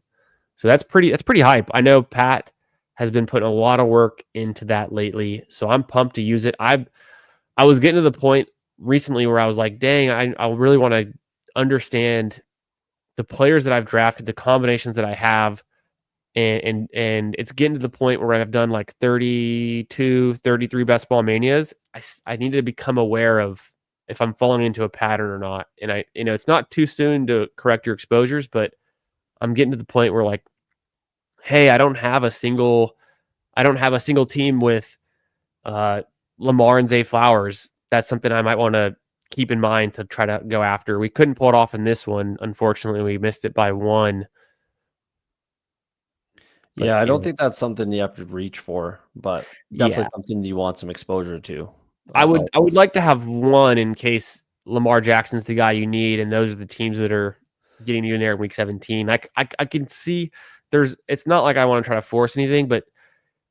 So that's pretty hype. I know Pat has been putting a lot of work into that lately, so I'm pumped to use it. I was getting to the point recently where I was like, dang, I really want to understand the players that I've drafted, the combinations that I have, and it's getting to the point where I've done like 32, 33 best ball manias. I need to become aware of if I'm falling into a pattern or not. And it's not too soon to correct your exposures, but I'm getting to the point where like, hey, I don't have a single team with Lamar and Zay Flowers. That's something I might want to keep in mind to try to go after. We couldn't pull it off in this one. Unfortunately, we missed it by 1. But, yeah, I don't think that's something you have to reach for, but definitely something you want some exposure to. I would like to have 1 in case Lamar Jackson's the guy you need, and those are the teams that are getting you in there in week 17. I can see it's not like I want to try to force anything, but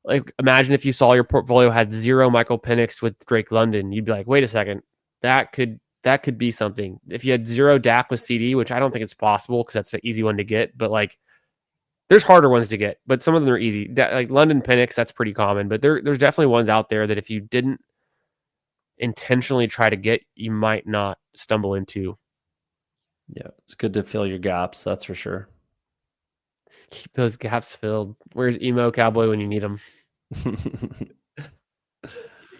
like imagine if you saw your portfolio had 0 Michael Penix with Drake London, you'd be like, wait a second, that could be something. If you had 0 Dak with CD, which I don't think it's possible because that's an easy one to get, but like there's harder ones to get, but some of them are easy. Like London Penix, that's pretty common, but there's definitely ones out there that if you didn't intentionally try to get, you might not stumble into. Yeah, it's good to fill your gaps, that's for sure. Keep those gaps filled. Where's Emo Cowboy when you need him?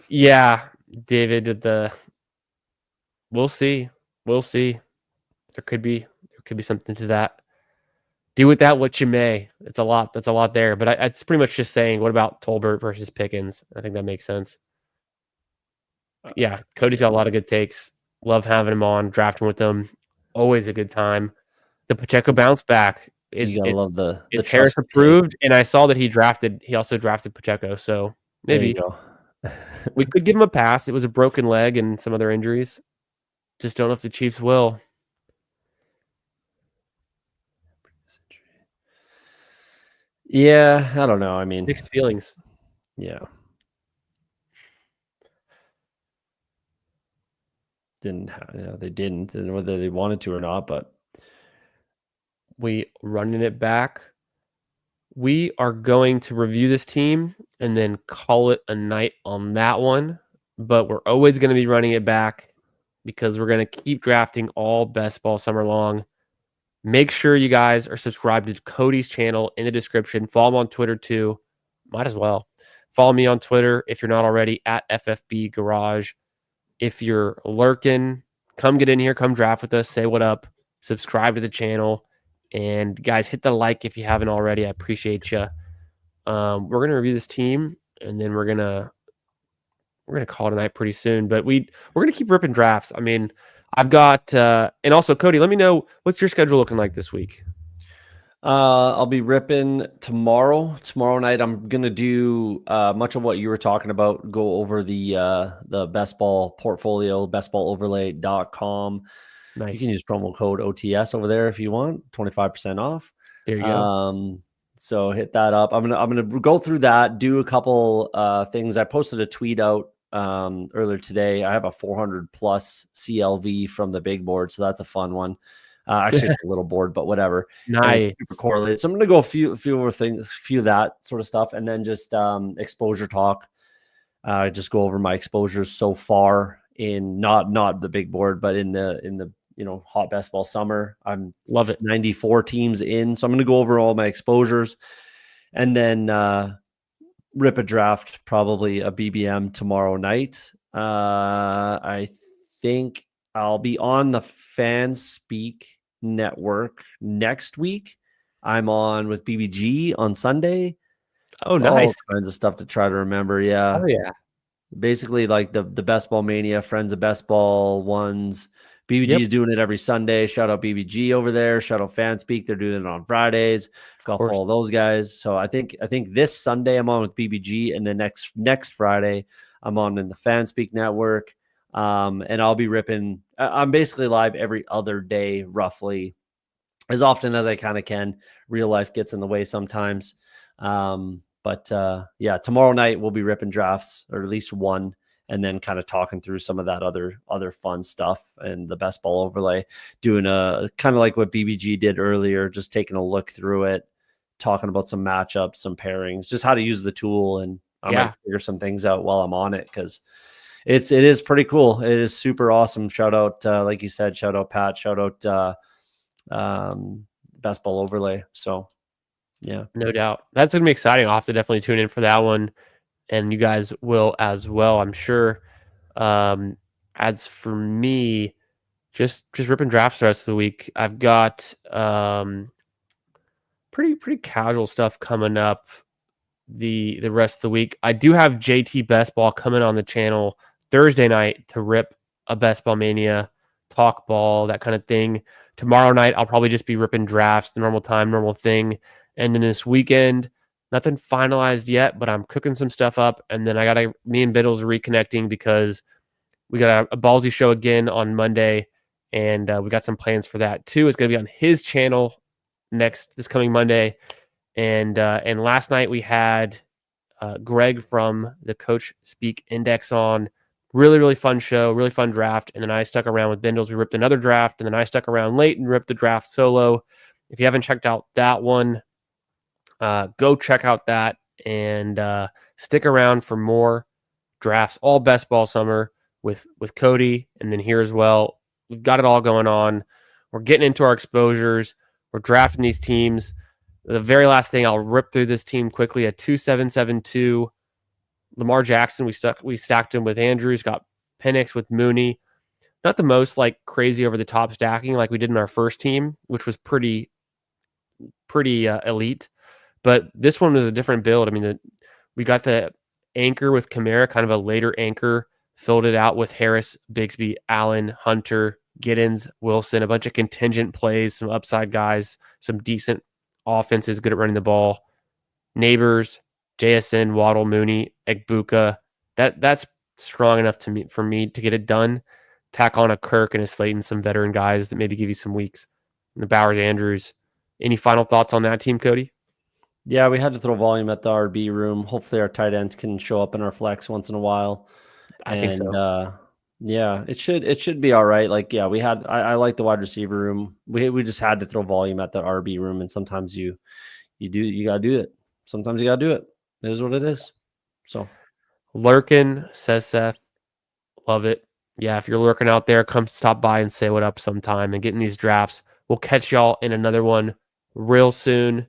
Yeah, David, we'll see. There could be something to that. Do with that what you may. It's a lot. That's a lot there. But it's pretty much just saying, what about Tolbert versus Pickens? I think that makes sense. Yeah, Cody's got a lot of good takes. Love having him on, drafting with him. Always a good time. The Pacheco bounce back. It's love the Harris approved, and I saw that he also drafted Pacheco. So maybe we could give him a pass. It was a broken leg and some other injuries. Just don't know if the Chiefs will. Yeah, I don't know. I mean, Mixed feelings. yeah. They didn't, and whether they wanted to or not, but We running it back. We are going to review this team and then call it a night on that one. But we're always going to be running it back because we're going to keep drafting all best ball summer long. Make sure you guys are subscribed to Cody's channel in the description. Follow him on Twitter too. Might as well. Follow me on Twitter if you're not already at FFB Garage. If you're lurking, come get in here. Come draft with us. Say what up. Subscribe to the channel. And guys, hit the like if you haven't already. I appreciate you. We're gonna review this team, and then we're gonna call it a night pretty soon. But we're gonna keep ripping drafts. I mean, I've got and also Cody, let me know what's your schedule looking like this week. I'll be ripping tomorrow. Tomorrow night, I'm gonna do much of what you were talking about. Go over the best ball portfolio, bestballoverlay.com. Nice. You can use promo code OTS over there if you want, 25% off. There you go. So hit that up. I'm gonna go through that, do a couple things. I posted a tweet out earlier today. I have a 400 plus CLV from the big board, so that's a fun one. Actually, it's a little board, but whatever. Nice. Super correlated. So I'm gonna go a few more things, few of that sort of stuff, and then just exposure talk. Just go over my exposures so far in not the big board, but in the hot best ball summer. I'm Love it. 94 teams in, so I'm gonna go over all my exposures, and then rip a draft, probably a BBM tomorrow night. I think I'll be on the FanSpeak network next week. I'm on with BBG on Sunday. Oh, It's nice. all kinds of stuff to try to remember. Yeah. Oh yeah. Basically like the Best Ball Mania, Friends of Best Ball ones. BBG Yep. is doing it every Sunday. Shout out BBG over there. Shout out FanSpeak. They're doing it on Fridays. Go follow those guys. So I think this Sunday I'm on with BBG, and then next Friday I'm on in the FanSpeak network. And I'll be ripping. I'm basically live every other day, roughly, as often as I kind of can. Real life gets in the way sometimes. But yeah, tomorrow night we'll be ripping drafts, or at least one, and then kind of talking through some of that other fun stuff and the best ball overlay, doing a kind of like what BBG did earlier, just taking a look through it, talking about some matchups, some pairings, just how to use the tool. And I might figure some things out while I'm on it, because it is pretty cool. It is super awesome. Shout out, like you said, shout out Pat, shout out best ball overlay. So yeah, no doubt. That's gonna be exciting. I'll have to definitely tune in for that one, and you guys will as well, I'm sure. As for me, just ripping drafts the rest of the week. I've got pretty casual stuff coming up the rest of the week. I do have JT Best Ball coming on the channel Thursday night to rip a Best Ball Mania, talk ball, that kind of thing. Tomorrow night, I'll probably just be ripping drafts, the normal time, normal thing. And then this weekend, nothing finalized yet, but I'm cooking some stuff up. And then me and Biddles are reconnecting because we got a Ballsy show again on Monday. And we got some plans for that too. It's going to be on his channel this coming Monday. And last night we had Greg from the Coach Speak Index on. Really, really fun show, really fun draft. And then I stuck around with Bindles. We ripped another draft, and then I stuck around late and ripped the draft solo. If you haven't checked out that one, go check out that, and stick around for more drafts, all best ball summer with Cody, and then here as well. We've got it all going on. We're getting into our exposures. We're drafting these teams. The very last thing, I'll rip through this team quickly. At 2772, Lamar Jackson, we stacked him with Andrews, got Penix with Mooney. Not the most like crazy over the top stacking like we did in our first team, which was pretty elite. But this one was a different build. I mean, we got the anchor with Kamara, kind of a later anchor, filled it out with Harris, Bigsby, Allen, Hunter, Giddens, Wilson, a bunch of contingent plays, some upside guys, some decent offenses, good at running the ball. Neighbors, JSN, Waddle, Mooney, Egbuka. That's strong enough for me to get it done. tack on a Kirk and a Slayton, some veteran guys that maybe give you some weeks. And the Bowers, Andrews. Any final thoughts on that team, Cody? Yeah, we had to throw volume at the RB room. Hopefully our tight ends can show up in our flex once in a while. I think And so. yeah, it should be all right. Like, yeah, I like the wide receiver room. We just had to throw volume at the RB room, and sometimes you gotta do it. Sometimes you gotta do it. It is what it is. So Lurkin, says Seth. Love it. Yeah, if you're lurking out there, come stop by and say what up sometime and get in these drafts. We'll catch y'all in another one real soon.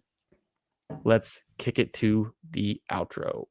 Let's kick it to the outro.